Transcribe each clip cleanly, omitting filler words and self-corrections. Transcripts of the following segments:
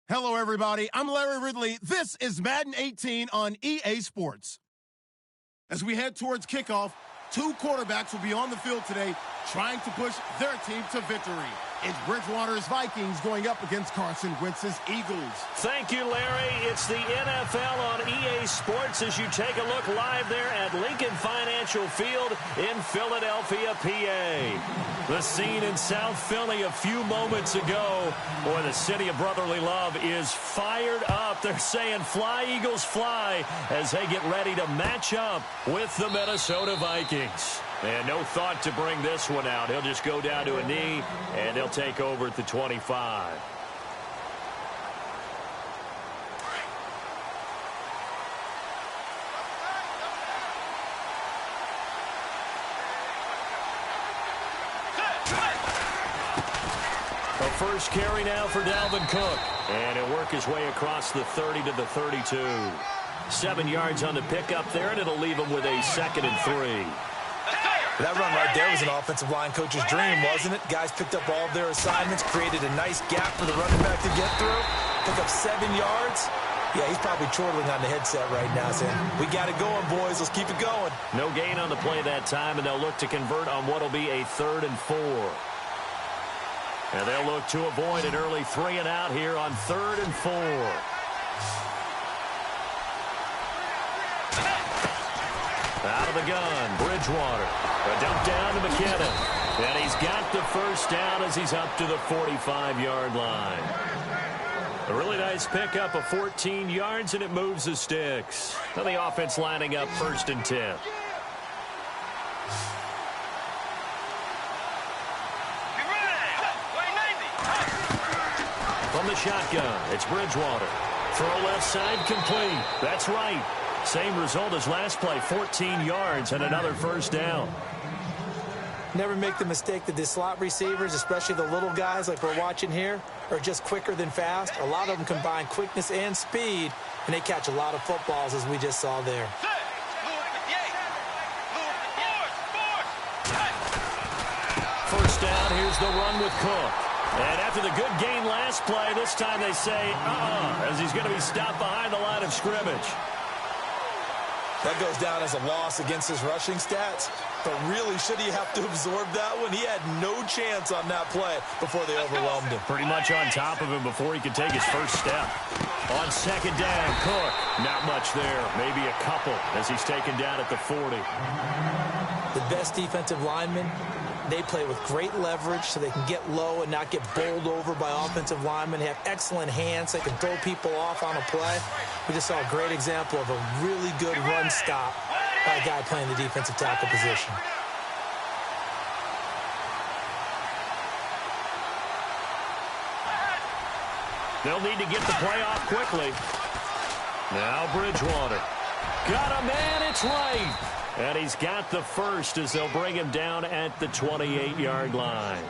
Hello, everybody. I'm Larry Ridley. This is Madden 18 on EA Sports. As we head towards kickoff, two quarterbacks will be on the field today trying to push their team to victory. It's Bridgewater's Vikings going up against Carson Wentz's Eagles. Thank you, Larry. It's the NFL on EA Sports as you take a look live there at Lincoln Financial Field in Philadelphia, PA. The scene in South Philly a few moments ago. Boy, the city of brotherly love is fired up. They're saying, "Fly, Eagles, fly," as they get ready to match up with the Minnesota Vikings. And no thought to bring this one out. He'll just go down to a knee, and they'll take over at the 25. A first carry now for Dalvin Cook. And he'll work his way across the 30 to the 32. 7 yards on the pickup there, and it'll leave him with a 2nd and 3. That run right there was an offensive line coach's dream, wasn't it? Guys picked up all of their assignments, created a nice gap for the running back to get through, pick up 7 yards. Yeah, he's probably chortling on the headset right now saying, "We got it going, boys. Let's keep it going." No gain on the play that time, and they'll look to convert on what will be a 3rd and 4. And they'll look to avoid an early 3 and out here on 3rd and 4. Out of the gun, Bridgewater. A dump down to McKinnon. And he's got the first down as he's up to the 45-yard line. A really nice pickup of 14 yards, and it moves the sticks. Now the offense lining up 1st and 10. From the shotgun, it's Bridgewater. Throw left side complete. That's right. Same result as last play, 14 yards and another first down. Never make the mistake that the slot receivers, especially the little guys like we're watching here, are just quicker than fast. A lot of them combine quickness and speed, and they catch a lot of footballs, as we just saw there. First down, here's the run with Cook. And after the good gain last play, this time they say, as he's going to be stopped behind the line of scrimmage. That goes down as a loss against his rushing stats. But really, should he have to absorb that one? He had no chance on that play before they overwhelmed him. Pretty much on top of him before he could take his first step. On 2nd down, Cook. Not much there. Maybe a couple as he's taken down at the 40. The best defensive linemen, they play with great leverage so they can get low and not get bowled over by offensive linemen. They have excellent hands. They can throw people off on a play. We just saw a great example of a really good run stop by a guy playing the defensive tackle position. They'll need to get the play off quickly. Now Bridgewater. Got a man, it's right. And he's got the first as they'll bring him down at the 28-yard line.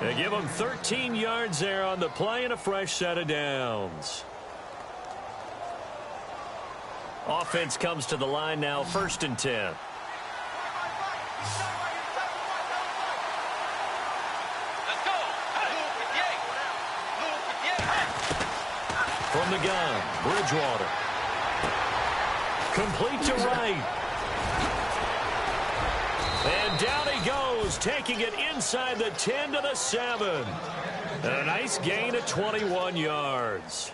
They give him 13 yards there on the play and a fresh set of downs. Offense comes to the line now, 1st and 10. From the gun, Bridgewater. Complete to right. And down he goes, taking it inside the 10 to the 7. And a nice gain of 21 yards.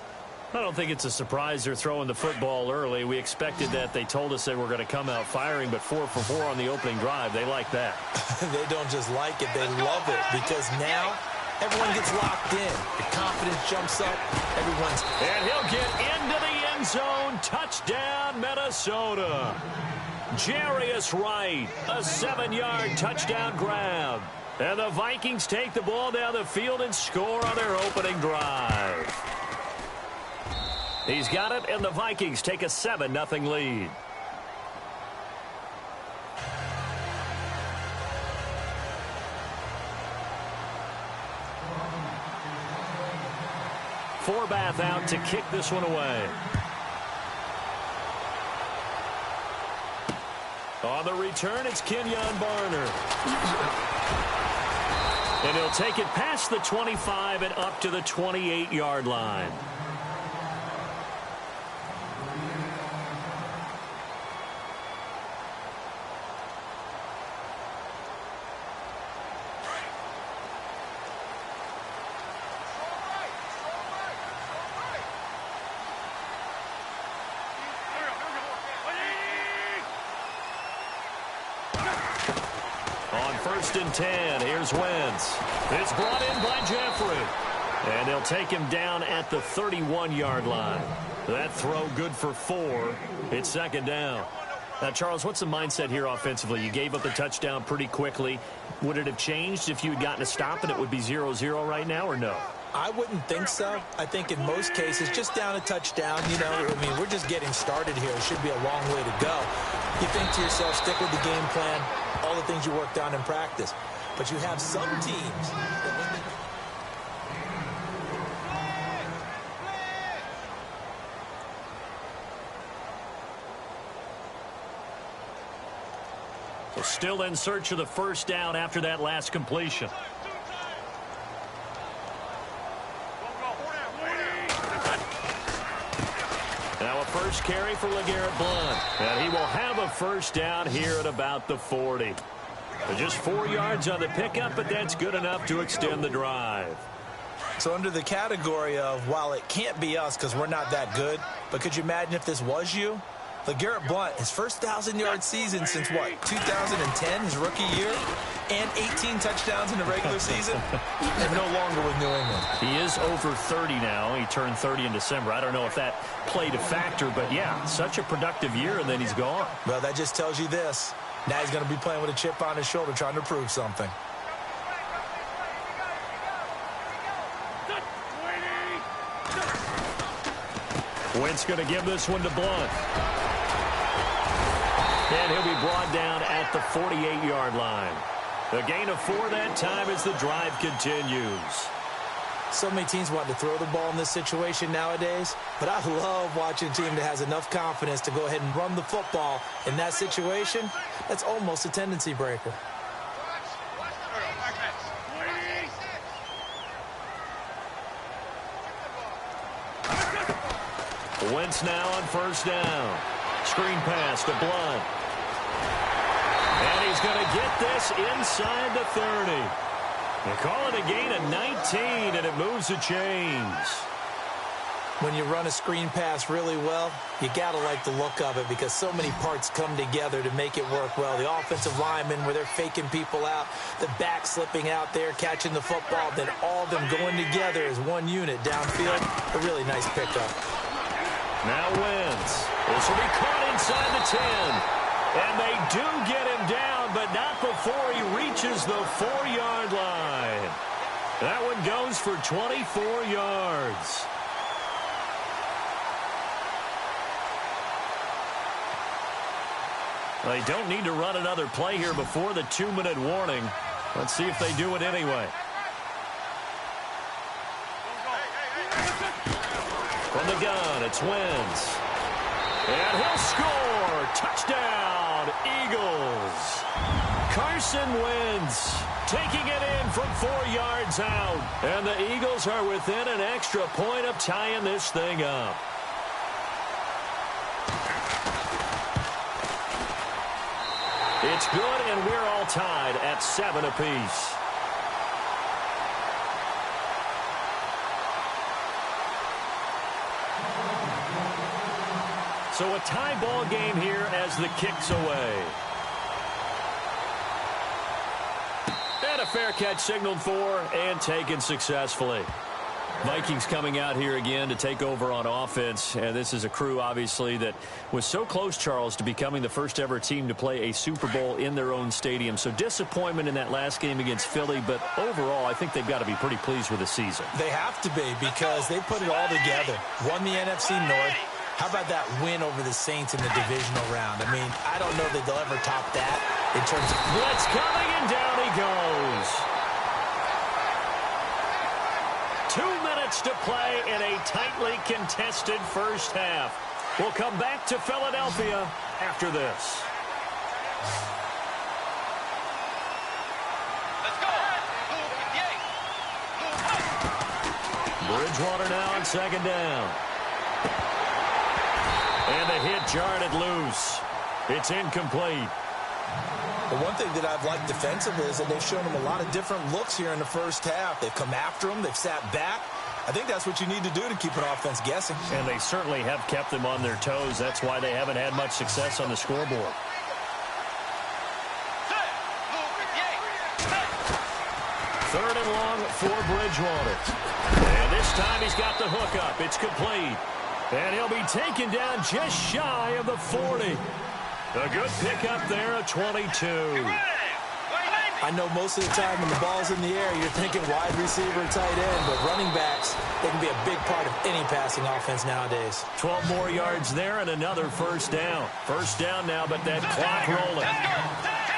I don't think it's a surprise they're throwing the football early. We expected that. They told us they were going to come out firing, but 4 for 4 on the opening drive. They like that. They don't just like it, they love it, because now everyone gets locked in. The confidence jumps up. Everyone's... And he'll get into the end zone. Touchdown, Minnesota. Jarius Wright, a 7-yard touchdown grab. And the Vikings take the ball down the field and score on their opening drive. He's got it, and the Vikings take a 7-0 lead. Forbath out to kick this one away. On the return, it's Kenyon Barner. And he'll take it past the 25 and up to the 28-yard line. On 1st and 10, here's Wentz. It's brought in by Jeffrey. And they'll take him down at the 31-yard line. That throw good for 4. It's 2nd down. Now, Charles, what's the mindset here offensively? You gave up the touchdown pretty quickly. Would it have changed if you had gotten a stop and it would be 0-0 right now, or no? I wouldn't think so. I think in most cases, just down a touchdown, we're just getting started here. It should be a long way to go. You think to yourself, stick with the game plan, all the things you worked on in practice. But you have some teams that when they... So still in search of the 1st down after that last completion. Now a first carry for LeGarrette Blount. And he will have a 1st down here at about the 40. Just 4 yards on the pickup, but that's good enough to extend the drive. So under the category of, while it can't be us because we're not that good, but could you imagine if this was you? LeGarrette Blount, his first 1,000-yard season since, what, 2010, his rookie year, and 18 touchdowns in the regular season, and no longer with New England. He is over 30 now. He turned 30 in December. I don't know if that played a factor, but yeah, such a productive year, and then he's gone. Well, that just tells you this. Now he's going to be playing with a chip on his shoulder trying to prove something. Wentz going to give this one to Blount. And he'll be brought down at the 48-yard line. A gain of 4 that time as the drive continues. So many teams want to throw the ball in this situation nowadays, but I love watching a team that has enough confidence to go ahead and run the football in that situation. That's almost a tendency breaker. Wentz now on 1st down. Screen pass to Blount. And he's going to get this inside the 30. They call it a gain of 19, and it moves the chains. When you run a screen pass really well, you got to like the look of it because so many parts come together to make it work well. The offensive linemen, where they're faking people out, the back slipping out there, catching the football, then all of them going together as one unit downfield. A really nice pickup. Now Wentz. This will be caught inside the 10. And they do get him down, but not before he reaches the 4-yard line. That one goes for 24 yards. They don't need to run another play here before the 2-minute warning. Let's see if they do it anyway. From the gun, it's Wentz. And he'll score. Touchdown, Eagles. Carson Wentz taking it in from 4 yards out. And the Eagles are within an extra point of tying this thing up. It's good, and we're all tied at 7 apiece. So a tie ball game here as the kick's away. And a fair catch signaled for and taken successfully. Vikings coming out here again to take over on offense. And this is a crew, obviously, that was so close, Charles, to becoming the first ever team to play a Super Bowl in their own stadium. So disappointment in that last game against Philly. But overall, I think they've got to be pretty pleased with the season. They have to be because they put it all together. Won the NFC North. How about that win over the Saints in the divisional round? I mean, I don't know that they'll ever top that in terms of... Blitz coming, and down he goes. 2 minutes to play in a tightly contested first half. We'll come back to Philadelphia after this. Let's go. Bridgewater now on second down. And the hit jarred it loose. It's incomplete. The one thing that I've liked defensively is that they've shown him a lot of different looks here in the first half. They've come after him. They've sat back. I think that's what you need to do to keep an offense guessing. And they certainly have kept them on their toes. That's why they haven't had much success on the scoreboard. Third and long for Bridgewater. And this time he's got the hook up. It's complete. And he'll be taken down just shy of the 40. A good pickup there, a 22. I know most of the time when the ball's in the air, you're thinking wide receiver, tight end, but running backs, they can be a big part of any passing offense nowadays. 12 more yards there and another first down. First down now, but that clock rolling.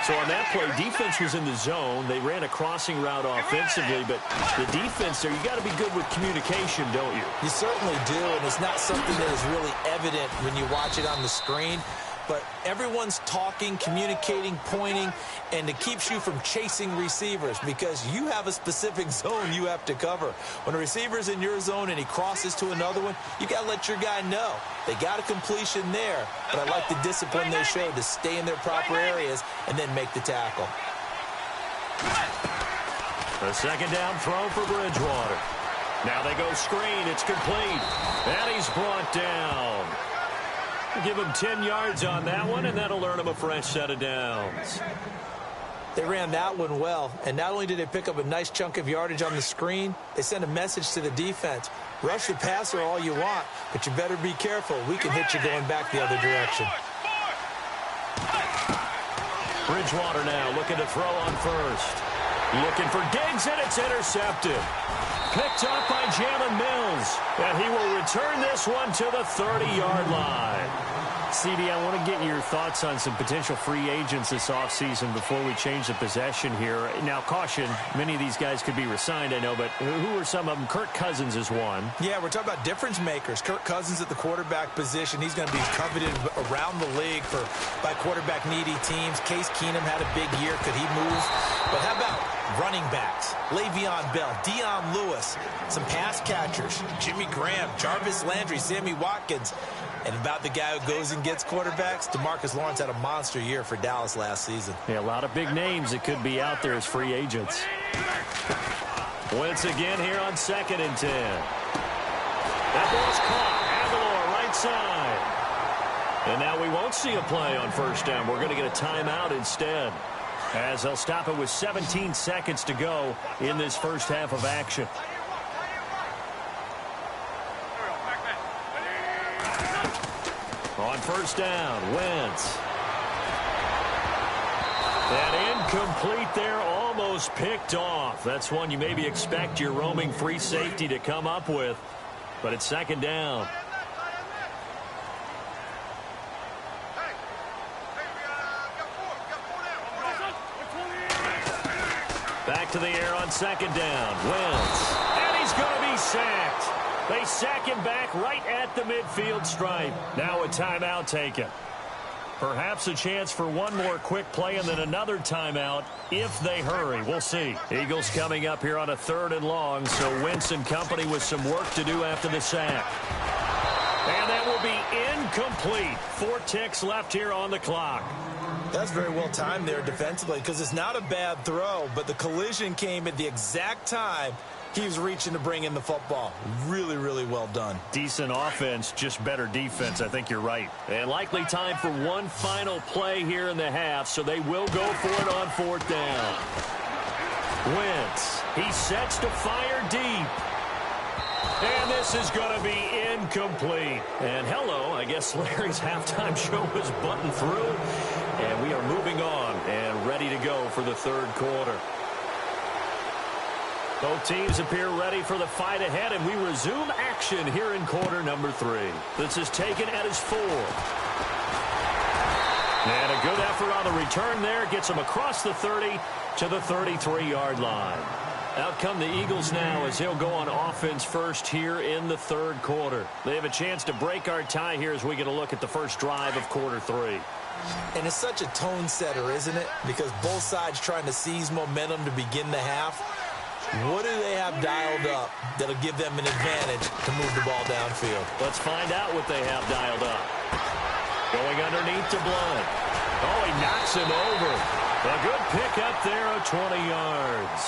So on that play, defense was in the zone. They ran a crossing route offensively, but the defense there, you got to be good with communication, don't you? You certainly do, and it's not something that is really evident when you watch it on the screen. But everyone's talking, communicating, pointing, and it keeps you from chasing receivers because you have a specific zone you have to cover. When a receiver's in your zone and he crosses to another one, you got to let your guy know. They got a completion there, but I like the discipline they showed to stay in their proper areas and then make the tackle. A second down throw for Bridgewater. Now they go screen. It's complete. And he's brought down. Give him 10 yards on that one, and that'll earn him a fresh set of downs. They ran that one well, and not only did they pick up a nice chunk of yardage on the screen, they sent a message to the defense. Rush the passer all you want, but you better be careful. We can hit you going back the other direction. Bridgewater now looking to throw on first. Looking for Diggs, and it's intercepted. Picked up by Jalen Mills, and he will return this one to the 30-yard line. CD, I want to get your thoughts on some potential free agents this offseason before we change the possession here. Now, caution, many of these guys could be re-signed, I know, but who are some of them? Kirk Cousins is one. Yeah, we're talking about difference makers. Kirk Cousins at the quarterback position. He's going to be coveted around the league by quarterback-needy teams. Case Keenum had a big year. Could he move? But how about running backs? Le'Veon Bell, Dion Lewis, some pass catchers, Jimmy Graham, Jarvis Landry, Sammy Watkins. And about the guy who goes and gets quarterbacks, DeMarcus Lawrence had a monster year for Dallas last season. Yeah, a lot of big names that could be out there as free agents. Once again here on 2nd and 10. That ball's caught. Aguilar right side. And now we won't see a play on first down. We're going to get a timeout instead, as they'll stop it with 17 seconds to go in this first half of action. On first down, Wentz. And incomplete there, almost picked off. That's one you maybe expect your roaming free safety to come up with, but it's second down. Back to the air on second down, Wentz. And he's going to be sacked. They sack him back right at the midfield stripe. Now a timeout taken. Perhaps a chance for one more quick play and then another timeout if they hurry. We'll see. Eagles coming up here on a 3rd and long, so Wentz and company with some work to do after the sack. And that will be incomplete. 4 ticks left here on the clock. That's very well timed there defensively because it's not a bad throw, but the collision came at the exact time he was reaching to bring in the football. Really, really well done. Decent offense, just better defense. I think you're right. And likely time for one final play here in the half, so they will go for it on 4th down. Wentz, he sets to fire deep. And this is going to be incomplete. And hello, I guess Larry's halftime show was buttoned through. And we are moving on and ready to go for the 3rd quarter. Both teams appear ready for the fight ahead, and we resume action here in quarter number 3. This is taken at his 4. And a good effort on the return there. Gets him across the 30 to the 33-yard line. Out come the Eagles now as he'll go on offense first here in the 3rd quarter. They have a chance to break our tie here as we get a look at the first drive of quarter 3. And it's such a tone setter, isn't it? Because both sides trying to seize momentum to begin the half. What do they have dialed up that'll give them an advantage to move the ball downfield? Let's find out what they have dialed up. Going underneath to Blunt. Oh, he knocks him over. A good pick up there of 20 yards.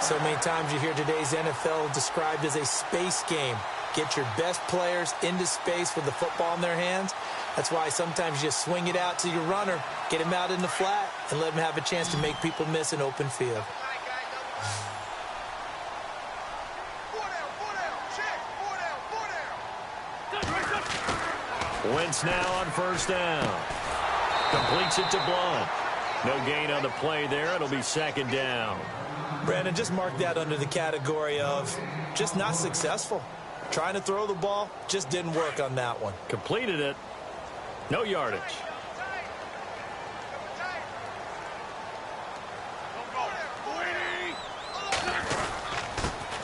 So many times you hear today's NFL described as a space game. Get your best players into space with the football in their hands. That's why sometimes you just swing it out to your runner, get him out in the flat, and let him have a chance to make people miss an open field. Wentz now on first down. Completes it to Blunt. No gain on the play there. It'll be second down. Brandon, just mark that under the category of just not successful. Trying to throw the ball, just didn't work on that one. Completed it. No yardage.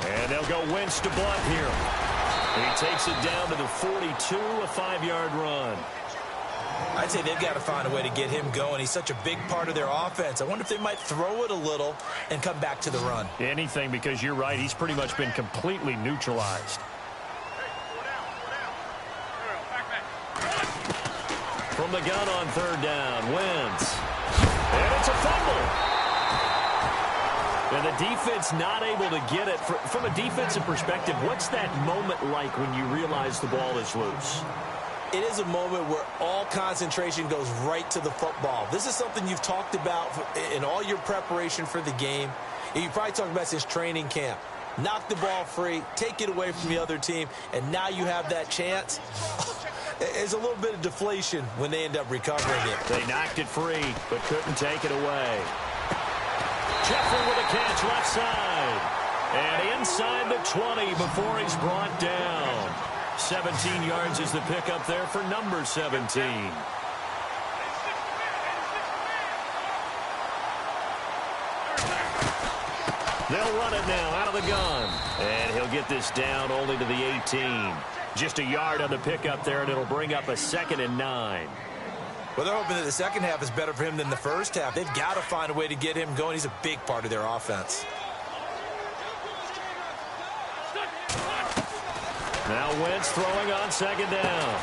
And they'll go Wentz to Blunt here. And he takes it down to the 42, a 5-yard run. I'd say they've got to find a way to get him going. He's such a big part of their offense. I wonder if they might throw it a little and come back to the run. Anything, because you're right. He's pretty much been completely neutralized. From the gun on third down, Wentz. And it's a fumble. And the defense not able to get it. From a defensive perspective, what's that moment like when you realize the ball is loose? It is a moment where all concentration goes right to the football. This is something you've talked about in all your preparation for the game. And you probably talked about since training camp. Knock the ball free, take it away from the other team, and now you have that chance. There's a little bit of deflation when they end up recovering it. They knocked it free, but couldn't take it away. Jeffrey with a catch left side. And inside the 20 before he's brought down. 17 yards is the pickup there for number 17. They'll run it now out of the gun. And he'll get this down only to the 18. Just a yard on the pickup there, and it'll bring up a 2nd and 9. Well, they're hoping that the second half is better for him than the first half. They've got to find a way to get him going. He's a big part of their offense. Now Wentz throwing on second down.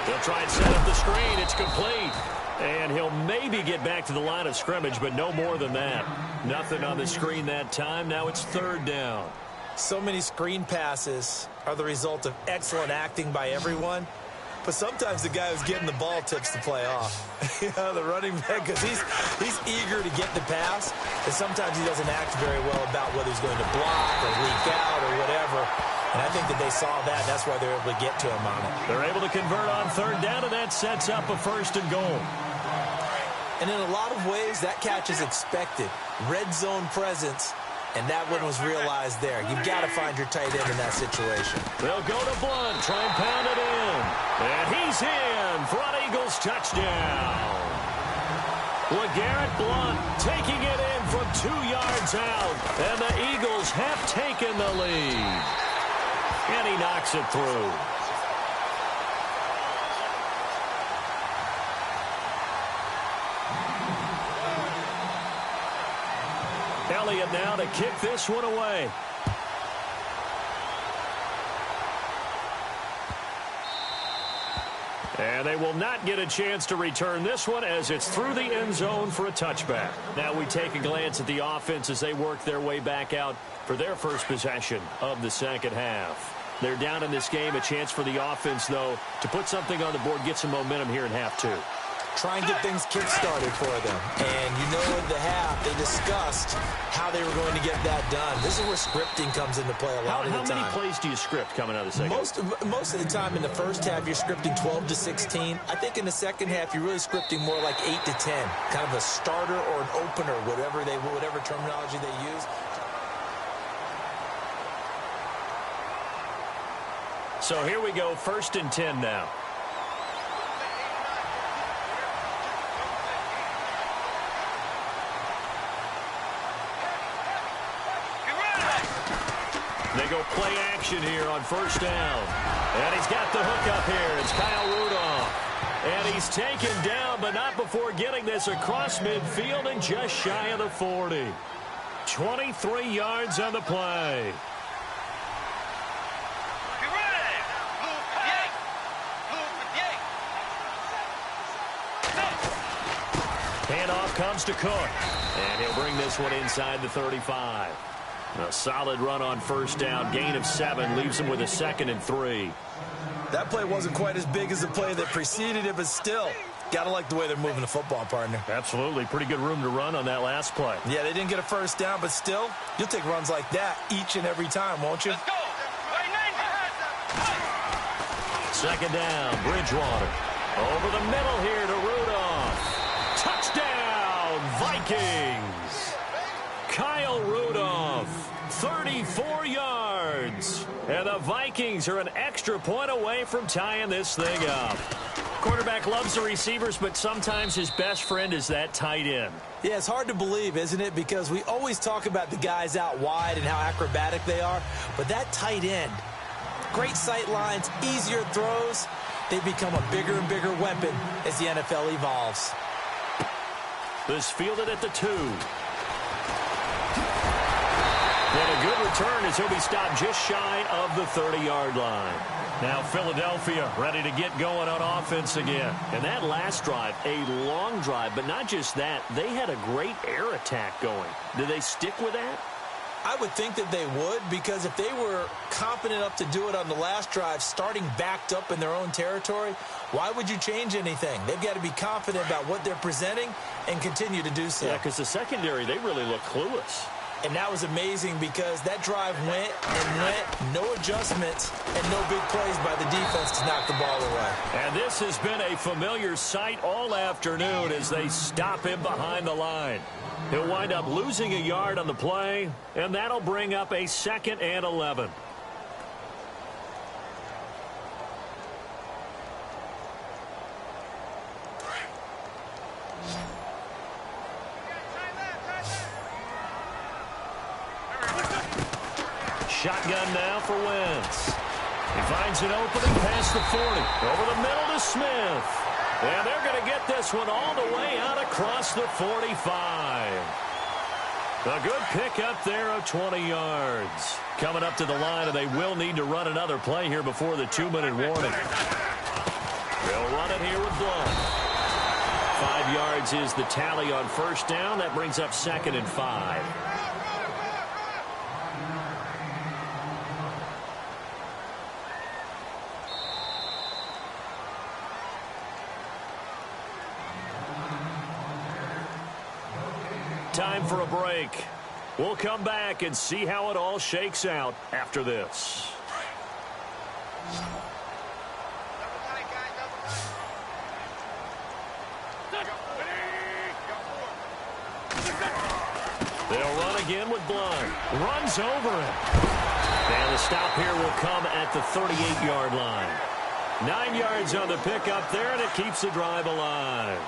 He'll try and set up the screen. It's complete. And he'll maybe get back to the line of scrimmage, but no more than that. Nothing on the screen that time. Now it's third down. So many screen passes are the result of excellent acting by everyone. But sometimes the guy who's getting the ball tips the play off. The running back, because he's eager to get the pass. And sometimes he doesn't act very well about whether he's going to block or leak out or whatever. And I think that they saw that. That's why they're able to get to him on it. They're able to convert on third down, and that sets up a 1st and goal. And in a lot of ways, that catch is expected. Red zone presence, and that one was realized there. You've got to find your tight end in that situation. They'll go to Blunt, try and pound it in. And he's in. Front Eagles touchdown. LeGarrette Blunt taking it in from 2 yards out. And the Eagles have taken the lead. And he knocks it through. Elliott now to kick this one away. And they will not get a chance to return this one as it's through the end zone for a touchback. Now we take a glance at the offense as they work their way back out for their first possession of the second half. They're down in this game. A chance for the offense, though, to put something on the board, get some momentum here in half two. Try and get things kick-started for them. And you know in the half, they discussed how they were going to get that done. This is where scripting comes into play a lot of the time. How many plays do you script coming out of the second half? Most of the time in the first half, you're scripting 12 to 16. I think in the second half, you're really scripting more like 8 to 10. Kind of a starter or an opener, whatever terminology they use. So here we go, 1st and 10 now. They go play action here on first down. And he's got the hook up here. It's Kyle Rudolph. And he's taken down, but not before getting this across midfield and just shy of the 40. 23 yards on the play. Handoff comes to Cook, and he'll bring this one inside the 35. A solid run on first down, gain of 7, leaves him with a 2nd and 3. That play wasn't quite as big as the play that preceded it, but still, got to like the way they're moving the football, partner. Absolutely. Pretty good room to run on that last play. Yeah, they didn't get a first down, but still, you'll take runs like that each and every time, won't you? Let's go. 2nd down, Bridgewater. Over the middle here to Rudolph. Touchdown, Vikings. Kyle Rudolph, 34 yards. And the Vikings are an extra point away from tying this thing up. Quarterback loves the receivers, but sometimes his best friend is that tight end. Yeah, it's hard to believe, isn't it? Because we always talk about the guys out wide and how acrobatic they are. But that tight end, great sight lines, easier throws, they become a bigger and bigger weapon as the NFL evolves. This fielded at the 2. And a good return as he'll be stopped just shy of the 30-yard line. Now Philadelphia ready to get going on offense again. And that last drive, a long drive, but not just that. They had a great air attack going. Do they stick with that? I would think that they would, because if they were confident enough to do it on the last drive, starting backed up in their own territory, why would you change anything? They've got to be confident about what they're presenting and continue to do so. Yeah, because the secondary, they really look clueless. And that was amazing because that drive went and went, no adjustments, and no big plays by the defense to knock the ball away. And this has been a familiar sight all afternoon as they stop him behind the line. He'll wind up losing a yard on the play, and that'll bring up a 2nd and 11. Shotgun now for Wentz. He finds an opening past the 40. Over the middle to Smith. And they're going to get this one all the way out across the 45. A good pickup there of 20 yards. Coming up to the line, and they will need to run another play here before the 2-minute warning. They'll run it here with Blunt. 5 yards is the tally on first down. That brings up 2nd and 5. Time for a break. We'll come back and see how it all shakes out after this. They'll run again with Blunt. Runs over him. And the stop here will come at the 38-yard line. 9 yards on the pickup there, and it keeps the drive alive.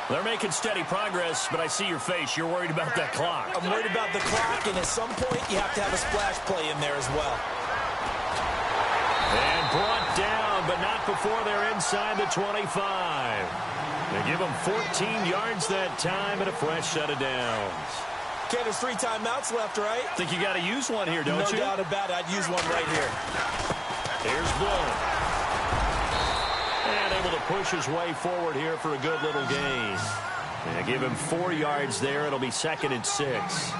They're making steady progress, but I see your face. You're worried about that clock. I'm worried about the clock, and at some point, you have to have a splash play in there as well. And brought down, but not before they're inside the 25. They give them 14 yards that time and a fresh set of downs. Okay, there's 3 timeouts left, right? Think you got to use one here, don't you? No doubt about it. I'd use one right here. Here's Blunt. And able to push his way forward here for a good little gain. And give him 4 yards there. It'll be 2nd and 6.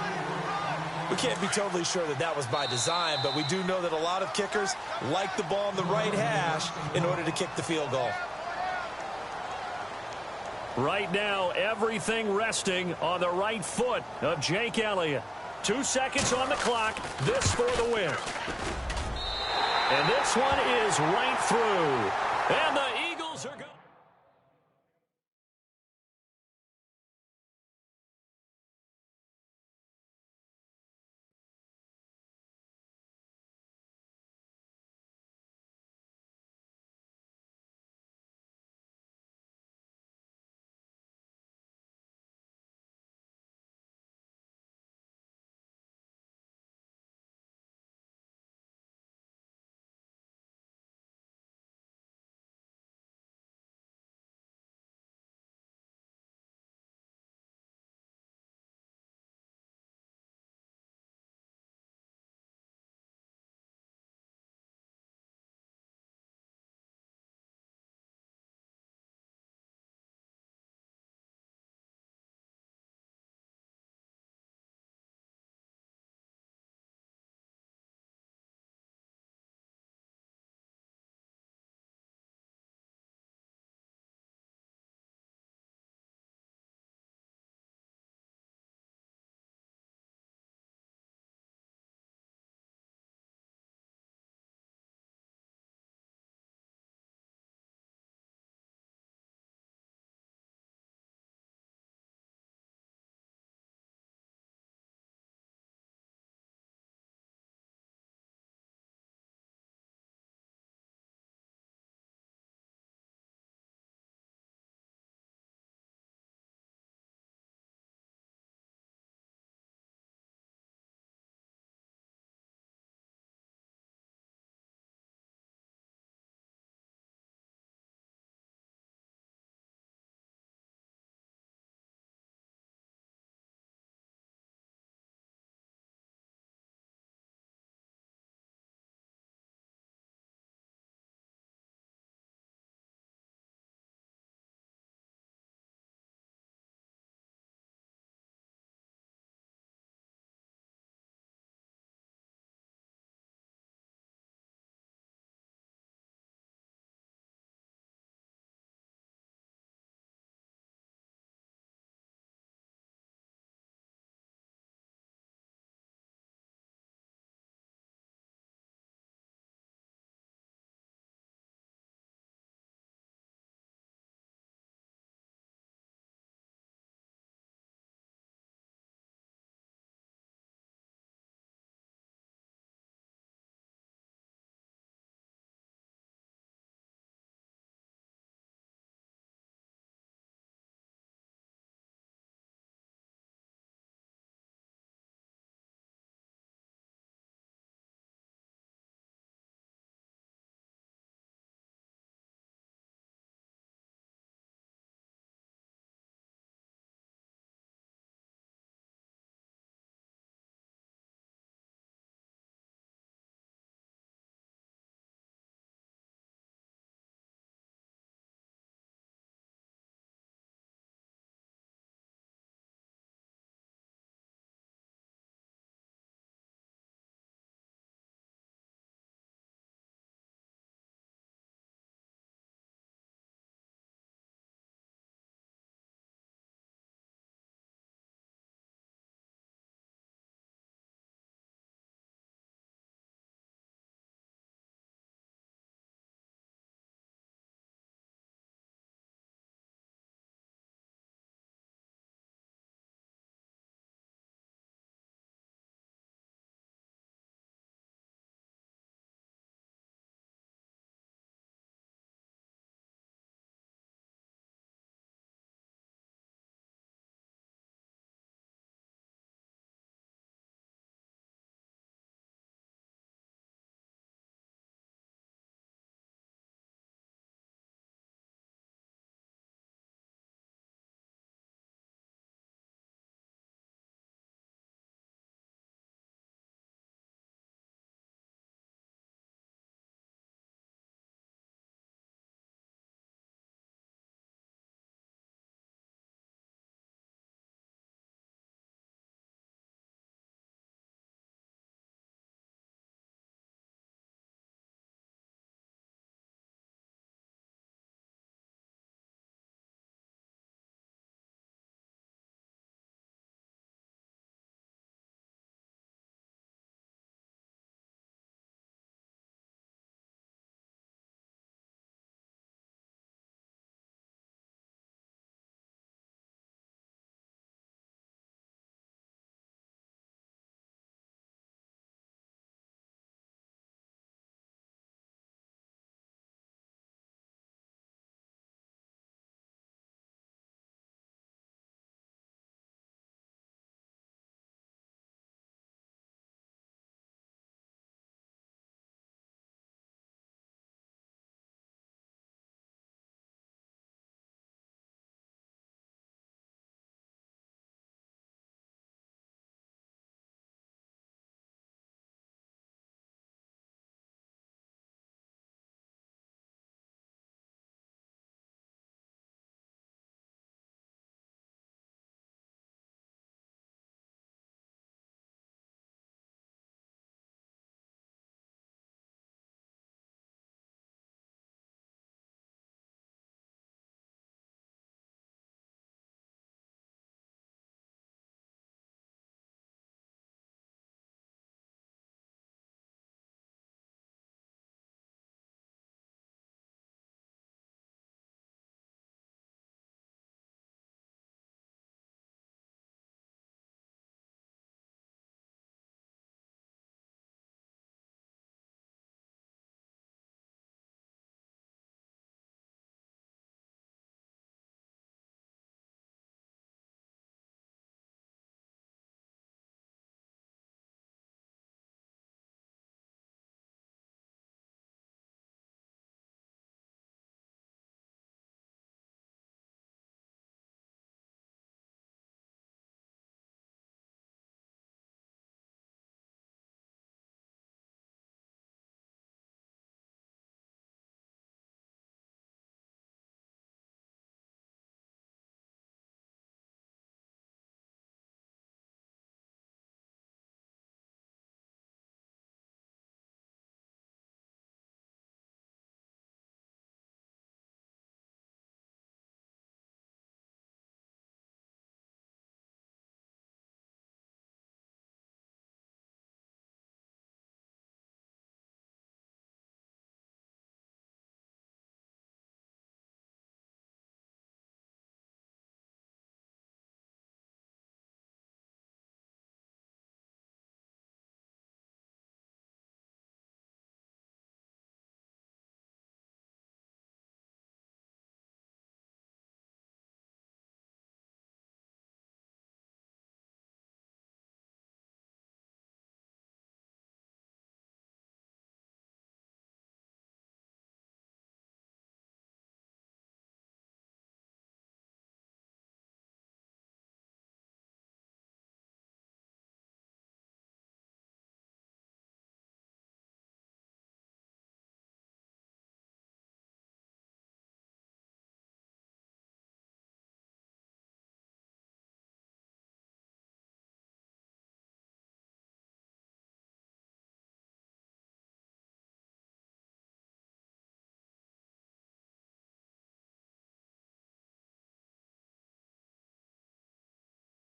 We can't be totally sure that that was by design, but we do know that a lot of kickers like the ball on the right hash in order to kick the field goal. Right now, everything resting on the right foot of Jake Elliott. 2 seconds on the clock. This for the win. And this one is right through. And the Eagles are going.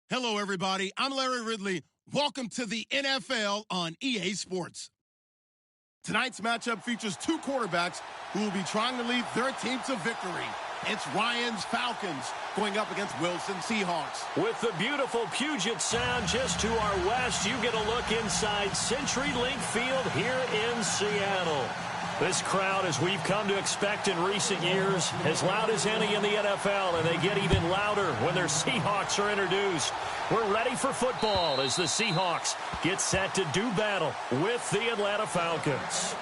Hello, everybody. I'm Larry Ridley. Welcome to the NFL on EA Sports. Tonight's matchup features two quarterbacks who will be trying to lead their team to victory. It's Ryan's Falcons going up against Wilson Seahawks. With the beautiful Puget Sound just to our west, you get a look inside CenturyLink Field here in Seattle. This crowd, as we've come to expect in recent years, as loud as any in the NFL, and they get even louder when their Seahawks are introduced. We're ready for football as the Seahawks get set to do battle with the Atlanta Falcons.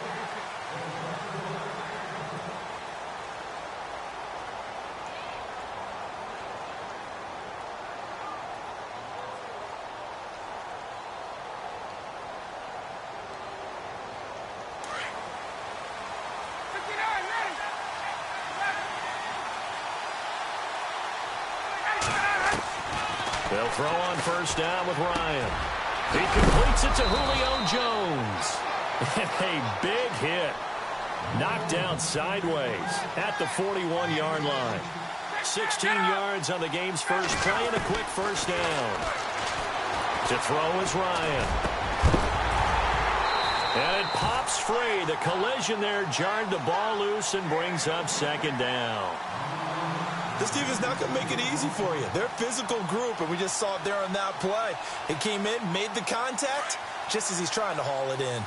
They'll throw on first down with Ryan. He completes it to Julio Jones. And a big hit. Knocked down sideways at the 41-yard line. 16 yards on the game's first play and a quick first down. To throw is Ryan. And it pops free. The collision there jarred the ball loose and brings up second down. This team is not going to make it easy for you. They're a physical group, and we just saw it there on that play. It came in, made the contact, just as he's trying to haul it in.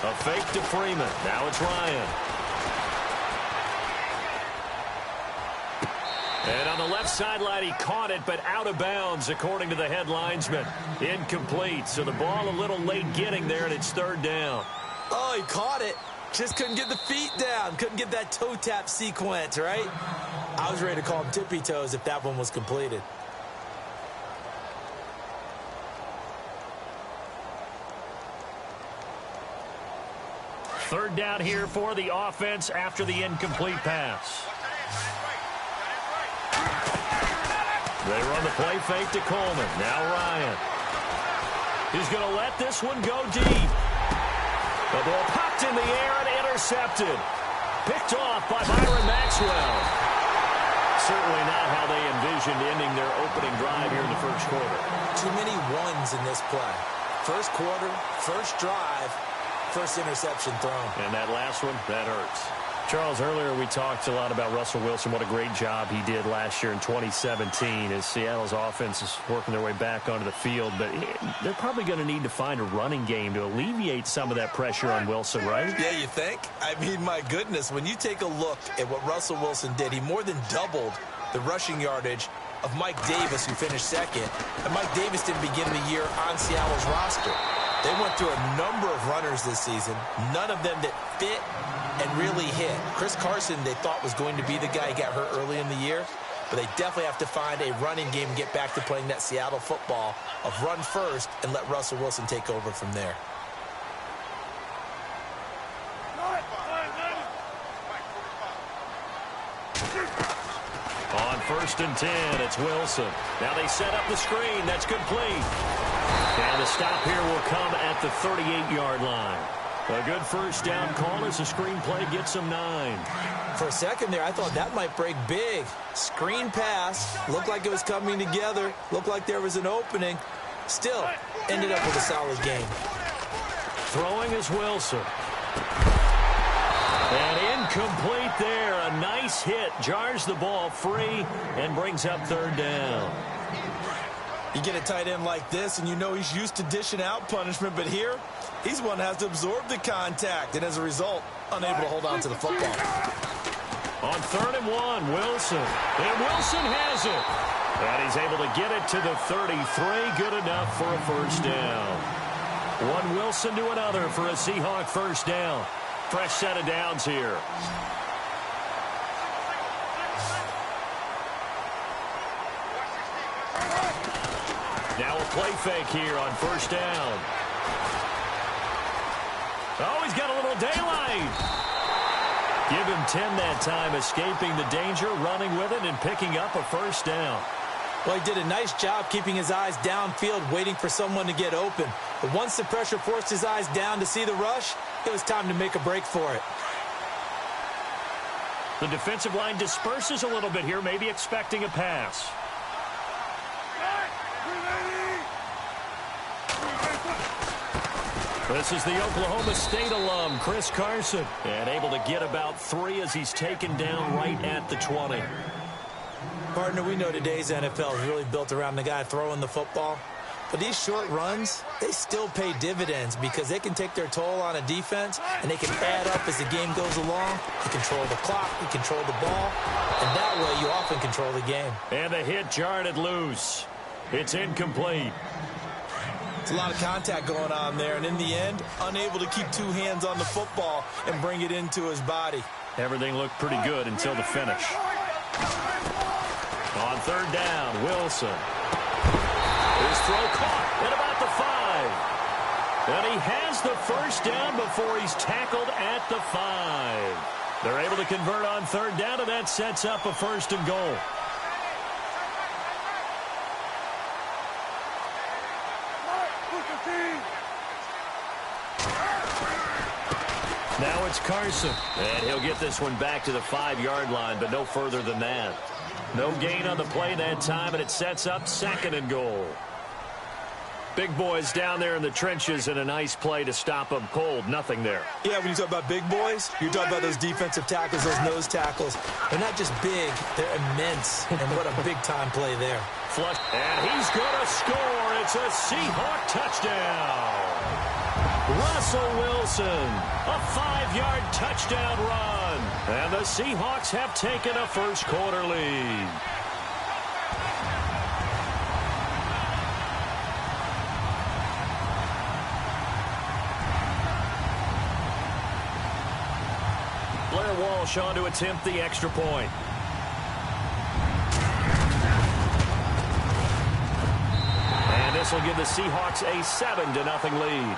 A fake to Freeman. Now it's Ryan. And on the left sideline, he caught it, but out of bounds, according to the head linesman. Incomplete, so the ball a little late getting there, and it's third down. Oh, he caught it. Just couldn't get the feet down. Couldn't get that toe tap sequence, right? I was ready to call him tippy toes if that one was completed. Third down here for the offense after the incomplete pass. They run the play fake to Coleman. Now Ryan. He's going to let this one go deep. The ball popped in the air and intercepted. Picked off by Byron Maxwell. Certainly not how they envisioned ending their opening drive here in the first quarter. Too many ones in this play. First quarter, first drive, first interception thrown. And that last one, that hurts. Charles, earlier we talked a lot about Russell Wilson, what a great job he did last year in 2017 as Seattle's offense is working their way back onto the field. But they're probably going to need to find a running game to alleviate some of that pressure on Wilson, right? Yeah, you think? I mean, my goodness, when you take a look at what Russell Wilson did, he more than doubled the rushing yardage of Mike Davis, who finished second. And Mike Davis didn't begin the year on Seattle's roster. They went through a number of runners this season, none of them that fit and really hit. Chris Carson, they thought, was going to be the guy who got hurt early in the year, but they definitely have to find a running game and get back to playing that Seattle football of run first and let Russell Wilson take over from there. On first and 10, it's Wilson. Now they set up the screen. That's complete. And the stop here will come at the 38-yard line. A good first down call as the screenplay gets him 9. For a second there, I thought that might break big. Screen pass. Looked like it was coming together. Looked like there was an opening. Still, ended up with a solid game. Throwing is Wilson. And incomplete there. A nice hit. Jars the ball free and brings up third down. You get a tight end like this, and you know he's used to dishing out punishment, but here, he's one that has to absorb the contact, and as a result, unable to hold on to the football. On third and 1, Wilson. And Wilson has it. And he's able to get it to the 33. Good enough for a first down. One Wilson to another for a Seahawk first down. Fresh set of downs here. Now a play fake here on first down. Oh, he's got a little daylight. Give him 10 that time, escaping the danger, running with it, and picking up a first down. Well, he did a nice job keeping his eyes downfield, waiting for someone to get open. But once the pressure forced his eyes down to see the rush, it was time to make a break for it. The defensive line disperses a little bit here, maybe expecting a pass. This is the Oklahoma State alum, Chris Carson, and able to get about 3 as he's taken down right at the 20. Partner, we know today's NFL is really built around the guy throwing the football. But these short runs, they still pay dividends because they can take their toll on a defense and they can add up as the game goes along. You control the clock, you control the ball, and that way you often control the game. And the hit jarred it loose. It's incomplete. It's a lot of contact going on there, and in the end, unable to keep 2 hands on the football and bring it into his body. Everything looked pretty good until the finish. On 3rd down, Wilson. His throw caught at about the 5. And he has the first down before he's tackled at the 5. They're able to convert on 3rd down, and that sets up a 1st and goal. Now it's Carson. And he'll get this one back to the 5-yard line, but no further than that. No gain on the play that time, and it sets up 2nd and goal. Big boys down there in the trenches, and a nice play to stop them cold. Nothing there. Yeah, when you talk about big boys, you're talking about those defensive tackles, those nose tackles. They're not just big, they're immense. And what a big-time play there. Flush, and he's going to score. It's a Seahawk touchdown. Russell Wilson, a 5-yard touchdown run. And the Seahawks have taken a first-quarter lead. Blair Walsh on to attempt the extra point. And this will give the Seahawks a 7-0 lead.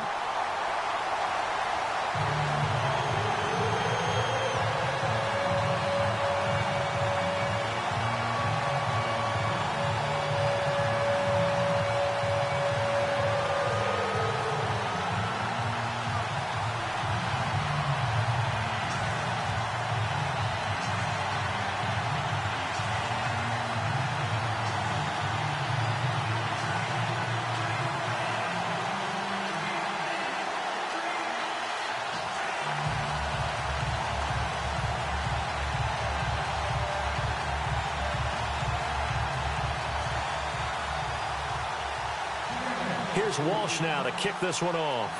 Here's Walsh now to kick this one off.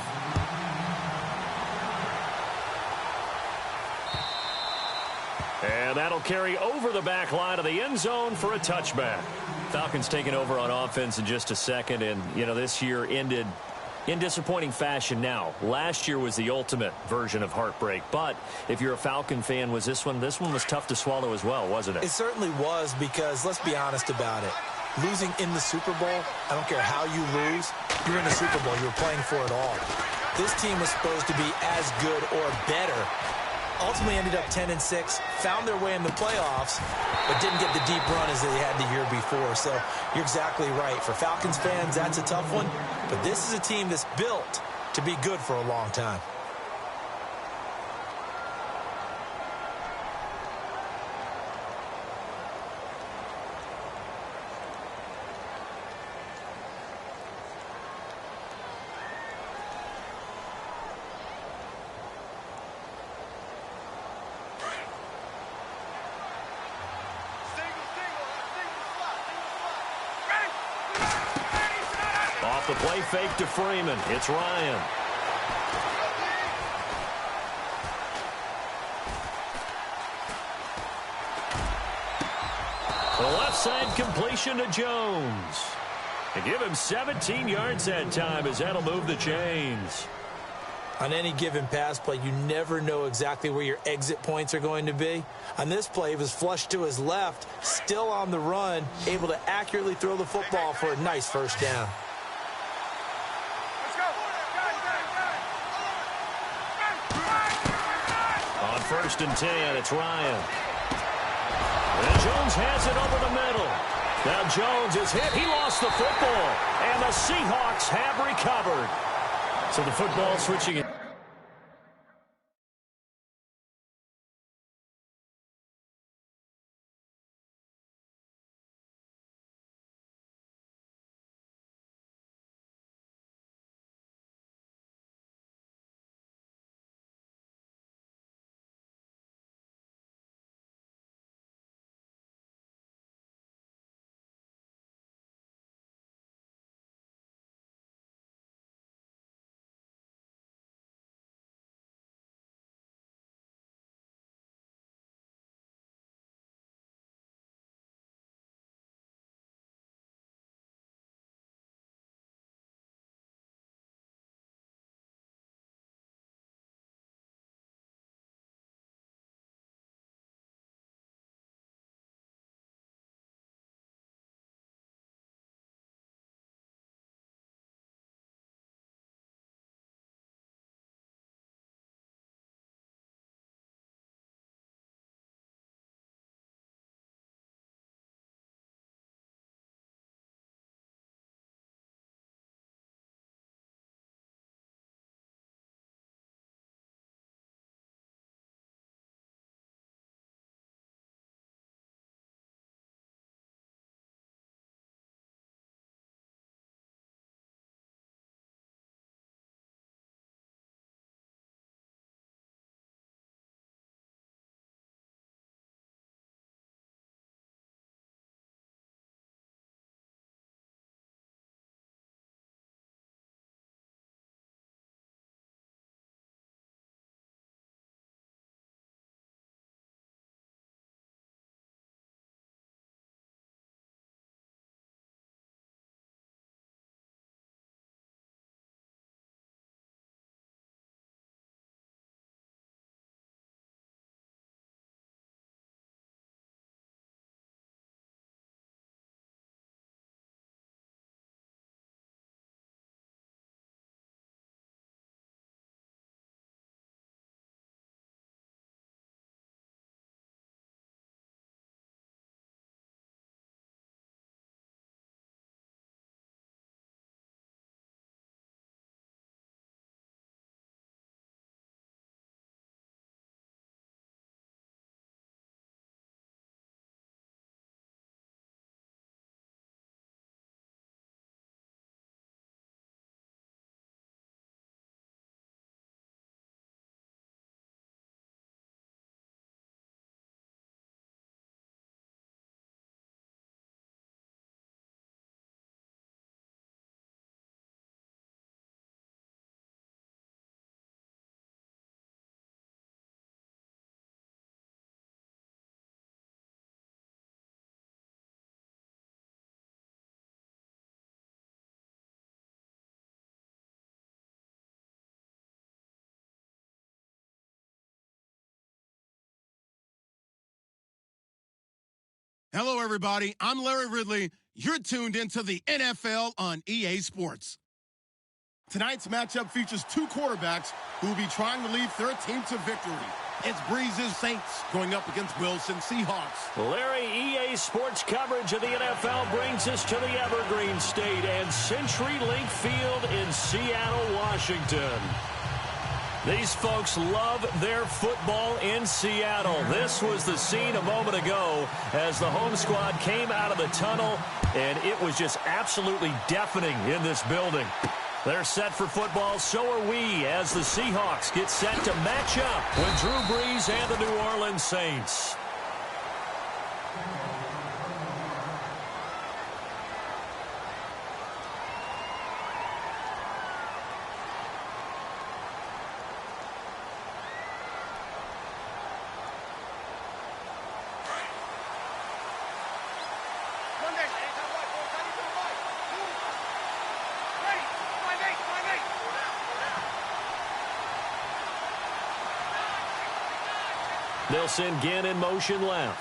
And that'll carry over the back line of the end zone for a touchback. Falcons taking over on offense in just a second. And, you know, this year ended in disappointing fashion now. Last year was the ultimate version of heartbreak. But if you're a Falcon fan, was this one was tough to swallow as well, wasn't it? It certainly was because, let's be honest about it. Losing in the Super Bowl, I don't care how you lose, you're in the Super Bowl. You're playing for it all. This team was supposed to be as good or better. Ultimately ended up 10-6, found their way in the playoffs, but didn't get the deep run as they had the year before. So you're exactly right. For Falcons fans, that's a tough one. But this is a team that's built to be good for a long time. Off the play fake to Freeman. It's Ryan. The left side completion to Jones. And give him 17 yards that time as that'll move the chains. On any given pass play, you never know exactly where your exit points are going to be. On this play, he was flushed to his left, still on the run, able to accurately throw the football for a nice first down. On 1st and 10, it's Ryan. And Jones has it over the middle. Now Jones is hit. He lost the football. And the Seahawks have recovered. So the football switching it. Hello, everybody. I'm Larry Ridley. You're tuned into the NFL on EA Sports. Tonight's matchup features two quarterbacks who will be trying to lead their team to victory. It's Breeze's Saints going up against Wilson's Seahawks. Larry, EA Sports coverage of the NFL brings us to the Evergreen State and CenturyLink Field in Seattle, Washington. These folks love their football in Seattle. This was the scene a moment ago as the home squad came out of the tunnel, and it was just absolutely deafening in this building. They're set for football, so are we, as the Seahawks get set to match up with Drew Brees and the New Orleans Saints. They'll send Ginn in motion left.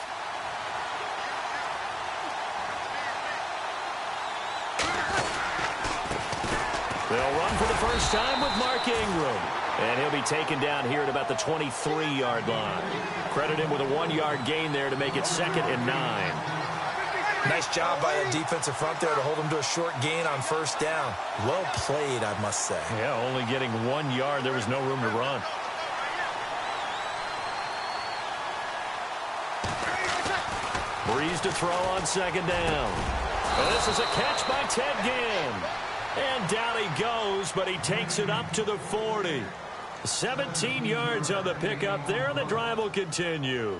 They'll run for the first time with Mark Ingram. And he'll be taken down here at about the 23-yard line. Credit him with a 1-yard gain there to make it 2nd and 9. Nice job by the defensive front there to hold him to a short gain on first down. Well played, I must say. Yeah, only getting 1 yard. There was no room to run. Brees to throw on 2nd down. And this is a catch by Ted Ginn. And down he goes, but he takes it up to the 40. 17 yards on the pickup there, and the drive will continue.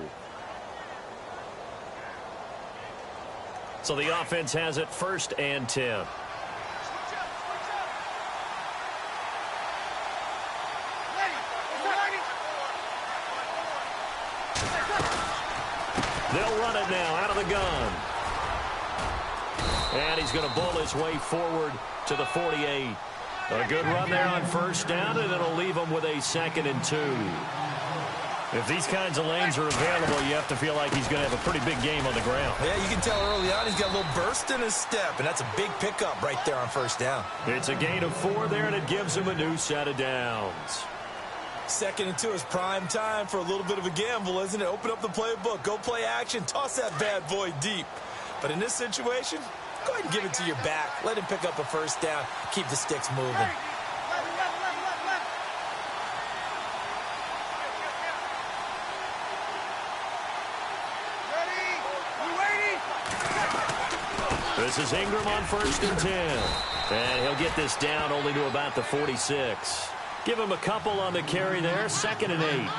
So the offense has it 1st and 10. They'll run it now out of the gun. And he's going to bull his way forward to the 48. A good run there on first down, and it'll leave him with a 2nd and 2. If these kinds of lanes are available, you have to feel like he's going to have a pretty big game on the ground. Yeah, you can tell early on he's got a little burst in his step, and that's a big pickup right there on first down. It's a gain of 4 there, and it gives him a new set of downs. 2nd and 2 is prime time for a little bit of a gamble, isn't it? Open up the playbook, go play action, toss that bad boy deep. But in this situation, go ahead and give it to your back. Let him pick up a first down, keep the sticks moving. This is Ingram on 1st and 10. And he'll get this down only to about the 46. Give him a couple on the carry there, 2nd and 8.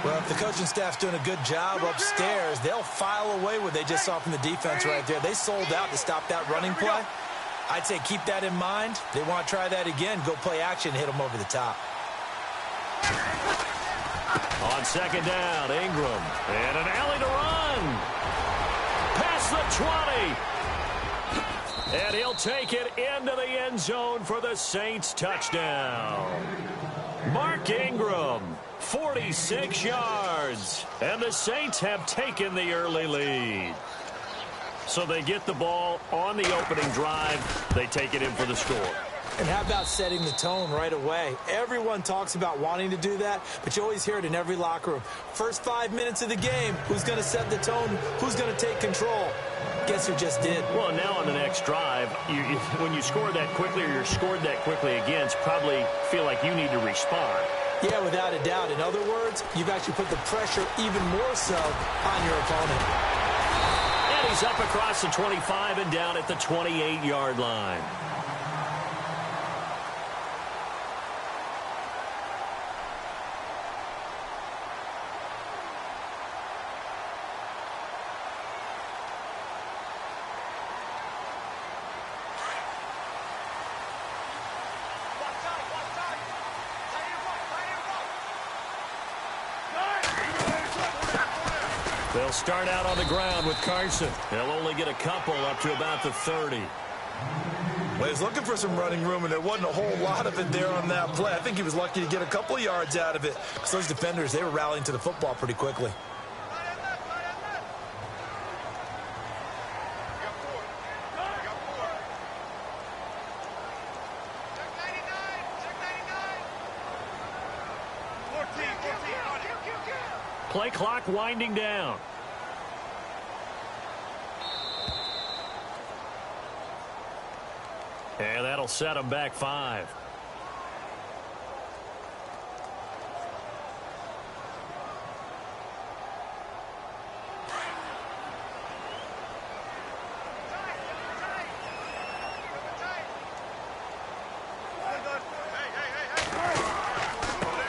Well, if the coaching staff's doing a good job upstairs, they'll file away what they just saw from the defense right there. They sold out to stop that running play. I'd say keep that in mind. They want to try that again. Go play action, hit them over the top. On 2nd down, Ingram. And an alley to run. Past the 20. And he'll take it into the end zone for the Saints touchdown. Mark Ingram, 46 yards. And the Saints have taken the early lead. So they get the ball on the opening drive. They take it in for the score. And how about setting the tone right away? Everyone talks about wanting to do that, but you always hear it in every locker room. First 5 minutes of the game, who's going to set the tone? Who's going to take control? Guess who just did? Well, now on the next drive, when you score that quickly or you're scored that quickly against, probably feel like you need to respond. Yeah, without a doubt. In other words, you've actually put the pressure even more so on your opponent. And he's up across the 25 and down at the 28-yard line. They'll start out on the ground with Carson. They'll only get a couple up to about the 30. Well, he was looking for some running room, and there wasn't a whole lot of it there on that play. I think he was lucky to get a couple yards out of it, because those defenders, they were rallying to the football pretty quickly. Play clock winding down. And that'll set them back 5.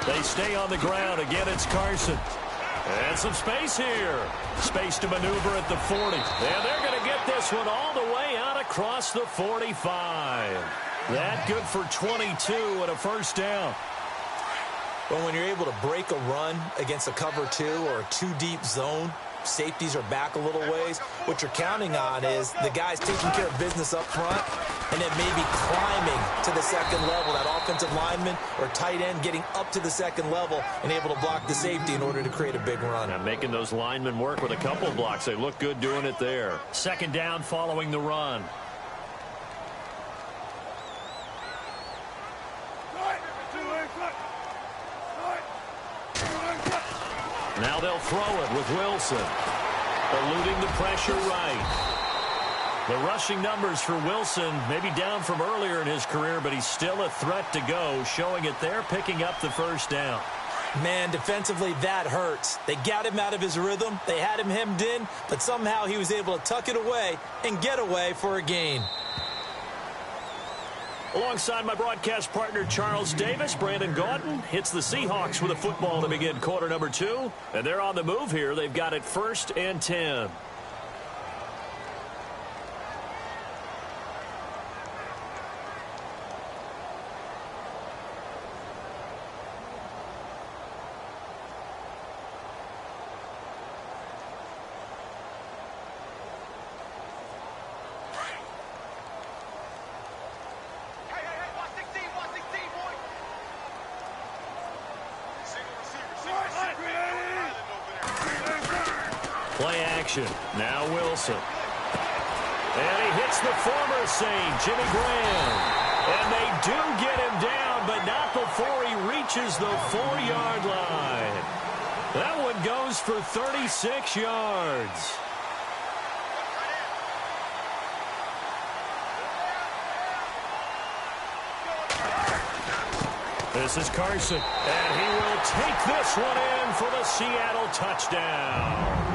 They stay on the ground. Again, it's Carson. And some space here. Space to maneuver at the 40. And they're going to get this one all the way out across the 45. That good for 22 and a first down. Well, when you're able to break a run against a cover 2 or a 2-deep zone, safeties are back a little ways. What you're counting on is the guys taking care of business up front and then maybe climbing to the second level. That offensive lineman or tight end getting up to the second level and able to block the safety in order to create a big run. And making those linemen work with a couple of blocks. They look good doing it there. Second down following the run. Now they'll throw it with Wilson. Eluding the pressure right. The rushing numbers for Wilson maybe down from earlier in his career, but he's still a threat to go, showing it there, picking up the first down. Man, defensively, that hurts. They got him out of his rhythm. They had him hemmed in, but somehow he was able to tuck it away and get away for a gain. Alongside my broadcast partner, Charles Davis, Brandon Gaudin hits the Seahawks with a football to begin quarter number 2. And they're on the move here. They've got it 1st and 10. Play action. Now Wilson. And he hits the former Saint, Jimmy Graham. And they do get him down, but not before he reaches the 4-yard line. That one goes for 36 yards. This is Carson, and he will take this one in for the Seattle touchdown.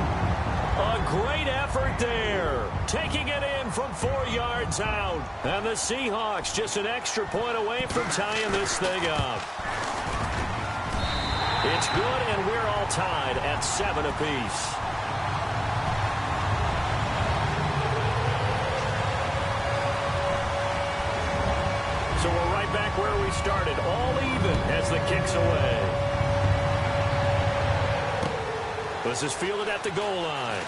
A great effort there, taking it in from 4 yards out. And the Seahawks just an extra point away from tying this thing up. It's good, and we're all tied at 7 apiece. So we're right back where we started, all even as the kick's away. This is fielded at the goal line.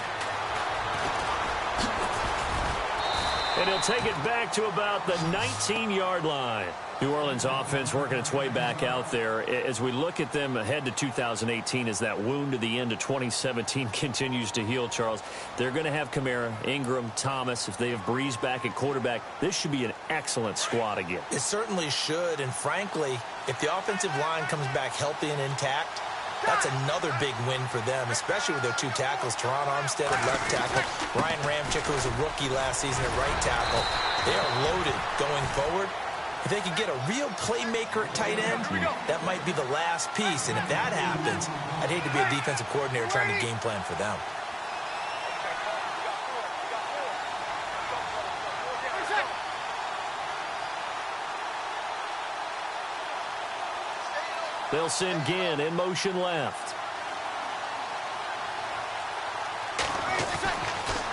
And he'll take it back to about the 19-yard line. New Orleans offense working its way back out there. As we look at them ahead to 2018, as that wound to the end of 2017 continues to heal, Charles, they're going to have Kamara, Ingram, Thomas. If they have Breeze back at quarterback, this should be an excellent squad again. It certainly should, and frankly, if the offensive line comes back healthy and intact, that's another big win for them, especially with their 2 tackles, Teron Armstead at left tackle, Ryan Ramchick, who was a rookie last season at right tackle. They are loaded going forward. If they could get a real playmaker at tight end, that might be the last piece. And if that happens, I'd hate to be a defensive coordinator trying to game plan for them. They'll send Ginn in motion left.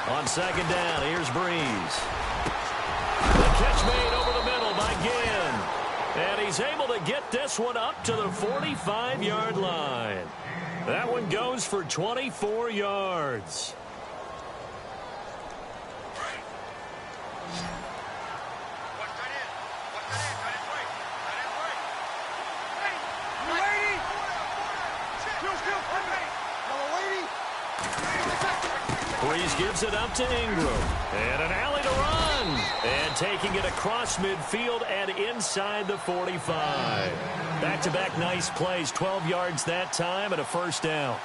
On second down, here's Breeze. The catch made over the middle by Ginn. And he's able to get this one up to the 45-yard line. That one goes for 24 yards. Breeze gives it up to Ingram. And an alley to run. And taking it across midfield and inside the 45. Back-to-back nice plays. 12 yards that time and a first down.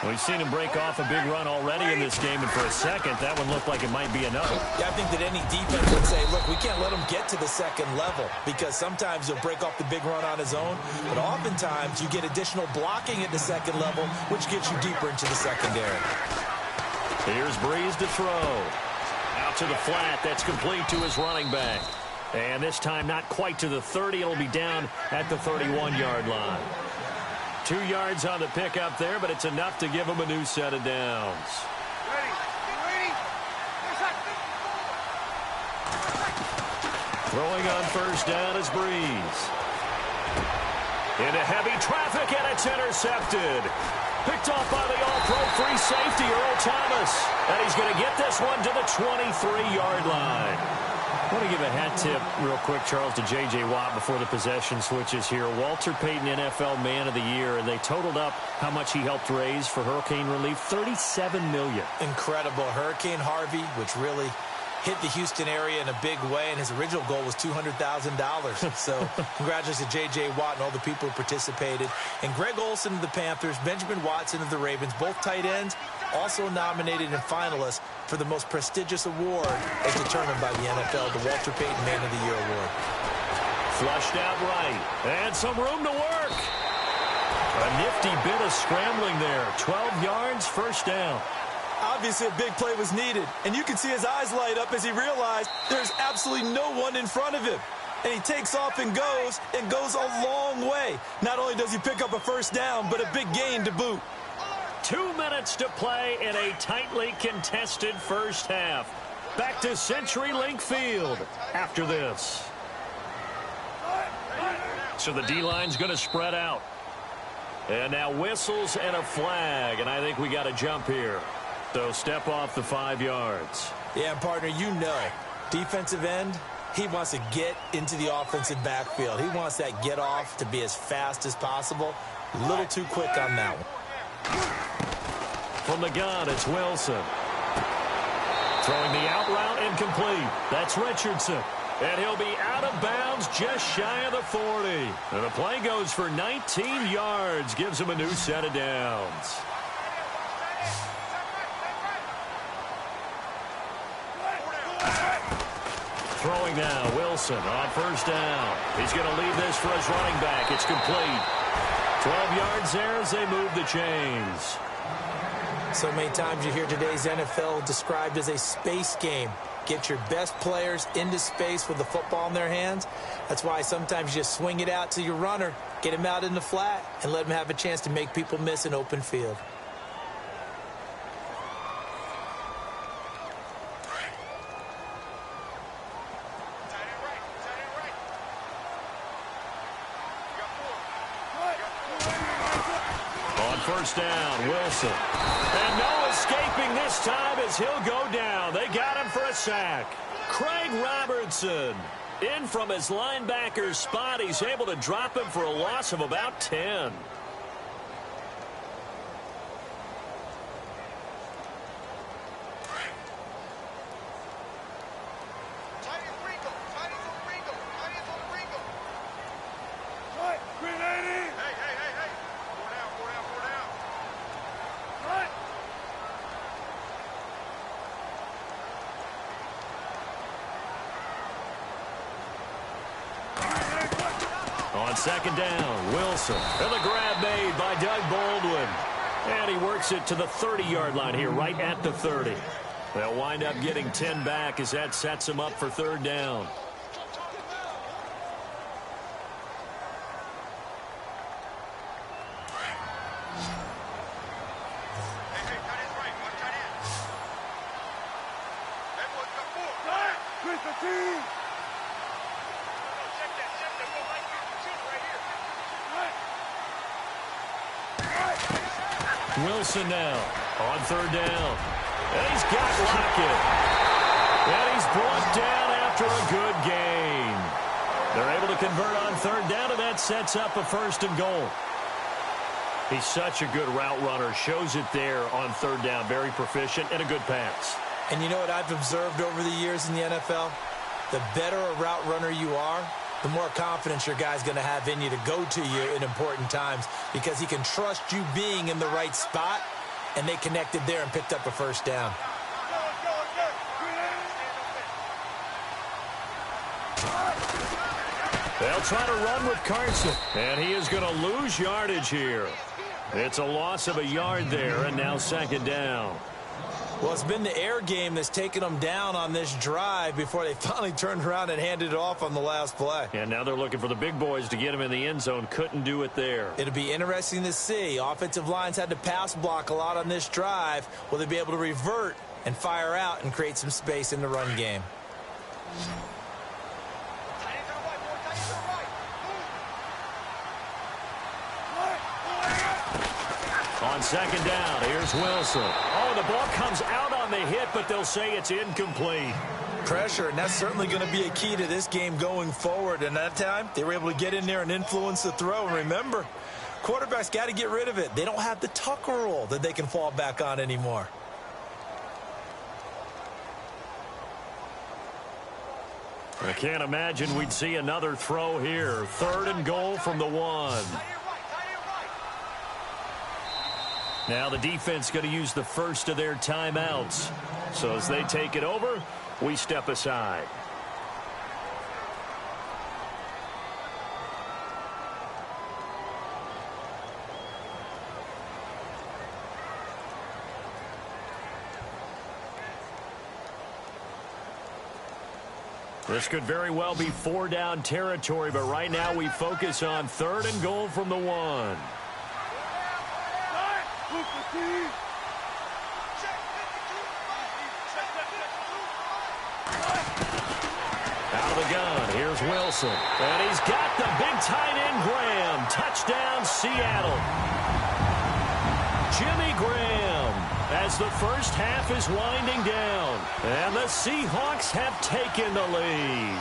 We've seen him break off a big run already in this game, and for a second, that one looked like it might be enough. Yeah, I think that any defense would say, look, we can't let him get to the second level because sometimes he'll break off the big run on his own, but oftentimes you get additional blocking at the second level, which gets you deeper into the secondary. Here's Breeze to throw. Out to the flat. That's complete to his running back. And this time not quite to the 30. It'll be down at the 31-yard line. 2 yards on the pickup there, but it's enough to give him a new set of downs. Throwing on first down is Breeze. Into heavy traffic, and it's intercepted. Picked off by the all-pro free safety, Earl Thomas. And he's going to get this one to the 23-yard line. I want to give a hat tip real quick, Charles, to J.J. Watt before the possession switches here. Walter Payton, NFL Man of the Year, and they totaled up how much he helped raise for hurricane relief, $37 million. Incredible. Hurricane Harvey, which really hit the Houston area in a big way, and his original goal was $200,000. So congratulations to J.J. Watt and all the people who participated. And Greg Olsen of the Panthers, Benjamin Watson of the Ravens, both tight ends, also nominated and finalists for the most prestigious award as determined by the NFL, the Walter Payton Man of the Year Award. Flushed out right, and some room to work. A nifty bit of scrambling there. 12 yards, first down. Obviously, a big play was needed, and you can see his eyes light up as he realized there's absolutely no one in front of him. And he takes off and goes a long way. Not only does he pick up a first down, but a big gain to boot. 2 minutes to play in a tightly contested first half. Back to CenturyLink Field after this. So the D-line's going to spread out. And now whistles and a flag, and I think we got a jump here. So step off the 5 yards. Yeah, partner, you know, defensive end, he wants to get into the offensive backfield. He wants that get off to be as fast as possible. A little too quick on that one. From the gun, it's Wilson. Throwing the out route incomplete. That's Richardson. And he'll be out of bounds just shy of the 40. And the play goes for 19 yards. Gives him a new set of downs. Throwing now, Wilson on first down. He's going to leave this for his running back. It's complete. 12 yards there as they move the chains. So many times you hear today's NFL described as a space game. Get your best players into space with the football in their hands. That's why sometimes you just swing it out to your runner, get him out in the flat, and let him have a chance to make people miss an open field. First down, Wilson. And no escaping this time as he'll go down. They got him for a sack. Craig Robertson in from his linebacker spot. He's able to drop him for a loss of about 10. On second down, Wilson. And the grab made by Doug Baldwin. And he works it to the 30-yard line here, right at the 30. They'll wind up getting 10 back as that sets him up for third down. Wilson now on third down. And he's got Lockett. And he's brought down after a good gain. They're able to convert on third down, and that sets up a first and goal. He's such a good route runner. Shows it there on third down. Very proficient and a good pass. And you know what I've observed over the years in the NFL? The better a route runner you are, the more confidence your guy's going to have in you to go to you in important times because he can trust you being in the right spot and they connected there and picked up a first down. They'll try to run with Carson, and he is going to lose yardage here. It's a loss of a yard there, and now second down. Well, it's been the air game that's taken them down on this drive before they finally turned around and handed it off on the last play. And now they're looking for the big boys to get him in the end zone. Couldn't do it there. It'll be interesting to see. Offensive lines had to pass block a lot on this drive. Will they be able to revert and fire out and create some space in the run game? On second down, here's Wilson. Oh, the ball comes out on the hit, but they'll say it's incomplete. Pressure, and that's certainly going to be a key to this game going forward. And that time, they were able to get in there and influence the throw. And remember, quarterbacks got to get rid of it. They don't have the Tucker rule that they can fall back on anymore. I can't imagine we'd see another throw here. 3rd and goal from the 1. Now the defense going to use the first of their timeouts. So as they take it over, we step aside. This could very well be 4-down territory, but right now we focus on 3rd and goal from the 1. Out of the gun, here's Wilson. And he's got the big tight end Graham. Touchdown, Seattle. Jimmy Graham as the first half is winding down. And the Seahawks have taken the lead.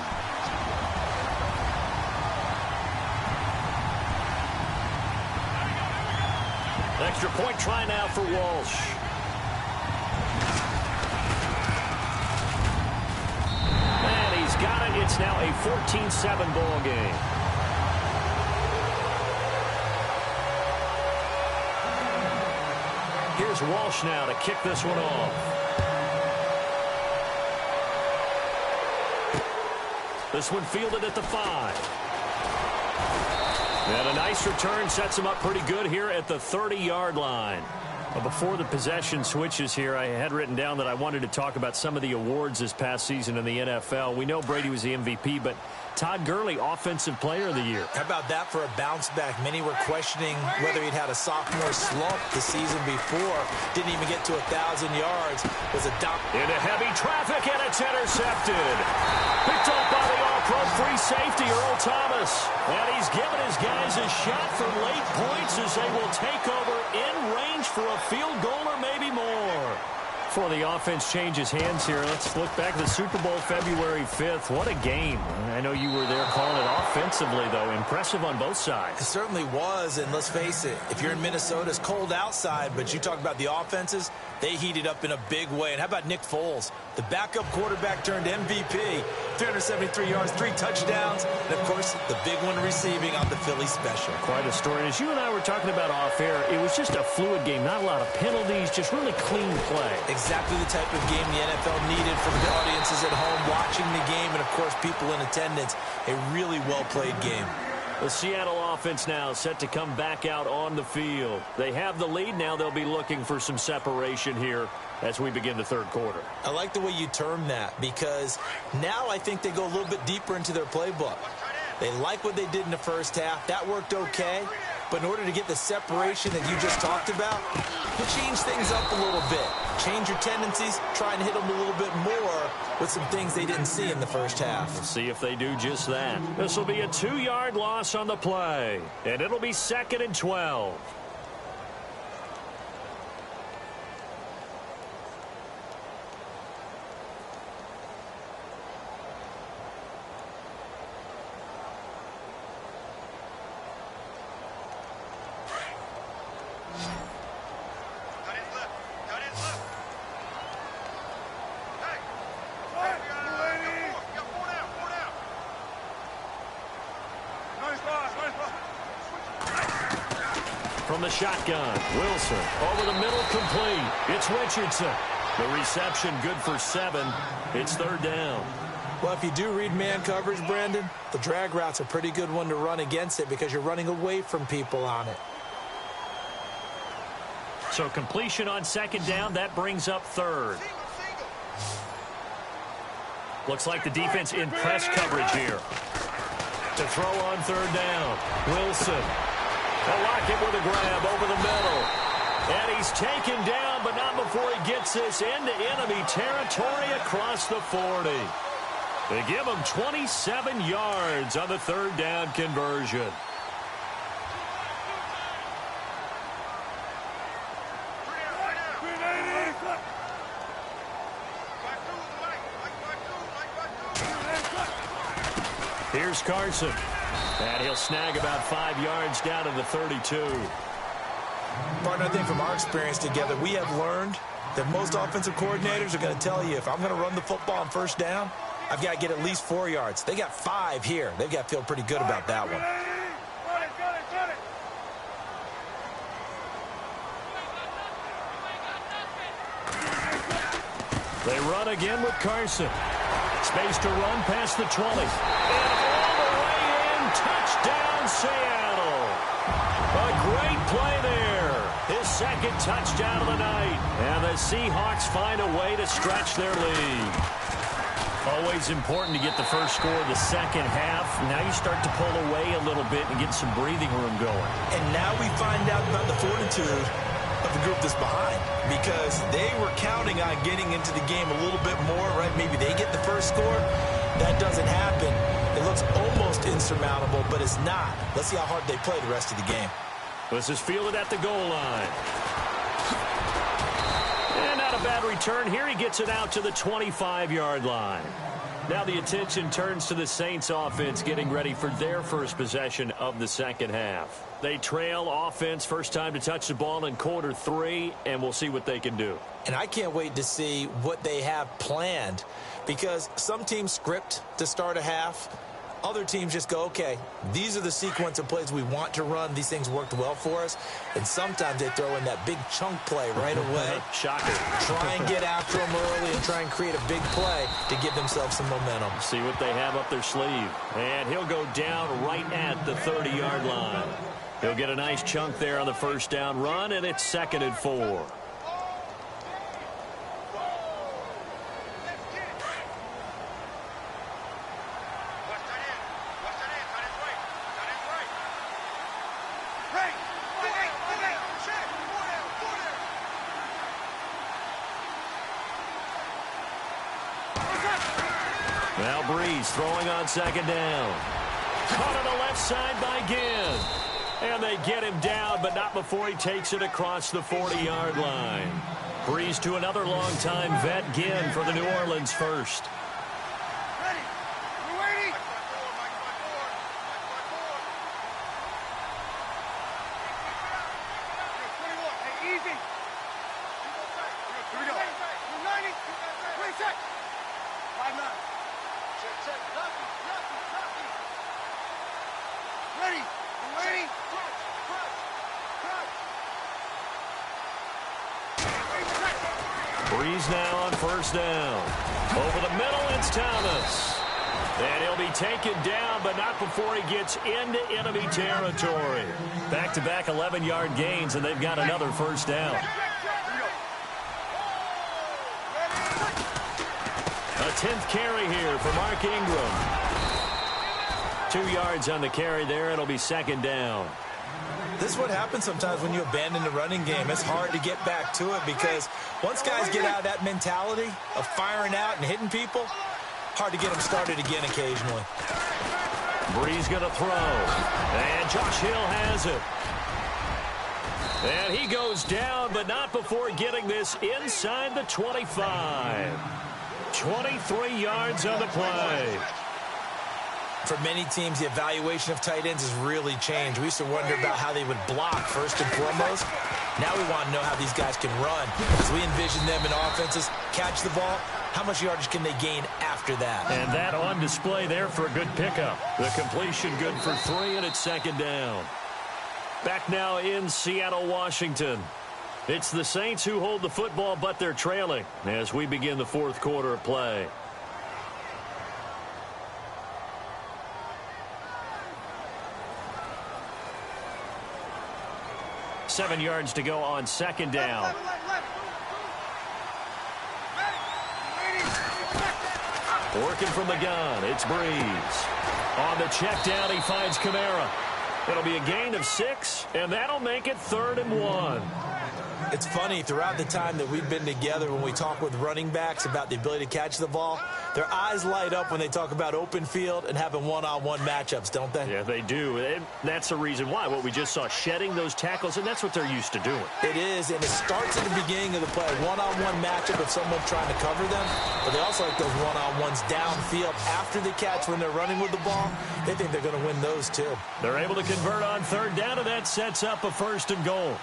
Extra point try now for Walsh. And he's got it. It's now a 14-7 ball game. Here's Walsh now to kick this one off. This one fielded at the 5. And a nice return sets him up pretty good here at the 30-yard line. But before the possession switches here, I had written down that I wanted to talk about some of the awards this past season in the NFL. We know Brady was the MVP, but Todd Gurley, Offensive Player of the Year. How about that for a bounce back? Many were questioning whether he'd had a sophomore slump the season before. Didn't even get to 1,000 yards. Was a into heavy traffic, and it's intercepted. Picked up by the all-pro free safety, Earl Thomas. And he's given his guys a shot for late points as they will take over in range for a field goal or maybe more. Before the offense changes hands here, let's look back at the Super Bowl February 5th. What a game. I know you were there calling it offensively, though. Impressive on both sides. It certainly was, and let's face it, if you're in Minnesota, it's cold outside, but you talk about the offenses, they heated up in a big way. And how about Nick Foles? The backup quarterback turned MVP. 373 yards, 3 touchdowns, and, of course, the big one receiving on the Philly special. Quite a story. As you and I were talking about off air, it was just a fluid game. Not a lot of penalties, just really clean play. Exactly the type of game the NFL needed for the audiences at home watching the game and, of course, people in attendance. A really well-played game. The Seattle offense now set to come back out on the field. They have the lead. Now they'll be looking for some separation here as we begin the third quarter. I like the way you term that because now I think they go a little bit deeper into their playbook. They like what they did in the first half. That worked okay. But in order to get the separation that you just talked about, you change things up a little bit. Change your tendencies, try and hit them a little bit more with some things they didn't see in the first half. We'll see if they do just that. This will be a 2-yard loss on the play, and it'll be 2nd and 12. from the shotgun. Wilson over the middle, complete. It's Richardson. The reception good for 7. It's 3rd down. Well, if you do read man coverage, Brandon, the drag route's a pretty good one to run against it because you're running away from people on it. So completion on 2nd down, that brings up 3rd. Looks like the defense in press coverage here. To throw on 3rd down, Wilson. Lockett with a grab over the middle. And he's taken down, but not before he gets this into enemy territory across the 40. They give him 27 yards on the 3rd down conversion. Here's Carson. And he'll snag about 5 yards down to the 32. Partner, I think from our experience together, we have learned that most offensive coordinators are going to tell you, if I'm going to run the football on 1st down, I've got to get at least 4 yards. They got 5 here. They've got to feel pretty good about that one. They run again with Carson. Space to run past the 20. And all the way in. Touchdown, Seattle. A great play there. His 2nd touchdown of the night. And the Seahawks find a way to stretch their lead. Always important to get the first score of the 2nd half. Now you start to pull away a little bit and get some breathing room going. And now we find out about the fortitude of the group that's behind, because they were counting on getting into the game a little bit more, right? Maybe they get the first score. That doesn't happen. It looks almost insurmountable, but it's not. Let's see how hard they play the rest of the game. This is fielded at the goal line. And not a bad return here. He gets it out to the 25-yard line. Now the attention turns to the Saints offense getting ready for their first possession of the 2nd half. They trail offense, first time to touch the ball in quarter 3, and we'll see what they can do. And I can't wait to see what they have planned, because some teams script to start a half. Other teams just go, okay, these are the sequence of plays we want to run. These things worked well for us. And sometimes they throw in that big chunk play right away. Shocker. Try and get after them early and try and create a big play to give themselves some momentum. See what they have up their sleeve. And he'll go down right at the 30-yard line. He'll get a nice chunk there on the 1st down run, and it's 2nd and 4. Now Breeze throwing on 2nd down. Caught on the left side by Ginn. And they get him down, but not before he takes it across the 40-yard line. Breeze to another long-time vet, Ginn, for the New Orleans first. Ready. We're waiting. Hey, easy. Here we go. 90. 26. 5-9. Check. Lucky. Ready. You ready? Breeze now on 1st down. Over the middle, it's Thomas. And he'll be taken down, but not before he gets into enemy territory. Back-to-back 11-yard gains, and they've got another 1st down. A 10th carry here for Mark Ingram. 2 yards on the carry there. It'll be 2nd down. This is what happens sometimes when you abandon the running game. It's hard to get back to it because once guys get out of that mentality of firing out and hitting people, hard to get them started again occasionally. Breeze going to throw. And Josh Hill has it. And he goes down, but not before getting this inside the 25. 23 yards on the play. For many teams, the evaluation of tight ends has really changed. We used to wonder about how they would block first and foremost. Now we want to know how these guys can run. As we envision them in offenses, catch the ball, how much yardage can they gain after that? And that on display there for a good pickup. The completion good for 3, and it's 2nd down. Back now in Seattle, Washington. It's the Saints who hold the football, but they're trailing as we begin the fourth quarter of play. Seven yards to go on second down. Working from the gun, it's Breeze. On the check down, he finds Kamara. It'll be a gain of 6, and that'll make it 3rd and 1. It's funny, throughout the time that we've been together, when we talk with running backs about the ability to catch the ball, their eyes light up when they talk about open field and having one-on-one matchups, don't they? Yeah, they do. And that's the reason why. What we just saw, shedding those tackles, and that's what they're used to doing. It is, and it starts at the beginning of the play. One-on-one matchup if someone's trying to cover them, but they also like those one-on-ones downfield after the catch when they're running with the ball. They think they're going to win those, too. They're able to convert on 3rd down, and that sets up a 1st and goal.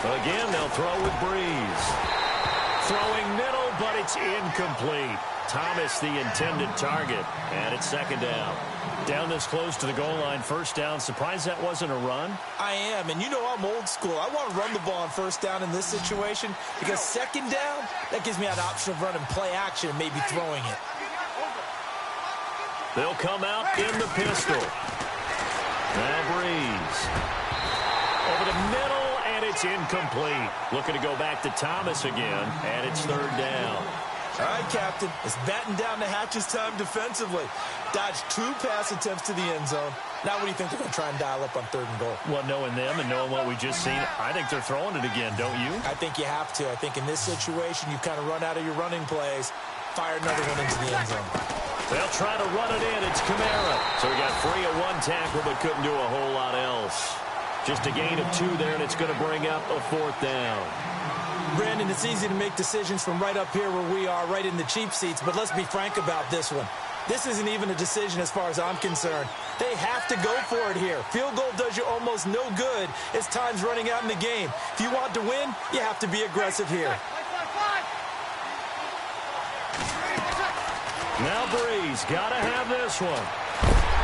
Again, they'll throw with Breeze. Throwing middle, but it's incomplete. Thomas, the intended target, and it's 2nd down. Down this close to the goal line, 1st down. Surprised that wasn't a run? I am, and you know I'm old school. I want to run the ball on 1st down in this situation because 2nd down, that gives me an option of running play action and maybe throwing it. They'll come out in the pistol. Now Breeze. Over the middle, and it's incomplete. Looking to go back to Thomas again, and it's 3rd down. All right, Captain. It's batten down the hatches time defensively. Dodged 2 pass attempts to the end zone. Now what do you think they're going to try and dial up on 3rd and goal? Well, knowing them and knowing what we just seen, I think they're throwing it again, don't you? I think you have to. I think in this situation, you kind of run out of your running plays, fire another one into the end zone. They'll try to run it in. It's Kamara. So he got free of 1 tackle, but couldn't do a whole lot else. Just a gain of 2 there, and it's going to bring up a 4th down. Brandon, it's easy to make decisions from right up here where we are, right in the cheap seats, but let's be frank about this one. This isn't even a decision as far as I'm concerned. They have to go for it here. Field goal does you almost no good as time's running out in the game. If you want to win, you have to be aggressive here. Now Breeze, got to have this one.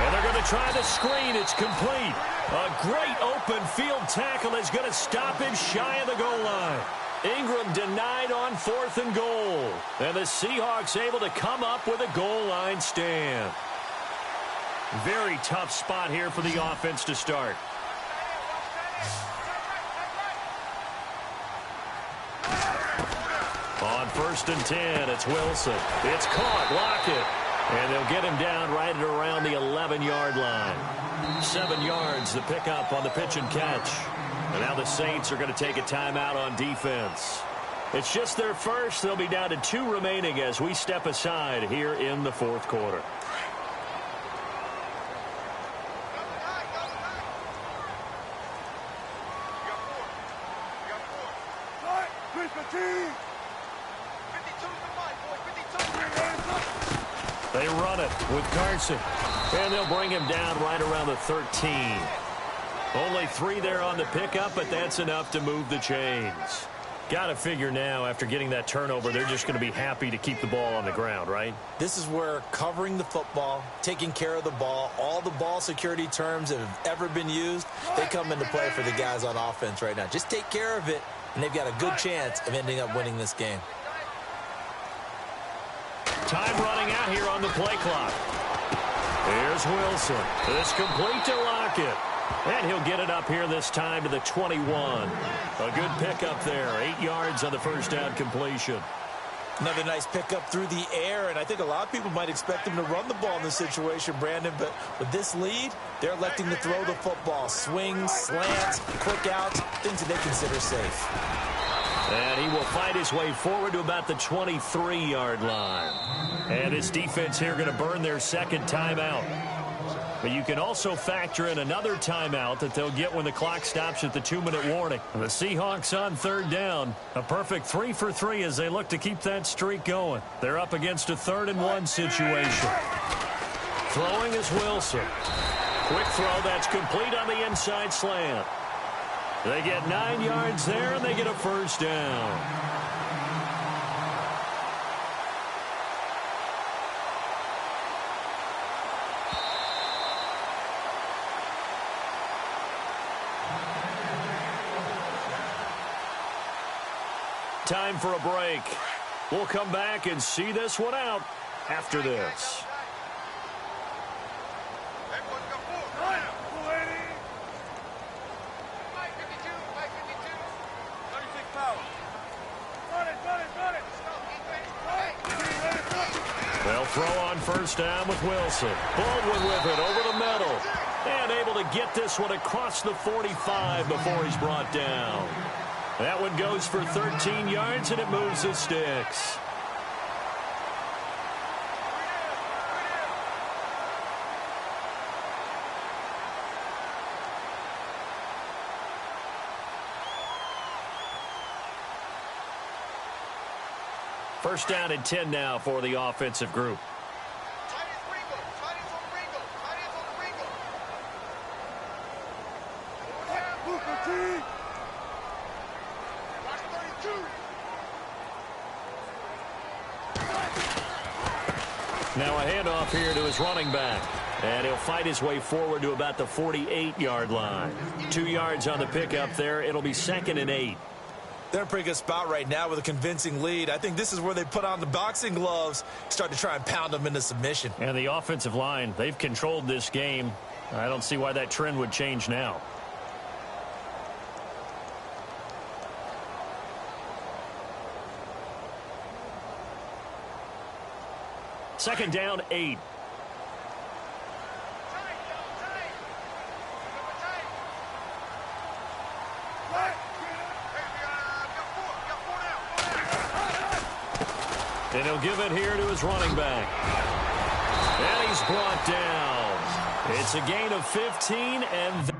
And they're going to try the screen. It's complete. A great open field tackle is going to stop him shy of the goal line. Ingram denied on 4th and goal. And the Seahawks able to come up with a goal line stand. Very tough spot here for the offense to start. On 1st and 10, it's Wilson. It's caught. Lockett. And they'll get him down right at around the 11-yard line. 7 yards, the pickup on the pitch and catch. And now the Saints are going to take a timeout on defense. It's just their first. They'll be down to 2 remaining as we step aside here in the 4th quarter. They run it with Carson. And they'll bring him down right around the 13. Only 3 there on the pickup, but that's enough to move the chains. Got to figure now, after getting that turnover, they're just going to be happy to keep the ball on the ground, right? This is where covering the football, taking care of the ball, all the ball security terms that have ever been used, they come into play for the guys on offense right now. Just take care of it, and they've got a good chance of ending up winning this game. Time running out here on the play clock. Here's Wilson. It's complete to Lockett. And he'll get it up here this time to the 21. A good pickup there. 8 yards on the 1st down completion. Another nice pickup through the air, and I think a lot of people might expect him to run the ball in this situation, Brandon, but with this lead, they're electing to throw the football. Swings, slants, quick outs, things that they consider safe. And he will fight his way forward to about the 23-yard line. And this defense here going to burn their 2nd timeout. But you can also factor in another timeout that they'll get when the clock stops at the 2-minute warning. The Seahawks on 3rd down. A perfect 3 for 3 as they look to keep that streak going. They're up against a 3rd and 1 situation. Throwing is Wilson. Quick throw that's complete on the inside slant. They get 9 yards there, and they get a first down. Time for a break. We'll come back and see this one out after this. They'll throw on first down with Wilson. Baldwin with it over the middle. And able to get this one across the 45 before he's brought down. That one goes for 13 yards, and it moves the sticks. First down and 10 now for the offensive group. Now a handoff here to his running back. And he'll fight his way forward to about the 48-yard line. 2 yards on the pickup there. It'll be 2nd and 8. They're in a pretty good spot right now with a convincing lead. I think this is where they put on the boxing gloves, start to try and pound them into submission. And the offensive line, they've controlled this game. I don't see why that trend would change now. Second down, 8. And he'll give it here to his running back. And he's brought down. It's a gain of 15, and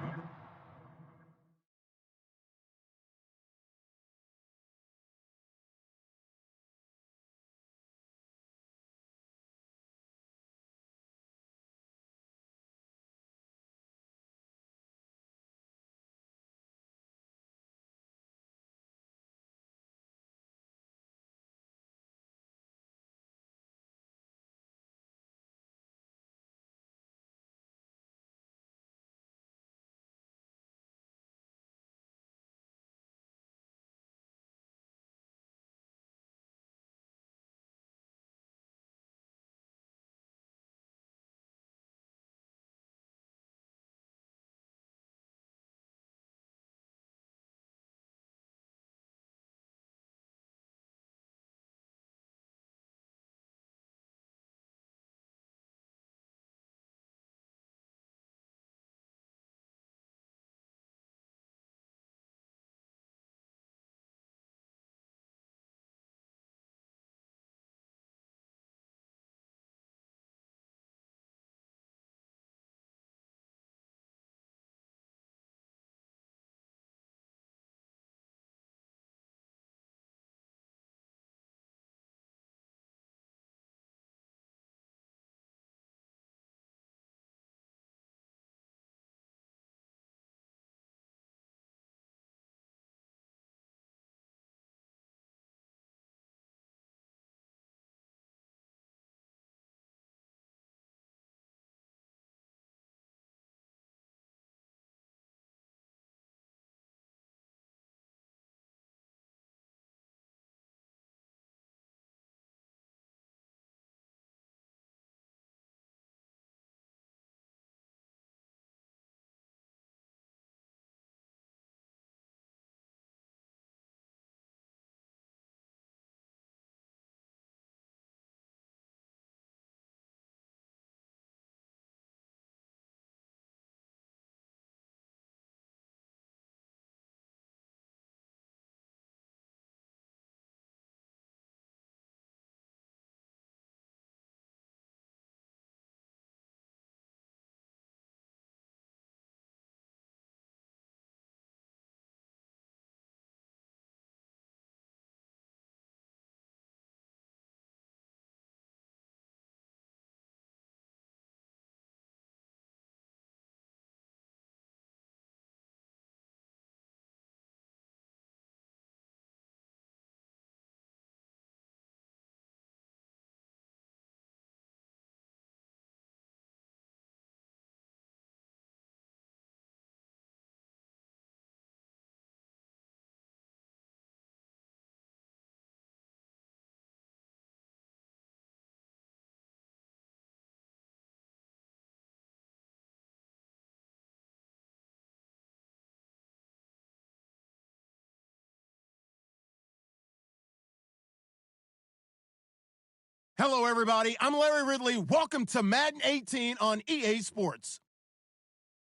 Hello, everybody. I'm Larry Ridley. Welcome to Madden 18 on EA Sports.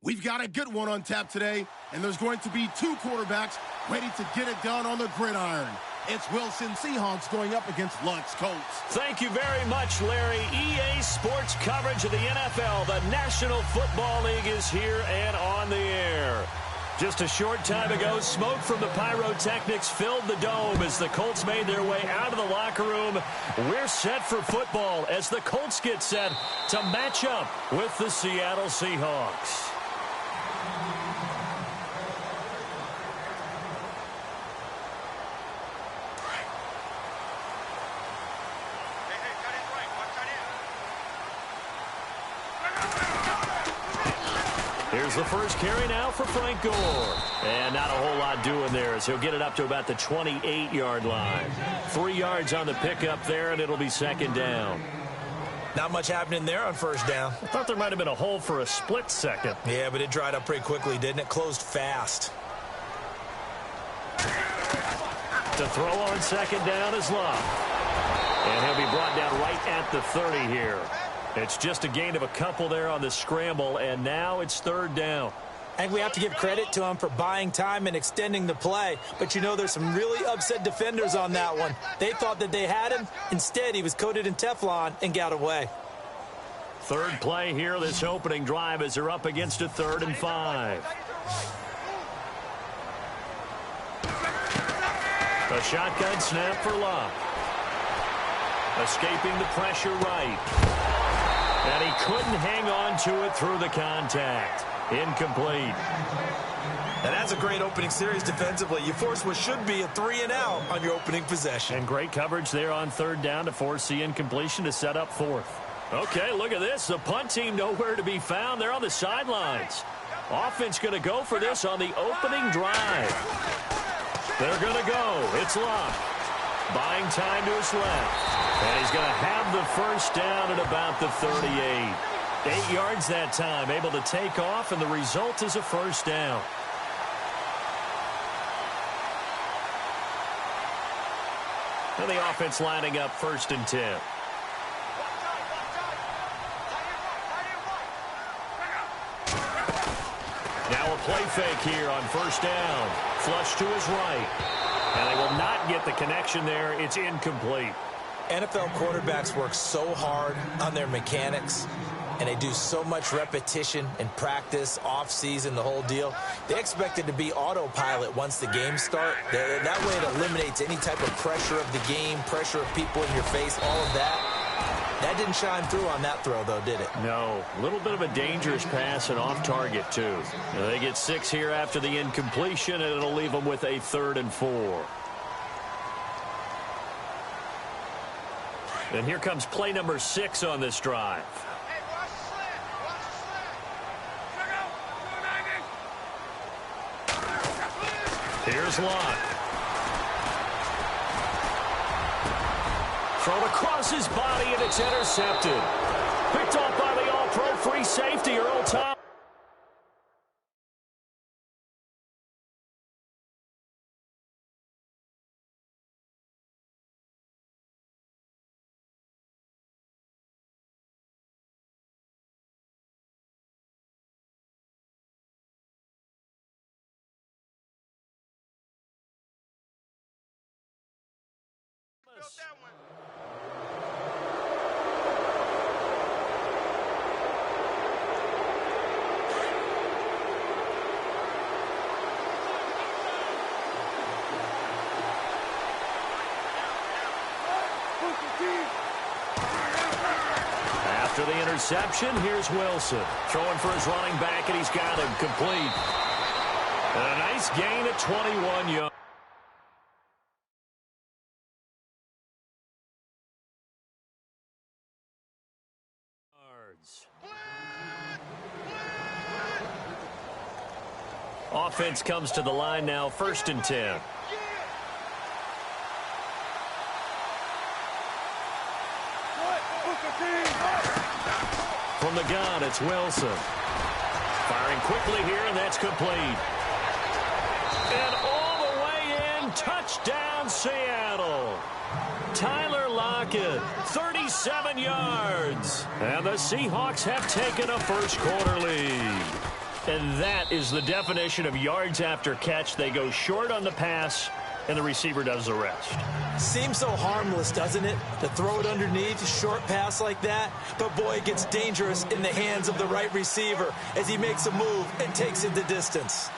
We've got a good one on tap today, and there's going to be two quarterbacks ready to get it done on the gridiron. It's Wilson Seahawks going up against Lutz Colts. Thank you very much, Larry. EA Sports coverage of the NFL. The National Football League is here and on the air. Just a short time ago, smoke from the pyrotechnics filled the dome as the Colts made their way out of the locker room. We're set for football as the Colts get set to match up with the Seattle Seahawks. Here's the first carry now for Frank Gore. And not a whole lot doing there as he'll get it up to about the 28-yard line. 3 yards on the pickup there, and it'll be second down. Not much happening there on first down. I thought there might have been a hole for a split second. Yeah, but it dried up pretty quickly, didn't it? Closed fast. To throw on second down is Love. And he'll be brought down right at the 30 here. It's just a gain of a couple there on the scramble, and now it's third down. I think we have to give credit to him for buying time and extending the play. But, you know, there's some really upset defenders on that one. They thought that they had him. Instead, he was coated in Teflon and got away. Third play here, this opening drive, as they're up against a 3rd and 5. A shotgun snap for Love. Escaping the pressure right. And he couldn't hang on to it through the contact. Incomplete. And that's a great opening series defensively. You force what should be a 3-and-out on your opening possession. And great coverage there on third down to force the incompletion to set up fourth. Okay, look at this. The punt team nowhere to be found. They're on the sidelines. Offense going to go for this on the opening drive. They're going to go. It's Love. Buying time to his left. And he's going to have the first down at about the 38. 8 yards that time, able to take off, and the result is a first down. And the offense lining up 1st and 10. Now a play fake here on first down. Flush to his right. And they will not get the connection there. It's incomplete. NFL quarterbacks work so hard on their mechanics, and they do so much repetition and practice, off-season, the whole deal. They expect it to be autopilot once the games start. That way it eliminates any type of pressure of the game, pressure of people in your face, all of that. That didn't shine through on that throw, though, did it? No. A little bit of a dangerous pass and off target, too. Now they get 6 here after the incompletion, and it'll leave them with a 3rd and 4. And here comes play number 6 on this drive. Hey, watch the slant. Watch the slant. Here's Lott. Thrown across his body, and it's intercepted. Picked off by the all-pro free safety, Earl Thomas. That one. After the interception, here's Wilson. Throwing for his running back, and he's got him complete. And a nice gain at 21 yards. Offense comes to the line now, 1st and 10. From the gun, it's Wilson. Firing quickly here, and that's complete. And all the way in and touchdown, Seattle. Tyler Lockett, 37 yards. And the Seahawks have taken a first-quarter lead. And that is the definition of yards after catch. They go short on the pass, and the receiver does the rest. Seems so harmless, doesn't it? To throw it underneath, a short pass like that. But, boy, it gets dangerous in the hands of the right receiver as he makes a move and takes it the distance.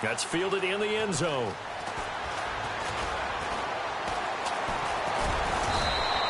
That's fielded in the end zone.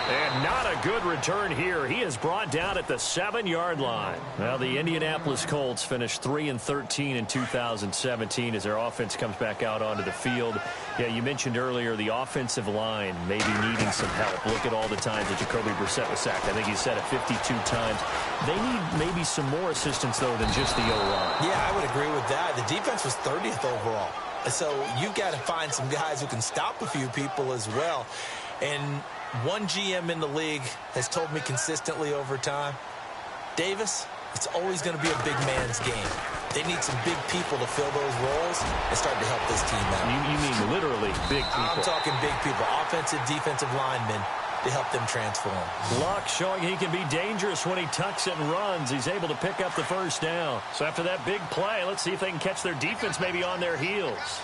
And not a good return here. He is brought down at the 7-yard line. Well, the Indianapolis Colts finished 3-13 in 2017 as their offense comes back out onto the field. Yeah, you mentioned earlier the offensive line maybe needing some help. Look at all the times that Jacoby Brissett was sacked. I think he said it 52 times. They need maybe some more assistance, though, than just the O-line. Yeah, I would agree with that. The defense was 30th overall. So you've got to find some guys who can stop a few people as well. And one GM in the league has told me consistently over time, Davis, it's always going to be a big man's game. They need some big people to fill those roles and start to help this team out. You mean literally big people? I'm talking big people, offensive, defensive linemen, to help them transform. Luck showing he can be dangerous when he tucks and runs. He's able to pick up the first down. So after that big play, let's see if they can catch their defense maybe on their heels.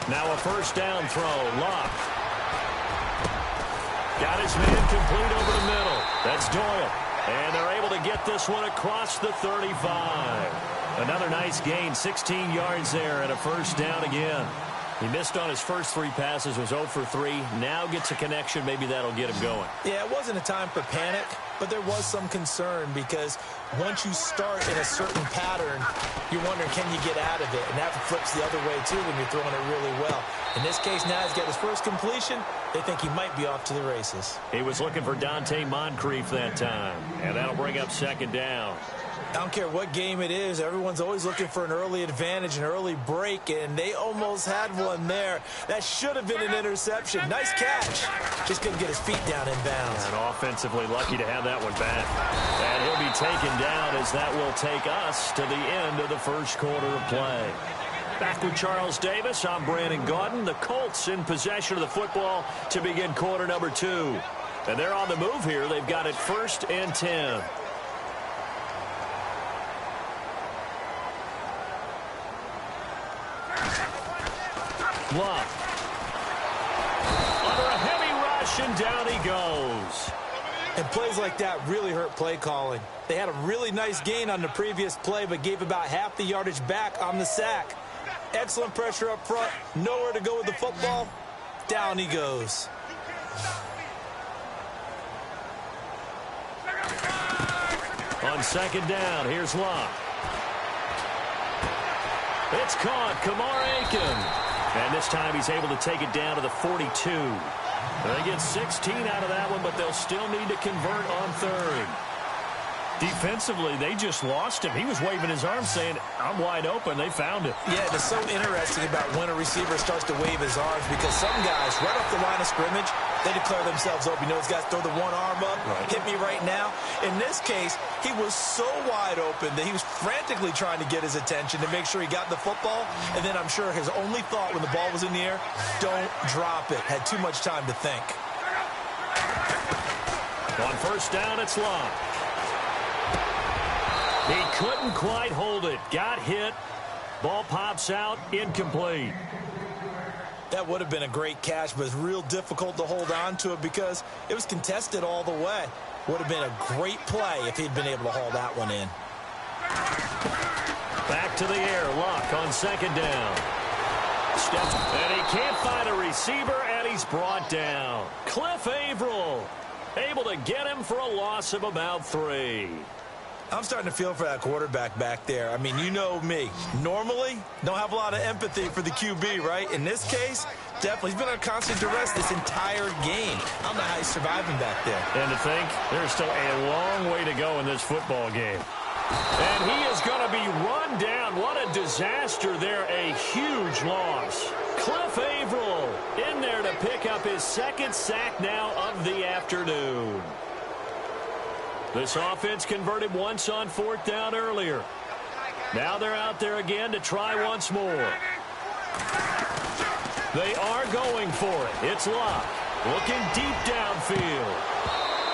Now a first down throw. Luck. Got his man complete over the middle. That's Doyle. And they're able to get this one across the 35. Another nice gain, 16 yards there and a first down again. He missed on his first 3 passes, was 0 for 3. Now gets a connection. Maybe that'll get him going. Yeah, it wasn't a time for panic, but there was some concern because once you start in a certain pattern, you're wondering, can you get out of it? And that flips the other way, too, when you're throwing it really well. In this case, now he's got his first completion. They think he might be off to the races. He was looking for Dante Moncrief that time, and that'll bring up second down. I don't care what game it is. Everyone's always looking for an early advantage, an early break, and they almost had one there. That should have been an interception. Nice catch. Just couldn't get his feet down in bounds. And offensively lucky to have that one back. And he'll be taken down as that will take us to the end of the first quarter of play. Back with Charles Davis, I'm Brandon Gaudin. The Colts in possession of the football to begin quarter number 2. And they're on the move here. They've got it 1st and 10. Luck. Under a heavy rush, and down he goes. And plays like that really hurt play calling. They had a really nice gain on the previous play, but gave about half the yardage back on the sack. Excellent pressure up front. Nowhere to go with the football. Down he goes. On second down, here's Luck. It's caught. Kamar Aiken. And this time he's able to take it down to the 42. They get 16 out of that one, but they'll still need to convert on third. Defensively, they just lost him. He was waving his arms saying, I'm wide open. They found it. Yeah, it's so interesting about when a receiver starts to wave his arms because some guys, right off the line of scrimmage, they declare themselves open. You know, these guys throw the one arm up, hit me right now. In this case, he was so wide open that he was frantically trying to get his attention to make sure he got the football. And then I'm sure his only thought when the ball was in the air, don't drop it. Had too much time to think. On first down, it's Luck. He couldn't quite hold it. Got hit. Ball pops out. Incomplete. That would have been a great catch, but it's real difficult to hold on to it because it was contested all the way. Would have been a great play if he'd been able to haul that one in. Back to the air. Luck on second down. And he can't find a receiver, and he's brought down. Cliff Averill able to get him for a loss of about 3. I'm starting to feel for that quarterback back there. I mean, you know me. Normally, don't have a lot of empathy for the QB, right? In this case, definitely. He's been on constant duress this entire game. I don't know how he's surviving back there. And to think, there's still a long way to go in this football game. And he is going to be run down. What a disaster there. A huge loss. Cliff Averill in there to pick up his second sack now of the afternoon. This offense converted once on 4th down earlier. Now they're out there again to try once more. They are going for it. It's Locke looking deep downfield.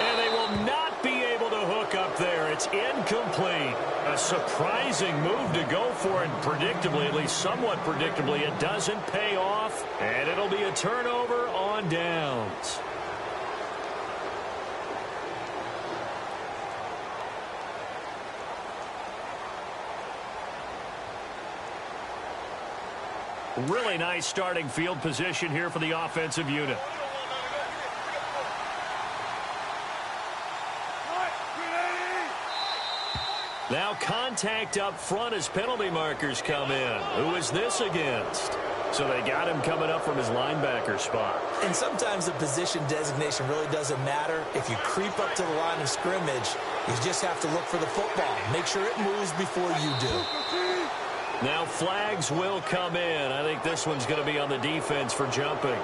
And they will not be able to hook up there. It's incomplete. A surprising move to go for it. Predictably, at least somewhat predictably, it doesn't pay off. And it'll be a turnover on downs. Really nice starting field position here for the offensive unit. Now contact up front as penalty markers come in. Who is this against? So they got him coming up from his linebacker spot. And sometimes the position designation really doesn't matter. If you creep up to the line of scrimmage, you just have to look for the football. Make sure it moves before you do. Now flags will come in. I think this one's going to be on the defense for jumping.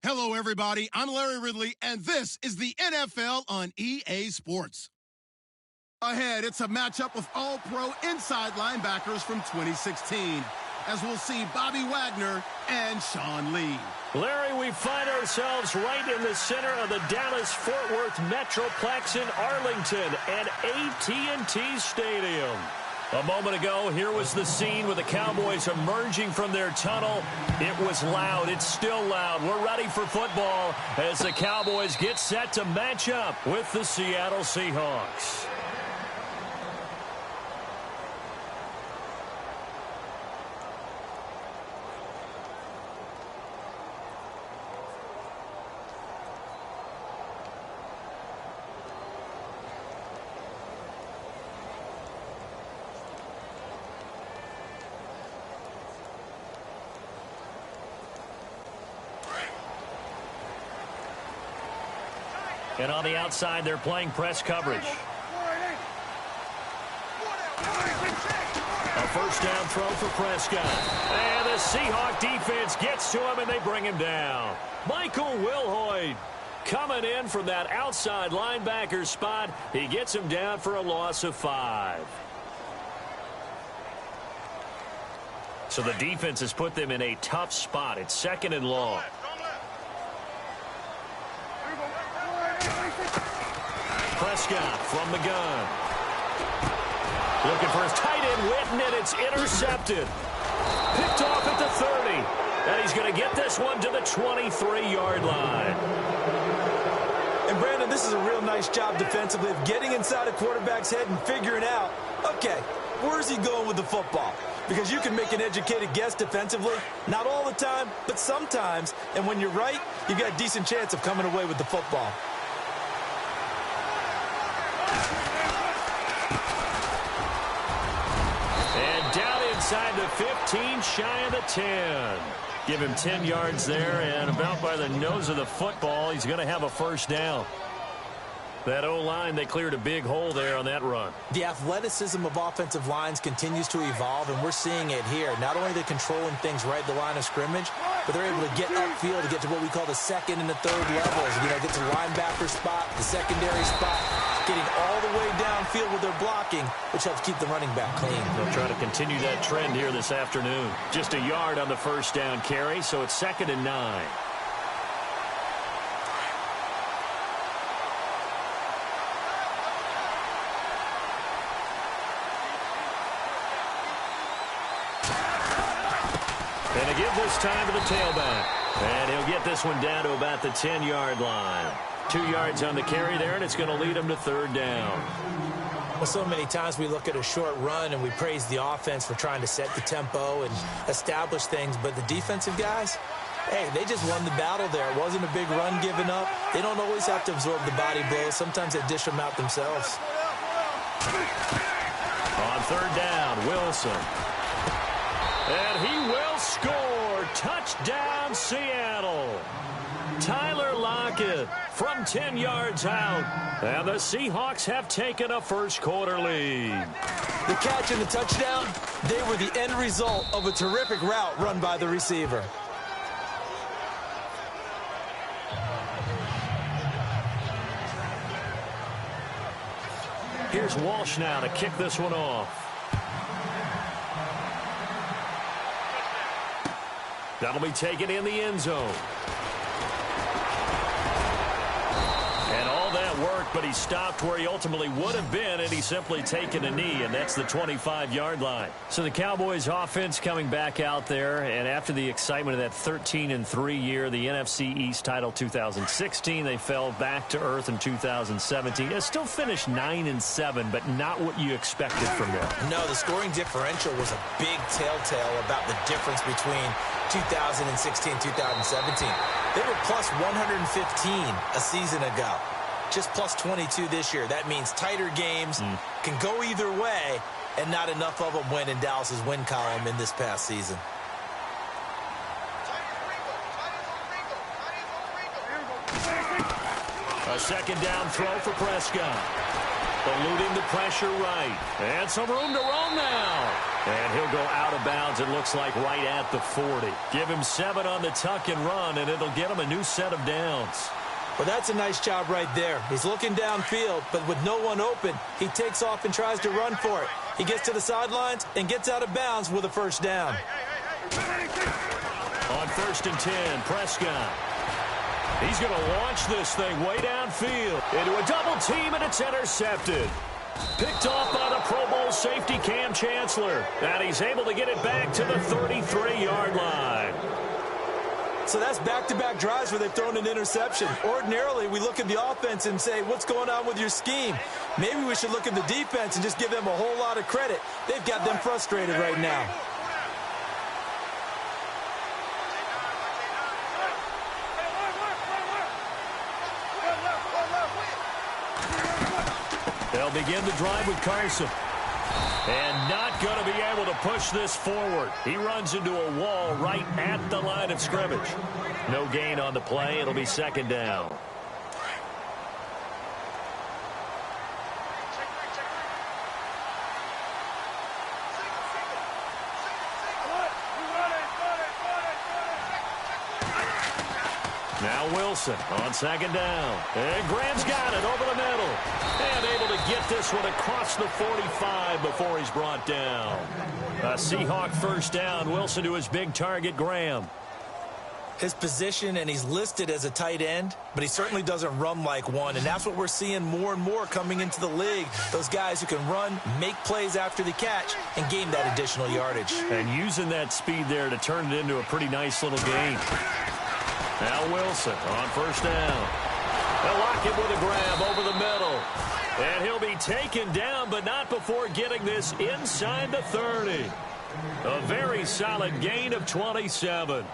Hello, everybody. I'm Larry Ridley, and this is the NFL on EA Sports. Ahead, it's a matchup of all-pro inside linebackers from 2016, as we'll see Bobby Wagner and Sean Lee. Larry, we find ourselves right in the center of the Dallas-Fort Worth Metroplex in Arlington at AT&T Stadium. A moment ago, here was the scene with the Cowboys emerging from their tunnel. It was loud. It's still loud. We're ready for football as the Cowboys get set to match up with the Seattle Seahawks. And on the outside, they're playing press coverage. A first down throw for Prescott. And the Seahawk defense gets to him, and they bring him down. Michael Wilhoit coming in from that outside linebacker spot. He gets him down for a loss of 5. So the defense has put them in a tough spot. It's 2nd and long. Prescott from the gun. Looking for his tight end, Witten, and it's intercepted. Picked off at the 30. And he's going to get this one to the 23-yard line. And, Brandon, this is a real nice job defensively of getting inside a quarterback's head and figuring out, okay, where's he going with the football? Because you can make an educated guess defensively. Not all the time, but sometimes. And when you're right, you've got a decent chance of coming away with the football. Inside the 15, shy of the 10. Give him 10 yards there, and about by the nose of the football, he's going to have a first down. That O-line, they cleared a big hole there on that run. The athleticism of offensive lines continues to evolve, and we're seeing it here. Not only are they controlling things right at the line of scrimmage, but they're able to get upfield to get to what we call the 2nd and the 3rd levels. You know, get to the linebacker spot, the secondary spot, getting all the way downfield with their blocking, which helps keep the running back clean. They'll try to continue that trend here this afternoon. Just a yard on the first down carry, so it's 2nd and 9. And a give this time to the tailback. And he'll get this one down to about the 10-yard line. 2 yards on the carry there, and it's going to lead him to 3rd down. Well, so many times we look at a short run and we praise the offense for trying to set the tempo and establish things, but the defensive guys, hey, they just won the battle there. It wasn't a big run given up. They don't always have to absorb the body blows. Sometimes they dish them out themselves. On 3rd down, Wilson. And he will score. Touchdown, Seattle. Tyler Lockett from 10 yards out. And the Seahawks have taken a first-quarter lead. The catch and the touchdown, they were the end result of a terrific route run by the receiver. Here's Walsh now to kick this one off. That'll be taken in the end zone. And all that work, but he stopped where he ultimately would have been, and he's simply taken a knee, and that's the 25-yard line. So the Cowboys offense coming back out there, and after the excitement of that 13-3 year, the NFC East title 2016, they fell back to earth in 2017. They still finished 9-7, but not what you expected from them. No, the scoring differential was a big telltale about the difference between 2016, 2017. They were plus 115 a season ago. Just plus 22 this year. That means tighter games can go either way, and not enough of them went in Dallas's win column in this past season. A 2nd down throw for Prescott. Eluding the pressure right. And some room to roam now. And he'll go out of bounds, it looks like, right at the 40. Give him 7 on the tuck and run, and it'll get him a new set of downs. Well, that's a nice job right there. He's looking downfield, but with no one open, he takes off and tries to run for it. He gets to the sidelines and gets out of bounds with a first down. On 1st and 10, Prescott. He's going to launch this thing way downfield into a double team, and it's intercepted. Picked off by the Pro Bowl safety Cam Chancellor. And he's able to get it back to the 33-yard line. So that's back-to-back drives where they've thrown an interception. Ordinarily, we look at the offense and say, what's going on with your scheme? Maybe we should look at the defense and just give them a whole lot of credit. They've got them frustrated right now. They'll begin the drive with Carson. And not going to be able to push this forward. He runs into a wall right at the line of scrimmage. No gain on the play. It'll be 2nd down. Now Wilson on 2nd down. And Graham's got it over the middle. And able to get this one across the 45 before he's brought down. A Seahawk first down. Wilson to his big target, Graham. His position, and he's listed as a tight end, but he certainly doesn't run like one, and that's what we're seeing more and more coming into the league. Those guys who can run, make plays after the catch, and gain that additional yardage. And using that speed there to turn it into a pretty nice little game. Now Wilson on 1st down. They'll lock him with a grab over the middle. And he'll be taken down, but not before getting this inside the 30. A very solid gain of 27.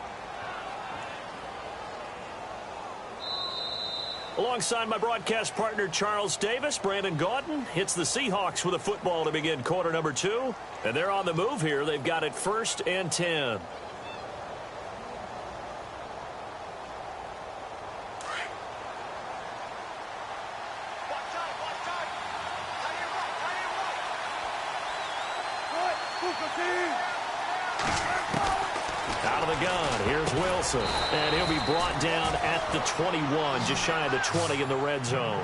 Alongside my broadcast partner, Charles Davis, Brandon Gaudin hits the Seahawks with a football to begin quarter number 2. And they're on the move here. They've got it 1st and 10. Out of the gun, here's Wilson. And he'll be brought down at the 21, just shy of the 20 in the red zone.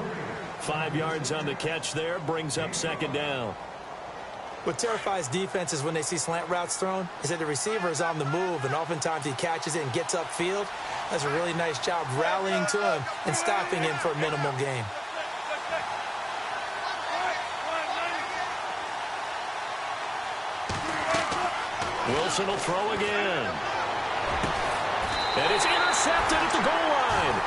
5 yards on the catch there, brings up 2nd down. What terrifies defenses when they see slant routes thrown is that the receiver is on the move, and oftentimes he catches it and gets upfield. Does a really nice job rallying to him and stopping him for a minimal gain. Wilson will throw again. And it's intercepted at the goal line.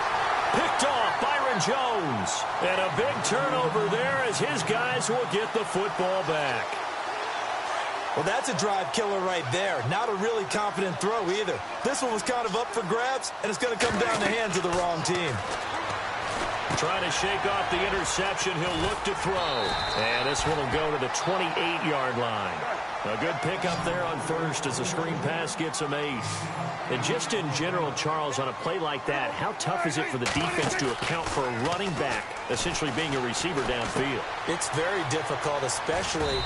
Picked off Byron Jones. And a big turnover there as his guys will get the football back. Well, that's a drive killer right there. Not a really confident throw either. This one was kind of up for grabs, and it's going to come down the hands of the wrong team. Trying to shake off the interception, he'll look to throw. And this one will go to the 28-yard line. A good pickup there on 1st as the screen pass gets him 8. And just in general, Charles, on a play like that, how tough is it for the defense to account for a running back essentially being a receiver downfield? It's very difficult, especially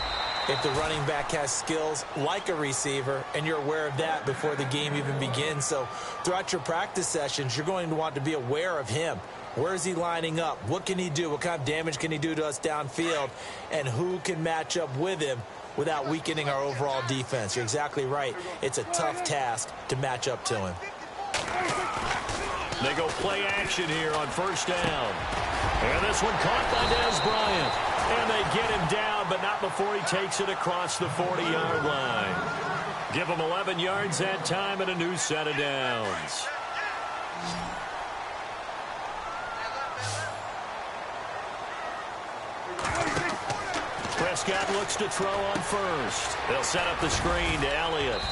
if the running back has skills like a receiver, and you're aware of that before the game even begins. So throughout your practice sessions, you're going to want to be aware of him. Where is he lining up? What can he do? What kind of damage can he do to us downfield? And who can match up with him without weakening our overall defense? You're exactly right. It's a tough task to match up to him. They go play action here on 1st down. And this one caught by Dez Bryant. And they get him down, but not before he takes it across the 40-yard line. Give him 11 yards that time and a new set of downs. Prescott looks to throw on 1st. They'll set up the screen to Elliott.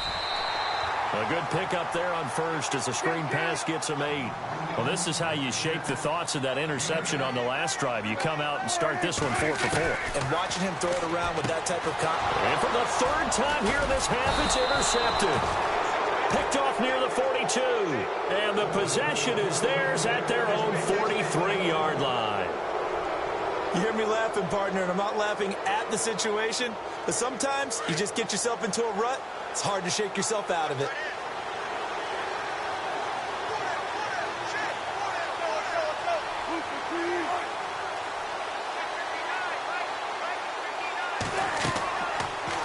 A good pickup there on 1st as the screen pass gets him 8. Well, this is how you shape the thoughts of that interception on the last drive. You come out and start this one 4 for 4. And watching him throw it around with that type of confidence. And for the 3rd time here in this half, it's intercepted. Picked off near the 42. And the possession is theirs at their own 43-yard line. You hear me laughing, partner, and I'm not laughing at the situation, but sometimes you just get yourself into a rut. It's hard to shake yourself out of it.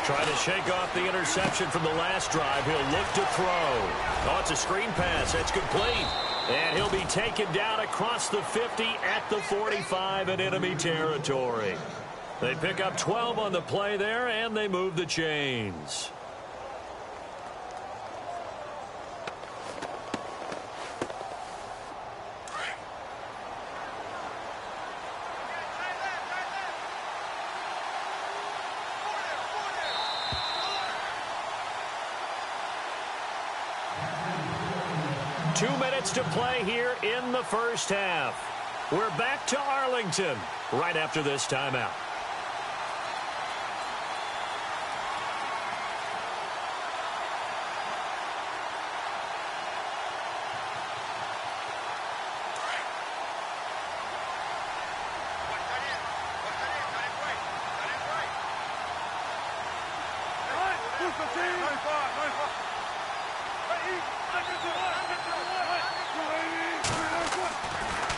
Trying to shake off the interception from the last drive. He'll look to throw. Oh, it's a screen pass. That's complete. And he'll be taken down across the 50 at the 45 in enemy territory. They pick up 12 on the play there, and they move the chains. To play here in the first half. We're back to Arlington right after this timeout.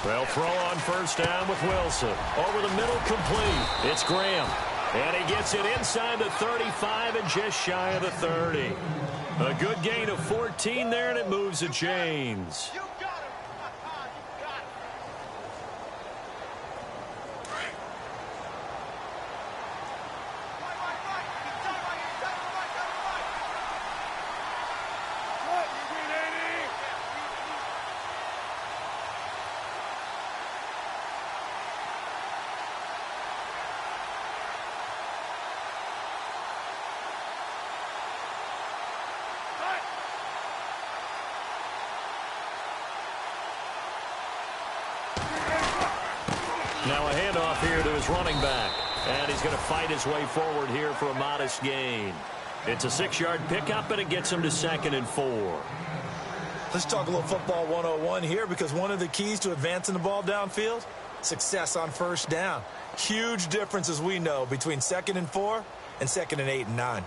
They'll throw on first down with Wilson. Over the middle, complete. It's Graham. And he gets it inside the 35 and just shy of the 30. A good gain of 14 there, and it moves the chains. Now a handoff here to his running back. And he's going to fight his way forward here for a modest gain. It's a 6-yard pickup, and it gets him to 2nd and 4. Let's talk a little football 101 here, because one of the keys to advancing the ball downfield, success on first down. Huge difference, as we know, between 2nd and 4 and 2nd and 8 and 9.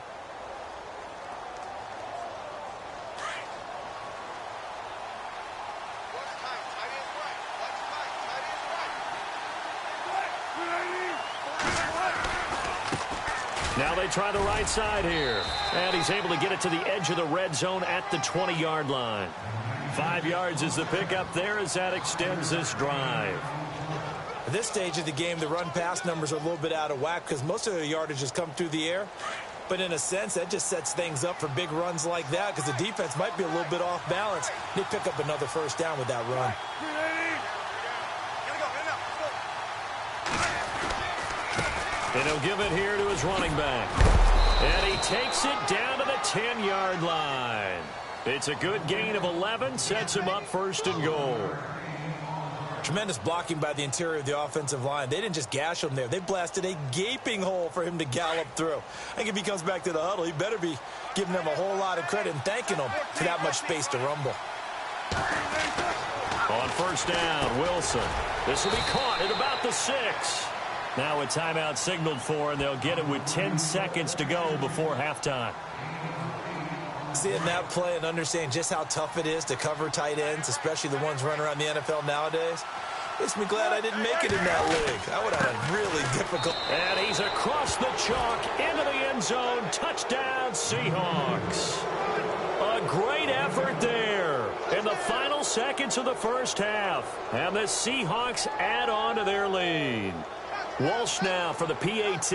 Now they try the right side here. And he's able to get it to the edge of the red zone at the 20-yard line. 5 yards is the pickup there as that extends this drive. At this stage of the game, the run-pass numbers are a little bit out of whack because most of the yardage has come through the air. But in a sense, that just sets things up for big runs like that because the defense might be a little bit off balance. They pick up another first down with that run. And he'll give it here to his running back. And he takes it down to the 10-yard line. It's a good gain of 11, sets him up 1st and goal. Tremendous blocking by the interior of the offensive line. They didn't just gash him there. They blasted a gaping hole for him to gallop through. I think if he comes back to the huddle, he better be giving them a whole lot of credit and thanking them for that much space to rumble. On first down, Wilson. This will be caught at about the 6. Now a timeout signaled for, and they'll get it with 10 seconds to go before halftime. Seeing that play and understanding just how tough it is to cover tight ends, especially the ones running around the NFL nowadays, makes me glad I didn't make it in that league. I would have had a really difficult... And he's across the chalk into the end zone. Touchdown, Seahawks. A great effort there in the final seconds of the first half. And the Seahawks add on to their lead. Walsh now for the PAT.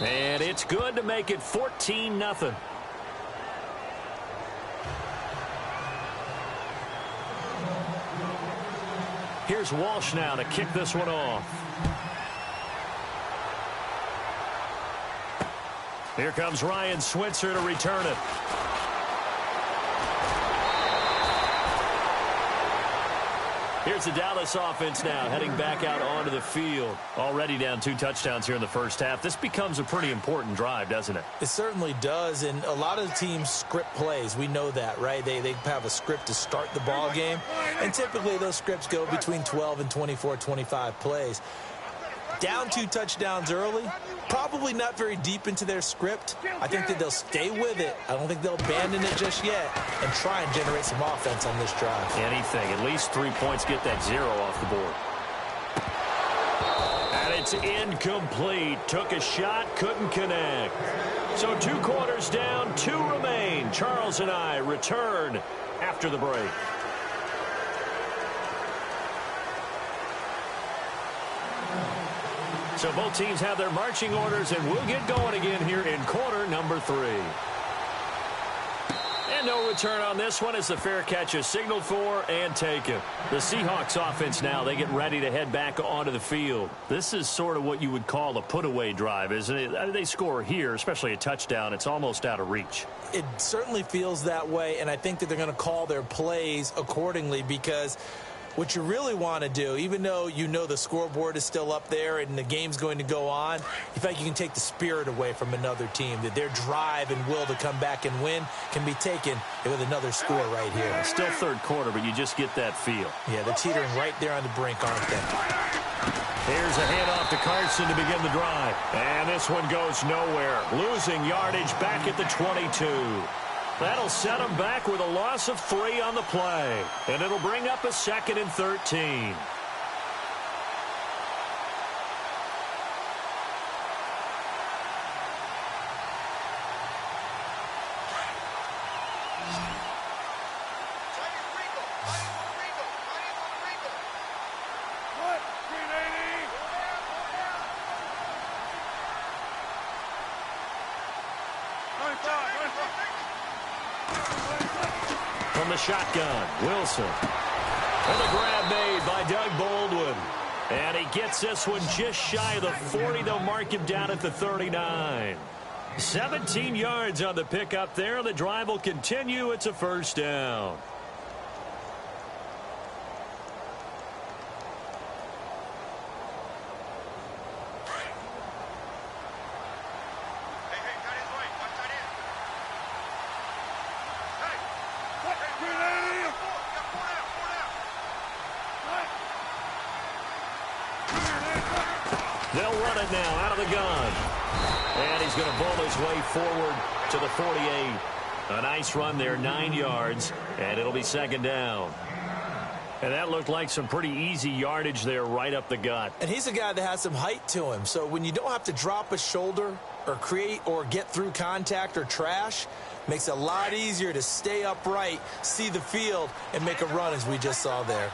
And it's good to make it 14-0. Here's Walsh now to kick this one off. Here comes Ryan Switzer to return it. Here's the Dallas offense now, heading back out onto the field. Already down 2 touchdowns here in the first half. This becomes a pretty important drive, doesn't it? It certainly does, and a lot of teams script plays. We know that, right? They have a script to start the ball game, and typically those scripts go between 12 and 24, 25 plays. Down 2 touchdowns early, probably not very deep into their script. I think that they'll stay with it. I don't think they'll abandon it just yet and try and generate some offense on this drive. Anything. At least 3 points, get that 0 off the board. And it's incomplete. Took a shot, couldn't connect. So 2 quarters down, 2 remain. Charles and I return after the break. So both teams have their marching orders, and we'll get going again here in quarter number 3. And no return on this one as the fair catch is signaled for and taken. The Seahawks offense now, they get ready to head back onto the field. This is sort of what you would call a put-away drive, isn't it? They score here, especially a touchdown. It's almost out of reach. It certainly feels that way, and I think that they're going to call their plays accordingly because what you really want to do, even though you know the scoreboard is still up there and the game's going to go on, in fact, you can take the spirit away from another team, that their drive and will to come back and win can be taken with another score right here. Still third quarter, but you just get that feel. Yeah, they're teetering right there on the brink, aren't they? Here's a handoff to Carson to begin the drive. And this one goes nowhere. Losing yardage back at the 22. That'll set them back with a loss of 3 on the play. And it'll bring up a 2nd and 13. From the shotgun, Wilson. And a grab made by Doug Baldwin. And he gets this one just shy of the 40. They'll mark him down at the 39. 17 yards on the pickup there. The drive will continue. It's a first down. They'll run it now out of the gun. And he's going to bowl his way forward to the 48. A nice run there, 9 yards, and it'll be 2nd down. And that looked like some pretty easy yardage there right up the gut. And he's a guy that has some height to him. So when you don't have to drop a shoulder or create or get through contact or trash, makes it a lot easier to stay upright, see the field, and make a run as we just saw there.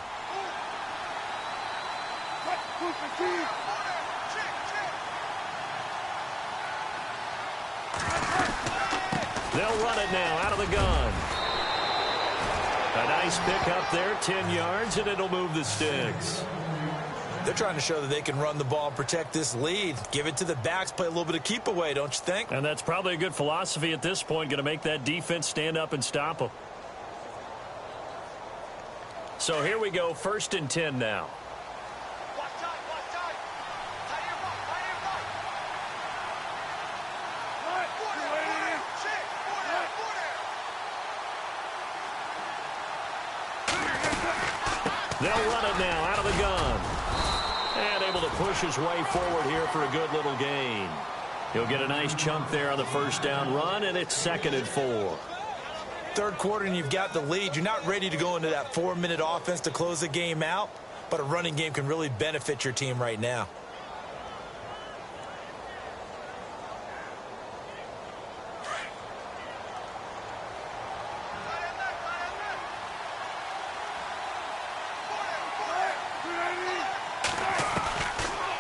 They'll run it now out of the gun. A nice pick up there, 10 yards, and it'll move the sticks. They're trying to show that they can run the ball and protect this lead. Give it to the backs, play a little bit of keep away, don't you think? And that's probably a good philosophy at this point, going to make that defense stand up and stop them. So here we go, 1st and 10 now. They'll run it now out of the gun. And able to push his way forward here for a good little gain. He'll get a nice chunk there on the first down run, and it's 2nd and 4. Third quarter and you've got the lead. You're not ready to go into that 4-minute offense to close the game out, but a running game can really benefit your team right now.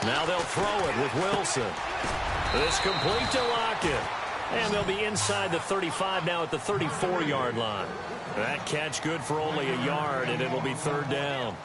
Now they'll throw it with Wilson. This complete to Lockett. And they'll be inside the 35 now at the 34-yard line. That catch good for only a yard, and it'll be 3rd down.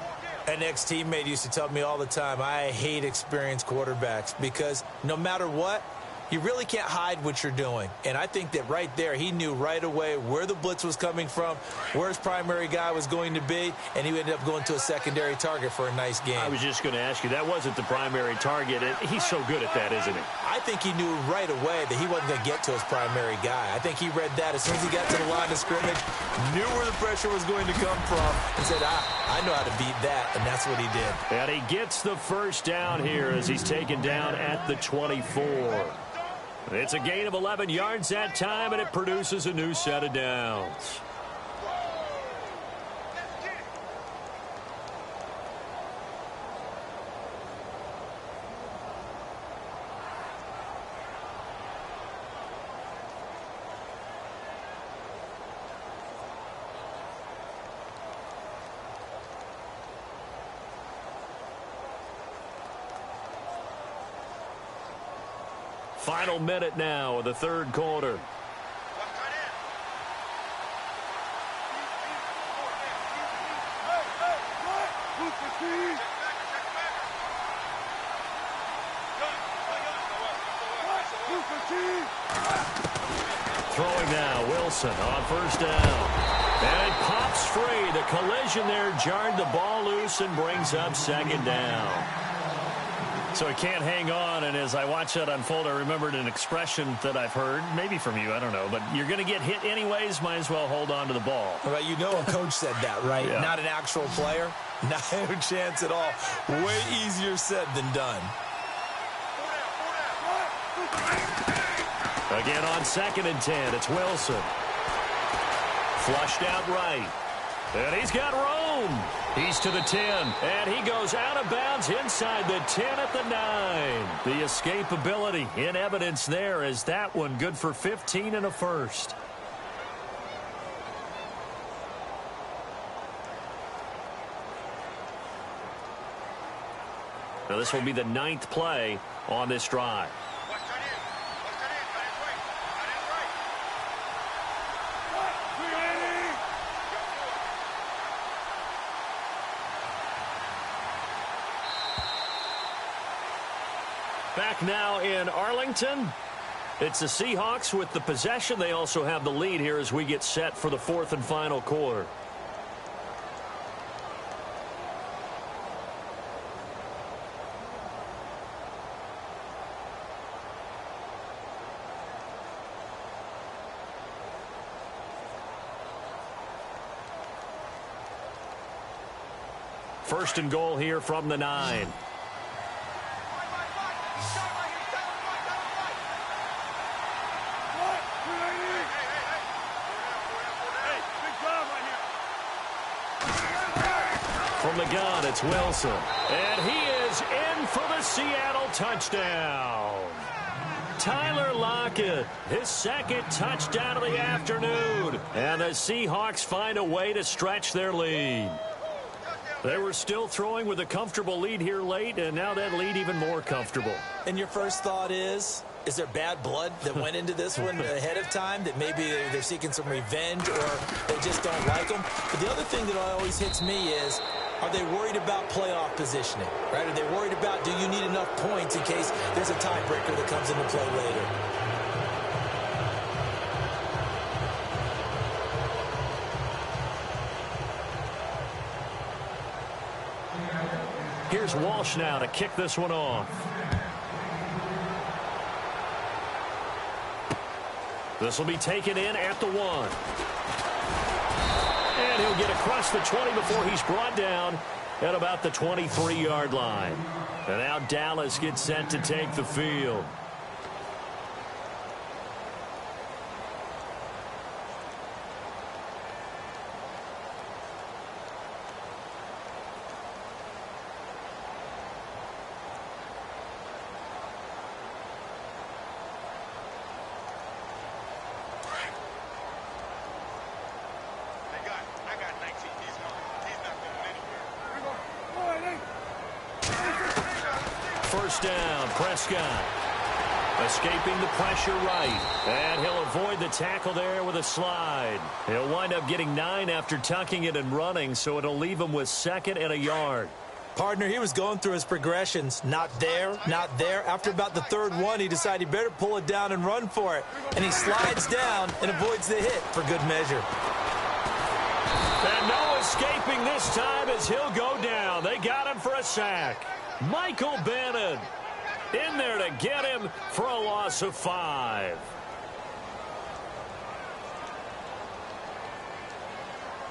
An ex-teammate used to tell me all the time, I hate experienced quarterbacks because no matter what, You really can't hide what you're doing. And I think that right there, he knew right away where the blitz was coming from, where his primary guy was going to be, and he ended up going to a secondary target for a nice game. I was just going to ask you, that wasn't the primary target. He's so good at that, isn't he? I think he knew right away that he wasn't going to get to his primary guy. I think he read that as soon as he got to the line of scrimmage, knew where the pressure was going to come from, and said, I know how to beat that, and that's what he did. And he gets the first down here as he's taken down at the 24. It's a gain of 11 yards that time, and it produces a new set of downs. Final minute now of the third quarter. Throwing now, Wilson on first down. And it pops free. The collision there jarred the ball loose and brings up second down. So he can't hang on, and as I watch that unfold, I remembered an expression that I've heard, maybe from you, I don't know, but you're going to get hit anyways, might as well hold on to the ball. Well, you know a coach said that, right? Yeah. Not an actual player. Not a chance at all. Way easier said than done. Again on 2nd and 10, it's Wilson. Flushed out right. And he's got room. He's to the 10, and he goes out of bounds inside the 10 at the 9. The escapability in evidence there as that one good for 15 and a first. Now this will be the 9th play on this drive. Back now in Arlington. It's the Seahawks with the possession. They also have the lead here as we get set for the 4th and final quarter. First and goal here from the 9. From the gun, it's Wilson. And he is in for the Seattle touchdown. Tyler Lockett, his 2nd touchdown of the afternoon. And the Seahawks find a way to stretch their lead. They were still throwing with a comfortable lead here late, and now that lead even more comfortable. And your first thought is there bad blood that went into this one ahead of time, that maybe they're seeking some revenge or they just don't like them? But the other thing that always hits me is, are they worried about playoff positioning, right? Are they worried about, do you need enough points in case there's a tiebreaker that comes into play later? Here's Walsh now to kick this one off. This will be taken in at the 1. And he'll get across the 20 before he's brought down at about the 23-yard line. And now Dallas gets set to take the field. First down, Prescott. Escaping the pressure right. And he'll avoid the tackle there with a slide. He'll wind up getting 9 after tucking it and running, so it'll leave him with 2nd and a yard. Partner, he was going through his progressions. Not there, not there. After about the third one, he decided he better pull it down and run for it. And he slides down and avoids the hit for good measure. And no escaping this time as he'll go down. They got him for a sack. Michael Bannon in there to get him for a loss of 5.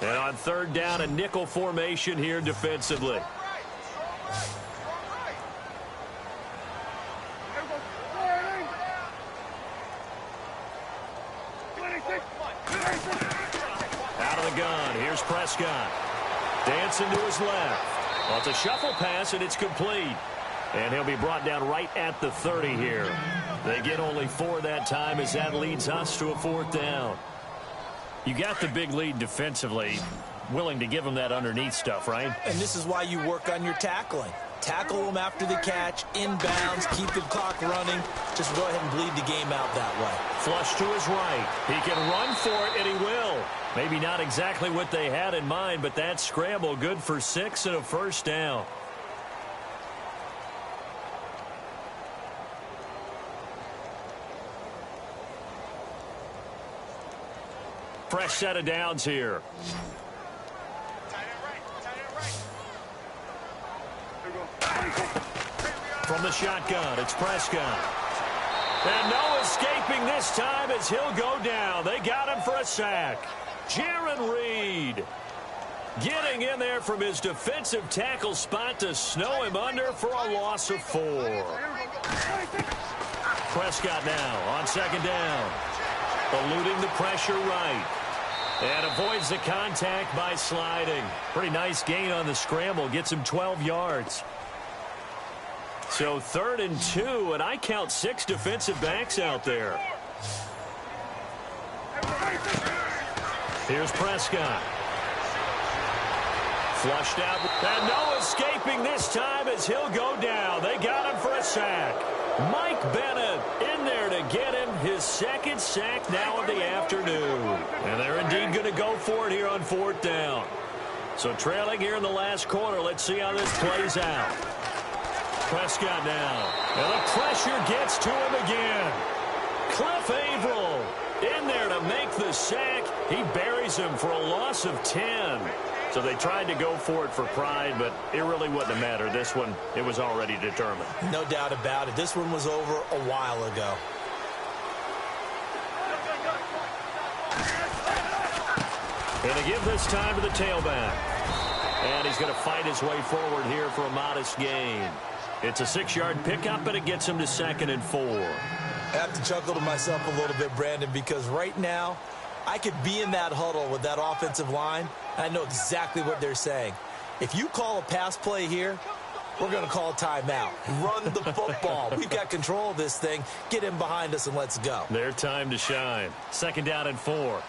And on third down, a nickel formation here defensively. Out of the gun. Here's Prescott. Dancing to his left. Well, it's a shuffle pass, and it's complete. And he'll be brought down right at the 30 here. They get only 4 that time as that leads us to a 4th down. You got the big lead defensively. Willing to give them that underneath stuff, right? And this is why you work on your tackling. Tackle them after the catch, inbounds, keep the clock running. Just go ahead and bleed the game out that way. Flush to his right. He can run for it, and he will. Maybe not exactly what they had in mind, but that scramble good for 6 and a first down. Fresh set of downs here. From the shotgun, it's Prescott. And no escaping this time as he'll go down. They got him for a sack. Jaron Reed getting in there from his defensive tackle spot to snow him under for a loss of 4. Prescott now on second down. Eluding the pressure right. And avoids the contact by sliding. Pretty nice gain on the scramble. Gets him 12 yards. So 3rd and 2, and I count 6 defensive backs out there. Here's Prescott. Flushed out. And no escaping this time as he'll go down. They got him for a sack. Mike Bennett in there to get him his 2nd sack now of the afternoon. And they're indeed going to go for it here on 4th down. So trailing here in the last quarter. Let's see how this plays out. Prescott now. And the pressure gets to him again. Cliff Averill in there to make the sack. He buries him for a loss of 10. So they tried to go for it for pride, but it really wouldn't have mattered. This one, it was already determined. No doubt about it. This one was over a while ago. Going to give this time to the tailback. And he's going to fight his way forward here for a modest gain. It's a 6-yard pickup, and it gets him to 2nd and 4. I have to chuckle to myself a little bit, Brandon, because right now I could be in that huddle with that offensive line, and I know exactly what they're saying. If you call a pass play here, we're going to call a timeout. Run the football. We've got control of this thing. Get him behind us and let's go. Their time to shine. 2nd down and 4.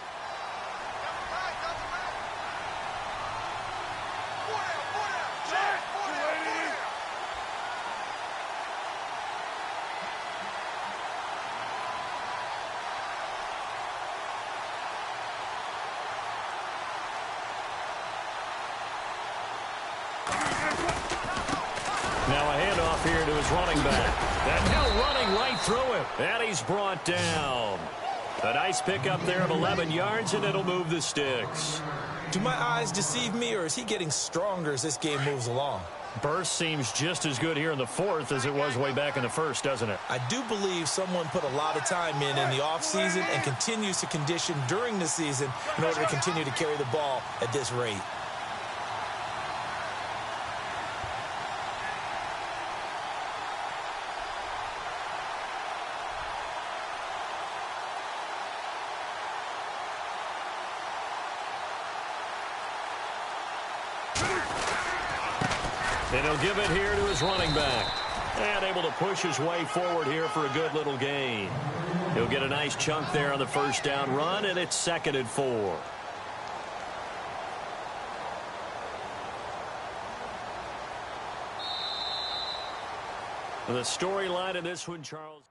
Now a handoff here to his running back. And now running right through him. And he's brought down. A nice pickup there of 11 yards, and it'll move the sticks. Do my eyes deceive me, or is he getting stronger as this game moves along? Burst seems just as good here in the 4th as it was way back in the 1st, doesn't it? I do believe someone put a lot of time in the offseason and continues to condition during the season in order to continue to carry the ball at this rate. And he'll give it here to his running back. And able to push his way forward here for a good little gain. He'll get a nice chunk there on the 1st down run, and it's 2nd and 4. The storyline in this one, Charles.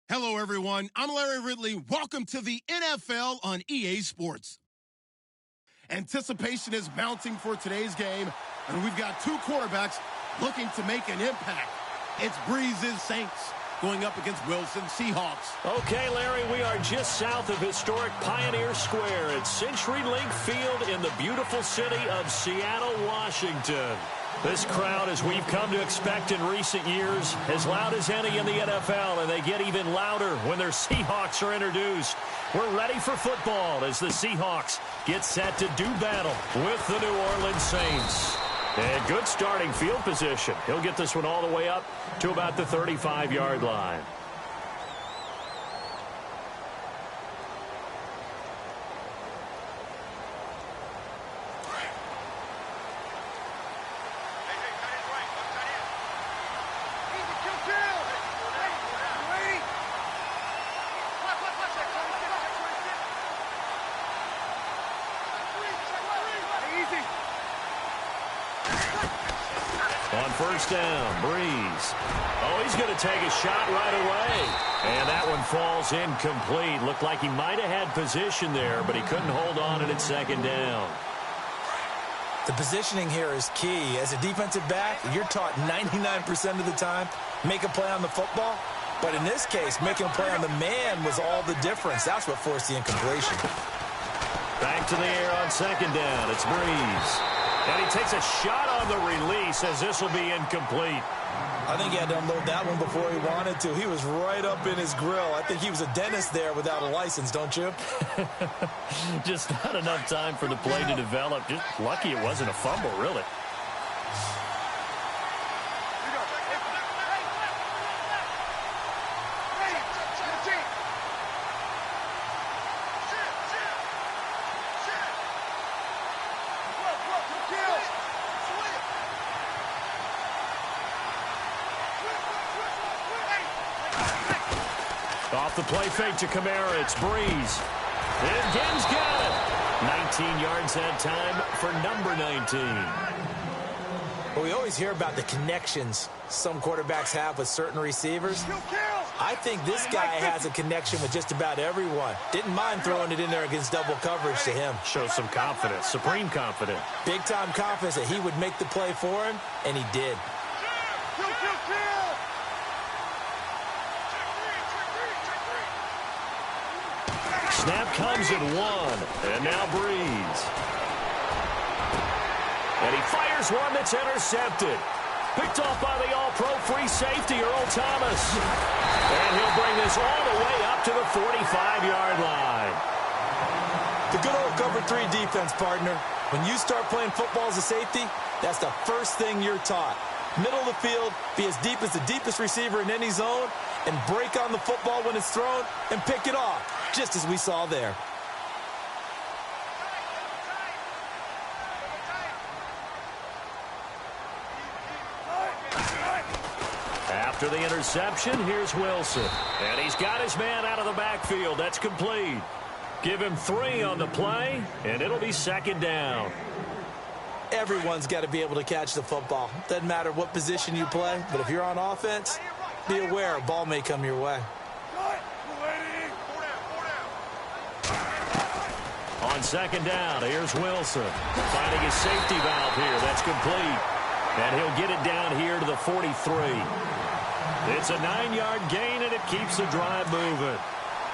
Hello, everyone. I'm Larry Ridley. Welcome to the NFL on EA Sports. Anticipation is mounting for today's game, and we've got two quarterbacks looking to make an impact. It's Breeze's Saints going up against Wilson's Seahawks. Okay, Larry, we are just south of historic Pioneer Square at CenturyLink Field in the beautiful city of Seattle, Washington. This crowd, as we've come to expect in recent years, as loud as any in the NFL, and they get even louder when their Seahawks are introduced. We're ready for football as the Seahawks get set to do battle with the New Orleans Saints. And good starting field position. He'll get this one all the way up to about the 35-yard line. On first down, Breeze. Oh, he's going to take a shot right away. And that one falls incomplete. Looked like he might have had position there, but he couldn't hold on at second down. The positioning here is key. As a defensive back, you're taught 99% of the time, make a play on the football. But in this case, making a play on the man was all the difference. That's what forced the incompletion. Back to the air on second down. It's Breeze. And he takes a shot on the release as this will be incomplete. I think he had to unload that one before he wanted to. He was right up in his grill. I think he was a dentist there without a license, don't you? Just not enough time for the play to develop. Just lucky it wasn't a fumble, really. Off the play fake to Kamara, it's Breeze. And Genn's got it. 19 yards that time for number 19. Well, we always hear about the connections some quarterbacks have with certain receivers. I think this guy has a connection with just about everyone. Didn't mind throwing it in there against double coverage to him. Shows some confidence, supreme confidence. Big-time confidence that he would make the play for him, and he did. Snap comes at one, and now Breeze. And he fires one that's intercepted. Picked off by the all-pro free safety, Earl Thomas. And he'll bring this all the way up to the 45-yard line. The good old cover three defense, partner. When you start playing football as a safety, that's the first thing you're taught. Middle of the field, be as deep as the deepest receiver in any zone, and break on the football when it's thrown and pick it off, just as we saw there. After the interception, here's Wilson. And he's got his man out of the backfield. That's complete. Give him 3 on the play, and it'll be second down. Everyone's got to be able to catch the football. Doesn't matter what position you play, but if you're on offense, be aware a ball may come your way. On second down, here's Wilson. Finding his safety valve here. That's complete. And he'll get it down here to the 43. It's a 9-yard gain, and it keeps the drive moving.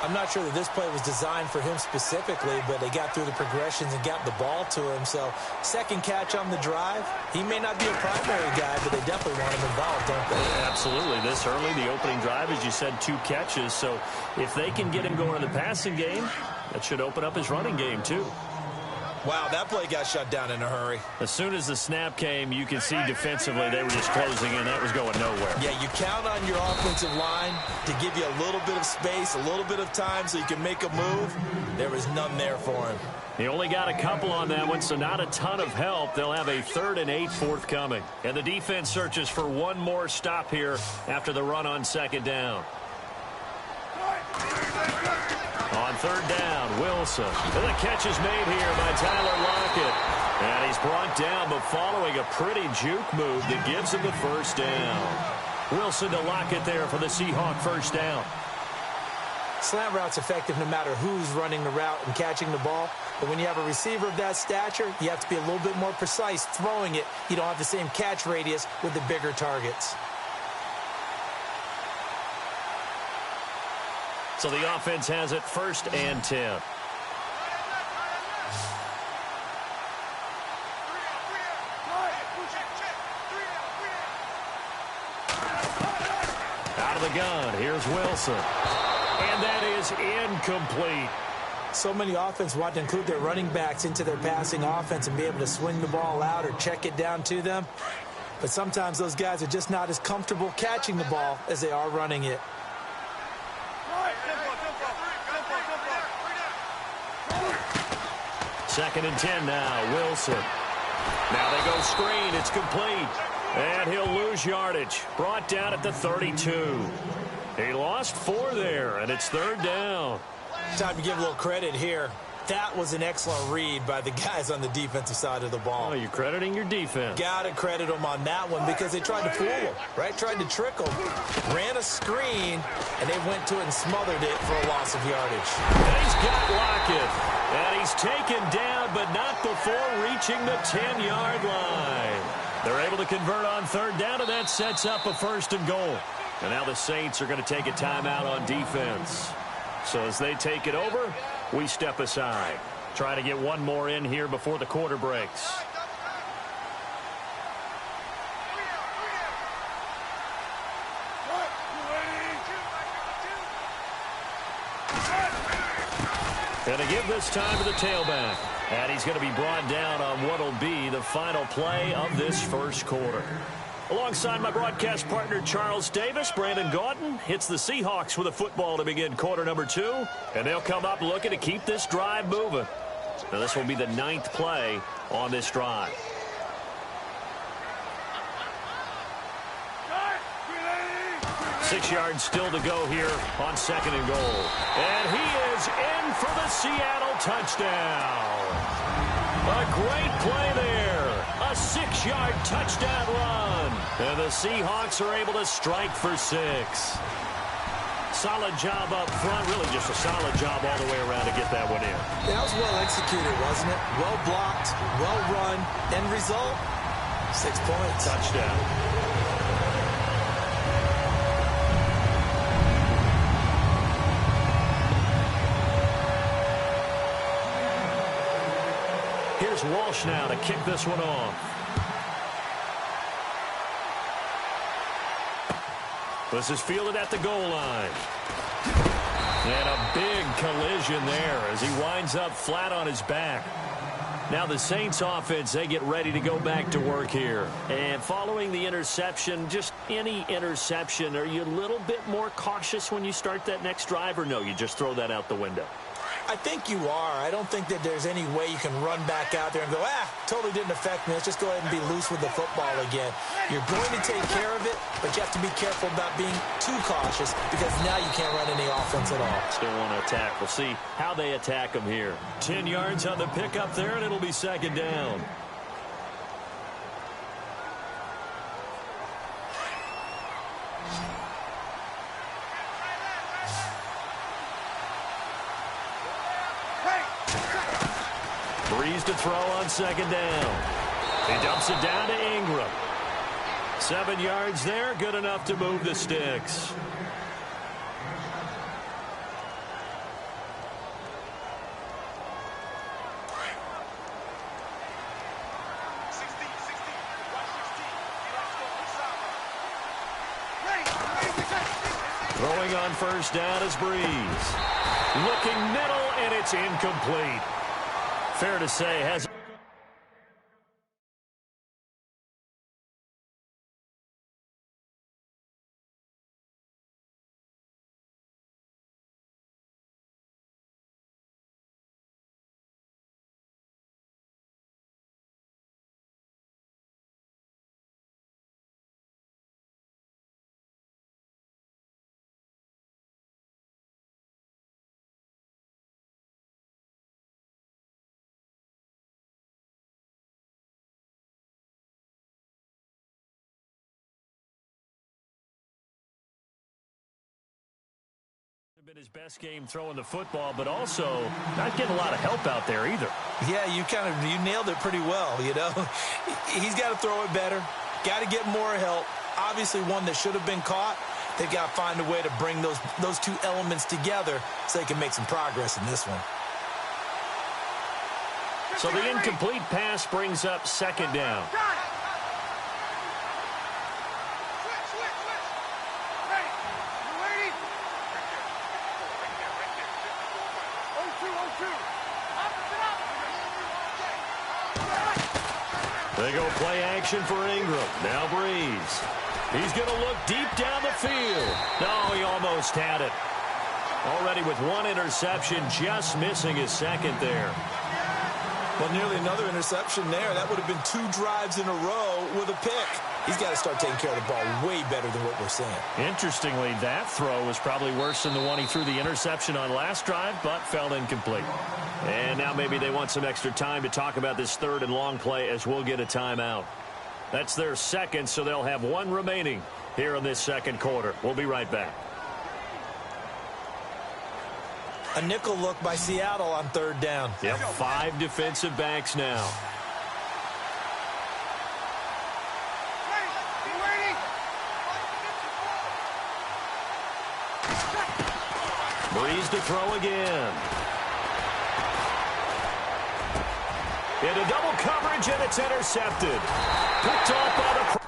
I'm not sure that this play was designed for him specifically, but they got through the progressions and got the ball to him. So, second catch on the drive. He may not be a primary guy, but they definitely want him involved, don't they? Absolutely. This early, the opening drive, as you said, 2 catches. So, if they can get him going in the passing game, that should open up his running game, too. Wow, that play got shut down in a hurry. As soon as the snap came, you can see defensively they were just closing in. That was going nowhere. Yeah, you count on your offensive line to give you a little bit of space, a little bit of time so you can make a move. There was none there for him. He only got a couple on that one, so not a ton of help. They'll have a 3rd and 8 forthcoming. And the defense searches for one more stop here after the run on second down. On third down, Wilson. And the catch is made here by Tyler Lockett. And he's brought down, but following a pretty juke move that gives him the first down. Wilson to Lockett there for the Seahawk first down. Slant route's effective no matter who's running the route and catching the ball. But when you have a receiver of that stature, you have to be a little bit more precise throwing it. You don't have the same catch radius with the bigger targets. So the offense has it 1st and 10. Out of the gun, here's Wilson. And that is incomplete. So many offenses want to include their running backs into their passing offense and be able to swing the ball out or check it down to them. But sometimes those guys are just not as comfortable catching the ball as they are running it. 2nd and 10 now, Wilson. Now they go screen, it's complete. And he'll lose yardage. Brought down at the 32. He lost 4 there, and it's 3rd down. Time to give a little credit here. That was an excellent read by the guys on the defensive side of the ball. Oh, you're crediting your defense. Got to credit them on that one because they tried to fool him, right? Tried to trick him. Ran a screen, and they went to it and smothered it for a loss of yardage. And he's got Lockett. And he's taken down, but not before reaching the 10-yard line. They're able to convert on 3rd down, and that sets up a 1st and goal. And now the Saints are going to take a timeout on defense. So as they take it over, we step aside. Try to get one more in here before the quarter breaks. And to give this time to the tailback. And he's going to be brought down on what will be the final play of this 1st quarter. Alongside my broadcast partner, Charles Davis, Brandon Gaudin hits the Seahawks with a football to begin quarter number 2. And they'll come up looking to keep this drive moving. Now, this will be the 9th play on this drive. Six yards still to go here on 2nd and goal. And he is in for the Seattle touchdown. A great play there. A 6-yard touchdown run. And the Seahawks are able to strike for 6. Solid job up front. Really just a solid job all the way around to get that one in. That was well executed, wasn't it? Well blocked, well run. End result, 6 points. Touchdown. Here's Walsh now to kick this one off. This is fielded at the goal line. And a big collision there as he winds up flat on his back. Now the Saints offense, they get ready to go back to work here. And following the interception, just any interception, are you a little bit more cautious when you start that next drive, or no, you just throw that out the window? I think you are. I don't think that there's any way you can run back out there and go, totally didn't affect me. Let's just go ahead and be loose with the football again. You're going to take care of it, but you have to be careful about being too cautious because now you can't run any offense at all. Still want to attack. We'll see how they attack them here. 10 yards on the pickup there, and it'll be 2nd down. Breeze to throw on 2nd down. He dumps it down to Ingram. 7 yards there, good enough to move the sticks. Throwing on 1st down is Breeze. Looking middle, and it's incomplete. Fair to say, has Been his best game throwing the football, but also not getting a lot of help out there either. Yeah, you nailed it pretty well, you know. He's got to throw it better, got to get more help. Obviously one that should have been caught. They've got to find a way to bring those two elements together so they can make some progress in this one. So the incomplete pass brings up second down. They go play action for Ingram. Now Breeze. He's going to look deep down the field. No, he almost had it. Already with one interception, just missing his second there. Well, nearly another interception there. That would have been 2 drives in a row with a pick. He's got to start taking care of the ball way better than what we're seeing. Interestingly, that throw was probably worse than the one he threw the interception on last drive, but fell incomplete. And now maybe they want some extra time to talk about this third and long play as we'll get a timeout. That's their second, so they'll have one remaining here in this second quarter. We'll be right back. A nickel look by Seattle on third down. Yep, 5 defensive backs now. Breeze to throw again. Into double coverage, and it's intercepted. Picked off by the...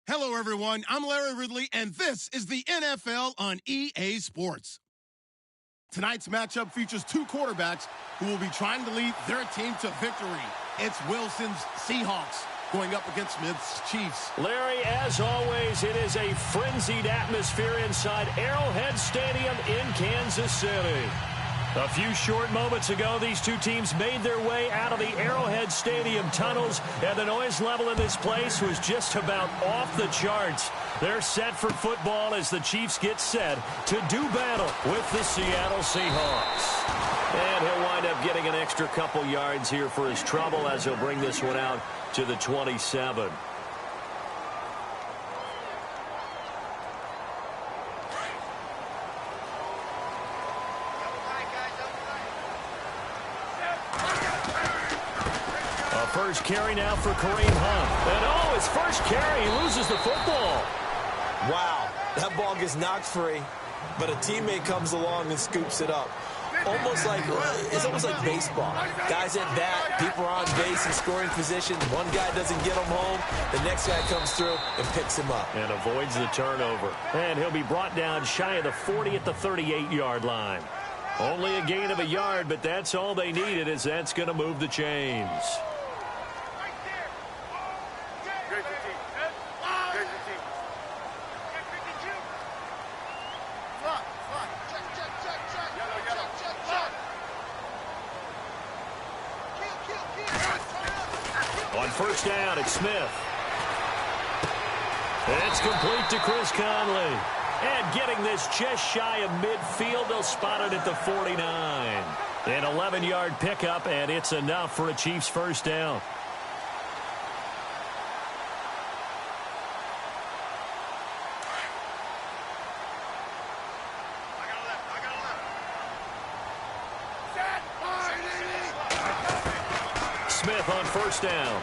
Hello, everyone. I'm Larry Ridley, and this is the NFL on EA Sports. Tonight's matchup features 2 quarterbacks who will be trying to lead their team to victory. It's Wilson's Seahawks going up against Smith's Chiefs. Larry, as always, it is a frenzied atmosphere inside Arrowhead Stadium in Kansas City. A few short moments ago, these two teams made their way out of the Arrowhead Stadium tunnels, and the noise level in this place was just about off the charts. They're set for football as the Chiefs get set to do battle with the Seattle Seahawks. And he'll wind up getting an extra couple yards here for his trouble as he'll bring this one out to the 27. First carry now for Kareem Hunt. And oh, his first carry, he loses the football. Wow, that ball gets knocked free, but a teammate comes along and scoops it up. almost like baseball. Guys at bat, people are on base in scoring position. One guy doesn't get him home. The next guy comes through and picks him up. And avoids the turnover. And he'll be brought down shy of the 40 at the 38-yard line. Only a gain of a yard, but that's all they needed, as that's going to move the chains. On first down, it's Smith. It's complete to Chris Conley. And getting this just shy of midfield, they'll spot it at the 49. An 11-yard pickup, and it's enough for a Chiefs first down. Smith on first down.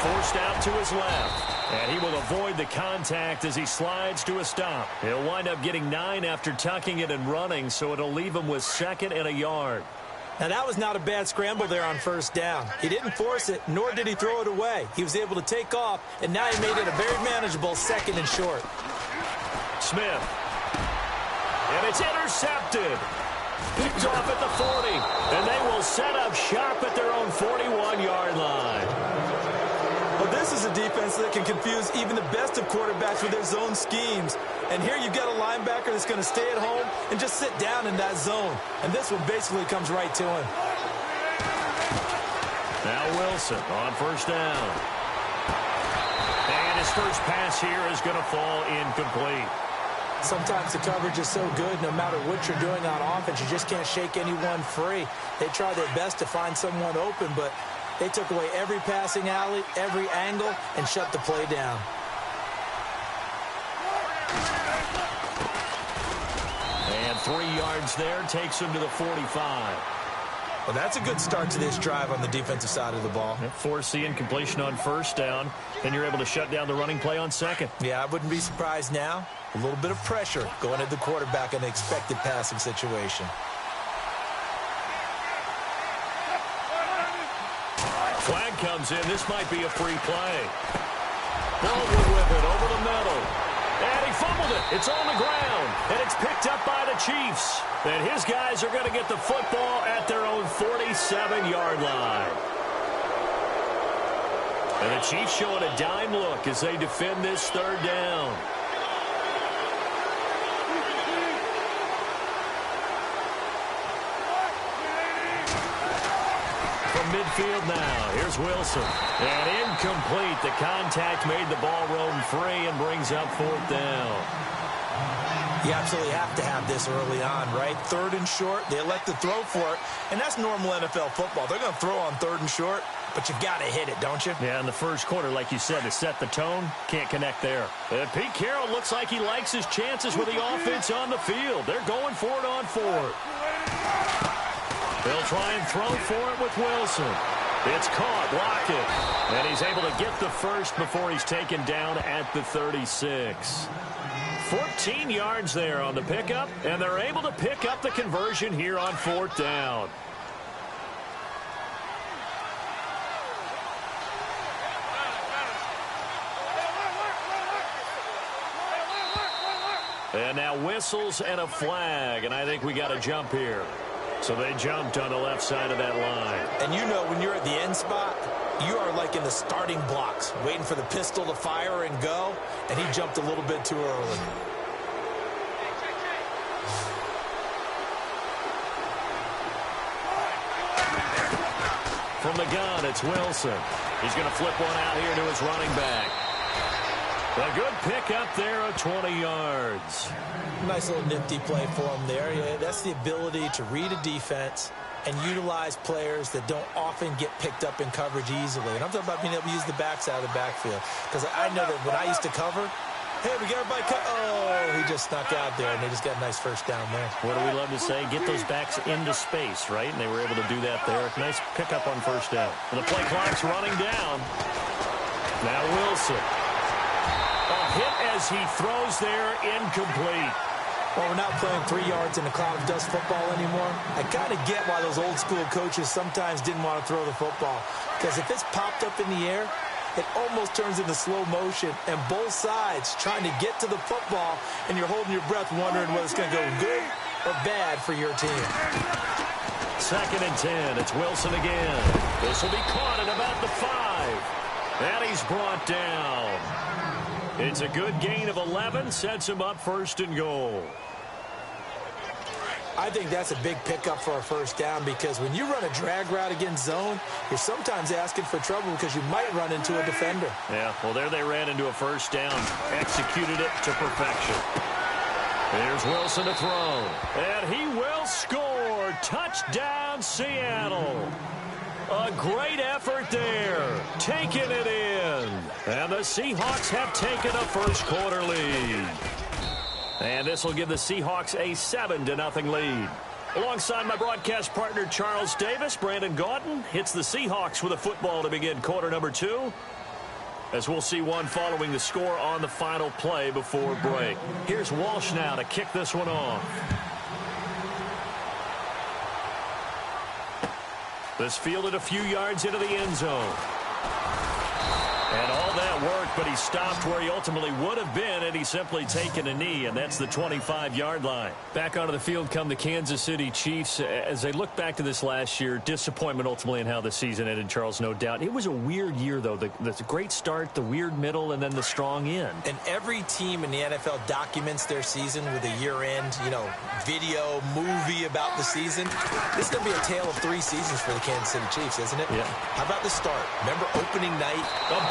Forced out to his left. And he will avoid the contact as he slides to a stop. He'll wind up getting 9 after tucking it and running, so it'll leave him with 2nd and a yard. Now, that was not a bad scramble there on first down. He didn't force it, nor did he throw it away. He was able to take off, and now he made it a very manageable 2nd and short. Smith. And it's intercepted. Picked off at the 40. And they will set up shop at their own 41-yard line. Well, this is a defense that can confuse even the best of quarterbacks with their zone schemes. And here you've got a linebacker that's going to stay at home and just sit down in that zone. And this one basically comes right to him. Now Wilson on first down. And his first pass here is going to fall incomplete. Sometimes the coverage is so good, no matter what you're doing on offense, you just can't shake anyone free. They try their best to find someone open, but they took away every passing alley, every angle, and shut the play down. And 3 yards there takes him to the 45. Well, that's a good start to this drive on the defensive side of the ball. Force the incompletion on first down. Then you're able to shut down the running play on second. Yeah, I wouldn't be surprised now. A little bit of pressure going at the quarterback in the expected passing situation. Flag comes in. This might be a free play. Baldwin with it over the middle. And he fumbled it. It's on the ground. And it's picked up by the Chiefs. And his guys are going to get the football at their own 47-yard line. And the Chiefs showing a dime look as they defend this third down. From midfield now, here's Wilson. And incomplete. The contact made the ball roam free and brings up fourth down. You absolutely have to have this early on, right? 3rd and short, they elect to throw for it, and that's normal NFL football. They're going to throw on 3rd and short, but you've got to hit it, don't you? Yeah, in the first quarter, like you said, to set the tone, can't connect there. And Pete Carroll looks like he likes his chances with the offense on the field. They're going for it on 4th. They'll try and throw for it with Wilson. It's caught, Lockett. And he's able to get the first before he's taken down at the 36. 14 yards there on the pickup, and they're able to pick up the conversion here on 4th down. And now whistles and a flag, and I think we got a jump here. So they jumped on the left side of that line. And you know when you're at the end spot, you are like in the starting blocks, waiting for the pistol to fire and go, and he jumped a little bit too early. From the gun, it's Wilson. He's going to flip one out here to his running back. A good pick up there at 20 yards. Nice little nifty play for him there. Yeah, that's the ability to read a defense and utilize players that don't often get picked up in coverage easily. And I'm talking about being able to use the backs out of the backfield. Because I know that when I used to cover, hey, we got everybody cut. Oh, he just snuck out there, and they just got a nice first down there. What do we love to say? Get those backs into space, right? And they were able to do that there. Nice pickup on first down. And the play clock's running down. Now Wilson. A hit as he throws there, incomplete. Well, we're not playing 3 yards in a cloud of dust football anymore. I kind of get why those old school coaches sometimes didn't want to throw the football. Because if it's popped up in the air, it almost turns into slow motion, and both sides trying to get to the football, and you're holding your breath wondering whether it's going to go good or bad for your team. 2nd and 10. It's Wilson again. This will be caught at about the 5. And he's brought down. It's a good gain of 11. Sets him up 1st and goal. I think that's a big pickup for a 1st down, because when you run a drag route against zone, you're sometimes asking for trouble because you might run into a defender. Yeah, well, there they ran into a 1st down. Executed it to perfection. Here's Wilson to throw. And he will score. Touchdown, Seattle. A great effort there. Taking it in. And the Seahawks have taken a 1st quarter lead. And this will give the Seahawks a 7-0 lead. Alongside my broadcast partner, Charles Davis, Brandon Gaudin hits the Seahawks with a football to begin quarter number 2. As we'll see one following the score on the final play before break. Here's Walsh now to kick this one off. This fielded a few yards into the end zone. And all that worked, but he stopped where he ultimately would have been had he simply taken a knee, and that's the 25-yard line. Back onto the field come the Kansas City Chiefs. As they look back to this last year, disappointment ultimately in how the season ended, Charles, no doubt. It was a weird year, though. The great start, the weird middle, and then the strong end. And every team in the NFL documents their season with a year-end, video, movie about the season. This is going to be a tale of 3 seasons for the Kansas City Chiefs, isn't it? Yeah. How about the start? Remember opening night?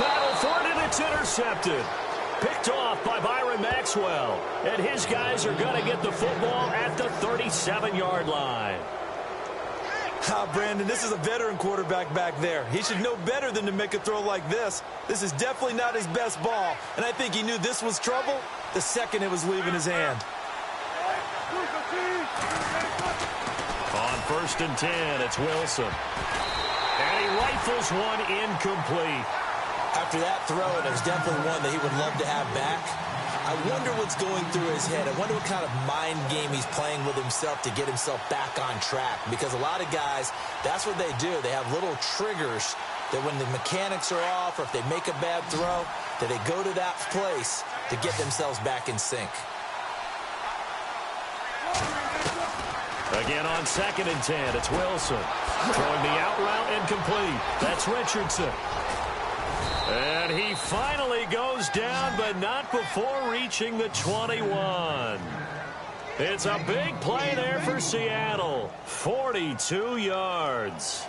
Battle for it, and it's intercepted. Picked off by Byron Maxwell. And his guys are going to get the football at the 37-yard line. Brandon, this is a veteran quarterback back there. He should know better than to make a throw like this. This is definitely not his best ball. And I think he knew this was trouble the second it was leaving his hand. On 1st and 10, it's Wilson. And he rifles one incomplete. After that throw, and it was definitely one that he would love to have back. I wonder what's going through his head. I wonder what kind of mind game he's playing with himself to get himself back on track. Because a lot of guys, that's what they do. They have little triggers that when the mechanics are off or if they make a bad throw, that they go to that place to get themselves back in sync. Again on 2nd and 10, it's Wilson. Throwing the out route incomplete. That's Richardson. And he finally goes down, but not before reaching the 21. It's a big play there for Seattle. 42 yards.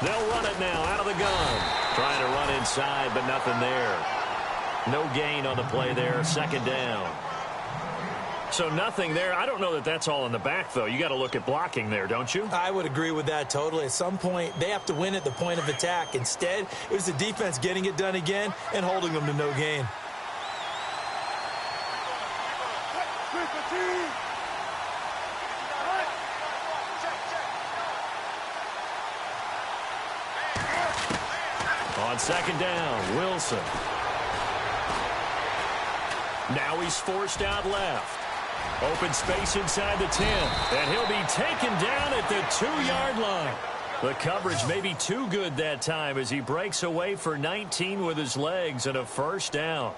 They'll run it now out of the gun. Trying to run inside, but nothing there. No gain on the play there. 2nd down. So nothing there. I don't know that that's all in the back, though. You got to look at blocking there, don't you? I would agree with that totally. At some point, they have to win at the point of attack. Instead, it was the defense getting it done again and holding them to no gain. On 2nd down, Wilson. Now he's forced out left. Open space inside the 10. And he'll be taken down at the 2-yard line. The coverage may be too good that time as he breaks away for 19 with his legs and a 1st down.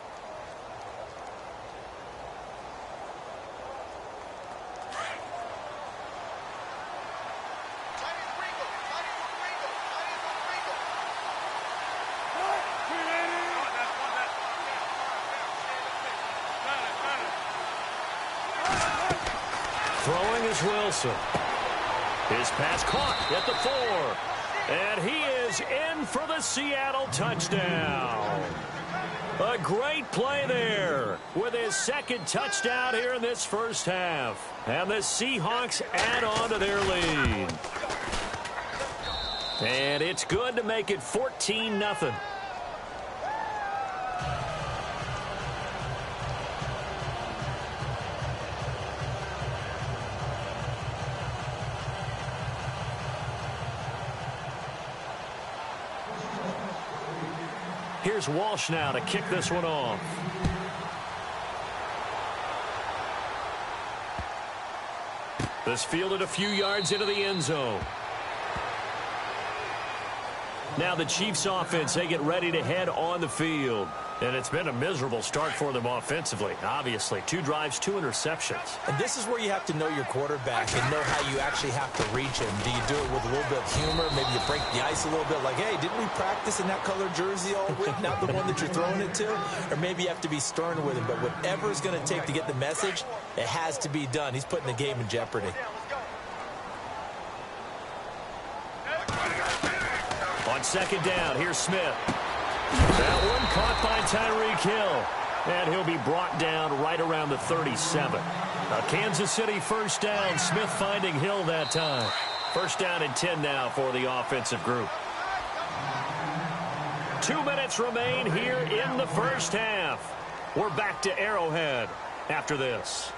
Throwing is Wilson. His pass caught at the 4. And he is in for the Seattle touchdown. A great play there with his 2nd touchdown here in this 1st half. And the Seahawks add on to their lead. And it's good to make it 14-0. Here's Walsh now to kick this one off. This fielded a few yards into the end zone. Now the Chiefs offense, they get ready to head on the field. And it's been a miserable start for them offensively, obviously. 2 drives, 2 interceptions. And this is where you have to know your quarterback and know how you actually have to reach him. Do you do it with a little bit of humor? Maybe you break the ice a little bit like, hey, didn't we practice in that colored jersey all week? Not the one that you're throwing it to? Or maybe you have to be stern with him. But whatever it's going to take to get the message, it has to be done. He's putting the game in jeopardy. On second down, here's Smith. That one caught by Tyreek Hill. And he'll be brought down right around the 37. A Kansas City first down. Smith finding Hill that time. First down and 10 now for the offensive group. 2 minutes remain here in the first half. We're back to Arrowhead after this.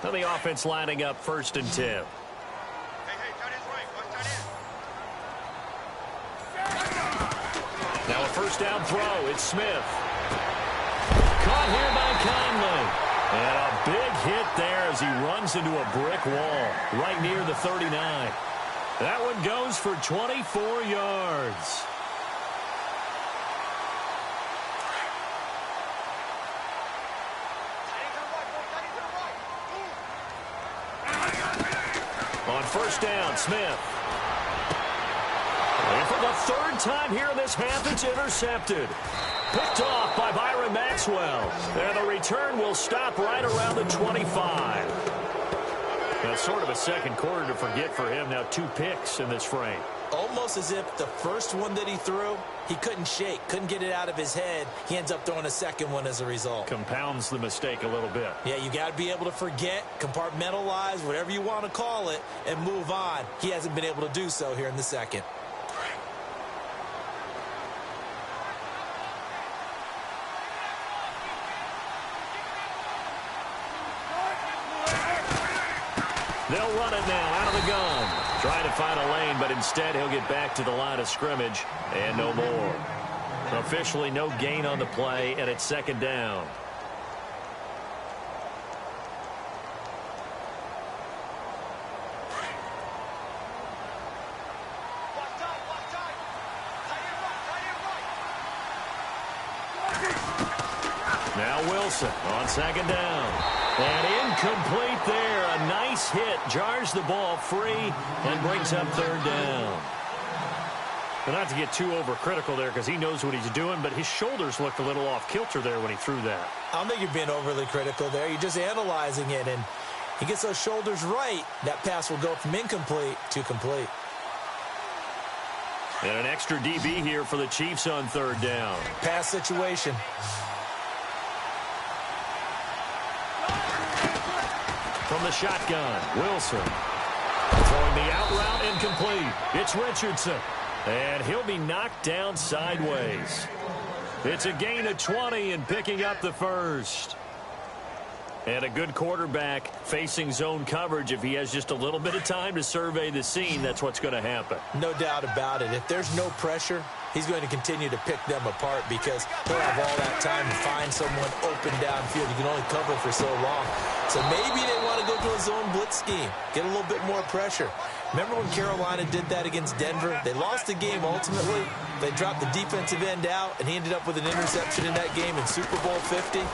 And the offense lining up first and 10. Hey, tight end's right. Watch tight end. Now a first down throw. It's Smith. Caught here by Conley. And a big hit there as he runs into a brick wall right near the 39. That one goes for 24 yards. On first down, Smith. And for the 3rd time here in this half, it's intercepted. Picked off by Byron Maxwell. And the return will stop right around the 25. That's sort of a second quarter to forget for him. Now 2 picks in this frame. Almost as if the first one that he threw, he couldn't shake, couldn't get it out of his head. He ends up throwing a second one as a result. Compounds the mistake a little bit. Yeah, you got to be able to forget, compartmentalize, whatever you want to call it, and move on. He hasn't been able to do so here in the second. They'll run it now out of the gun. Trying to find a lane, but instead he'll get back to the line of scrimmage and no more. Officially no gain on the play, and it's second down. Now Wilson on second down. And incomplete there. A nice hit. Jars the ball free and brings up 3rd down. And not to get too overcritical there because he knows what he's doing, but his shoulders looked a little off kilter there when he threw that. I don't think you're being overly critical there. You're just analyzing it, and he gets those shoulders right. That pass will go from incomplete to complete. And an extra DB here for the Chiefs on 3rd down. Pass situation. From the shotgun, Wilson. Throwing the out route incomplete. It's Richardson. And he'll be knocked down sideways. It's a gain of 20 and picking up the first. And a good quarterback facing zone coverage. If he has just a little bit of time to survey the scene, that's what's going to happen. No doubt about it. If there's no pressure, he's going to continue to pick them apart because he'll have all that time to find someone open downfield. You can only cover for so long. So maybe they want to go to a zone blitz scheme, get a little bit more pressure. Remember when Carolina did that against Denver? They lost the game ultimately. They dropped the defensive end out, and he ended up with an interception in that game in Super Bowl 50.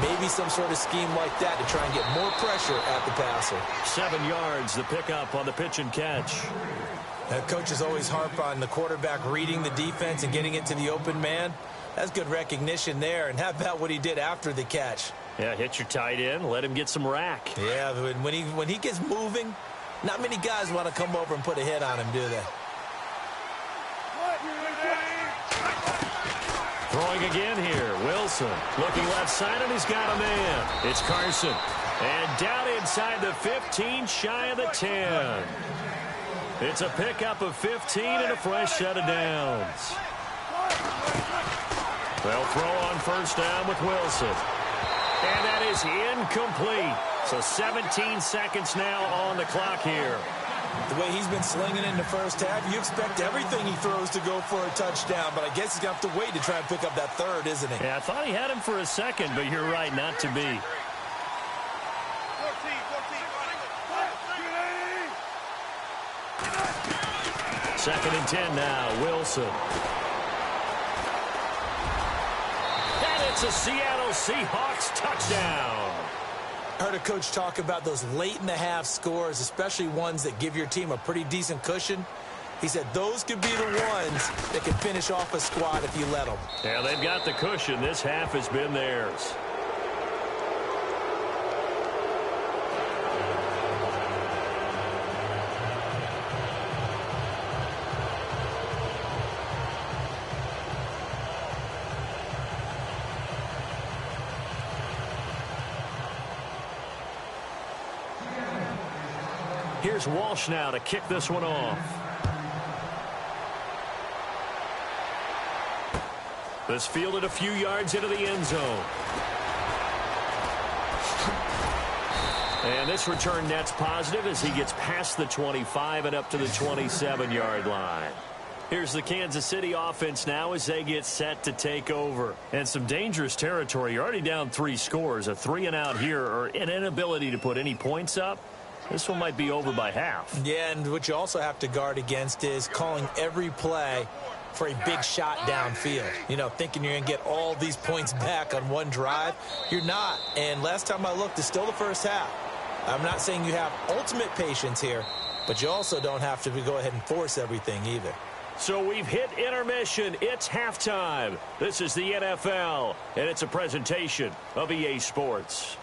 Maybe some sort of scheme like that to try and get more pressure at the passer. 7 yards, the pickup on the pitch and catch. Coaches always harp on the quarterback reading the defense and getting it to the open man. That's good recognition there. And how about what he did after the catch? Yeah, hit your tight end, let him get some rack. Yeah, when he gets moving, not many guys want to come over and put a hit on him, do they? Throwing again here, Wilson. Looking left side, and he's got a man. It's Carson. And down inside the 15, shy of the 10. It's a pickup of 15 and a fresh set of downs. They'll throw on first down with Wilson. And that is incomplete. So 17 seconds now on the clock here. The way he's been slinging in the first half, you expect everything he throws to go for a touchdown, but I guess he's going to have to wait to try and pick up that third, isn't he? Yeah, I thought he had him for a second, but you're right, not to be. 2nd and 10 now, Wilson. And it's a Seattle Seahawks touchdown. Heard a coach talk about those late-in-the-half scores, especially ones that give your team a pretty decent cushion. He said those could be the ones that can finish off a squad if you let them. Yeah, they've got the cushion. This half has been theirs. Here's Walsh now to kick this one off. This fielded a few yards into the end zone. And this return net's positive as he gets past the 25 and up to the 27-yard line. Here's the Kansas City offense now as they get set to take over. And some dangerous territory. You're already down 3 scores. A 3-and-out here or an inability to put any points up. This one might be over by half. Yeah, and what you also have to guard against is calling every play for a big shot downfield. You know, thinking you're going to get all these points back on one drive. You're not. And last time I looked, it's still the first half. I'm not saying you have ultimate patience here, but you also don't have to go ahead and force everything either. So we've hit intermission. It's halftime. This is the NFL, and it's a presentation of EA Sports.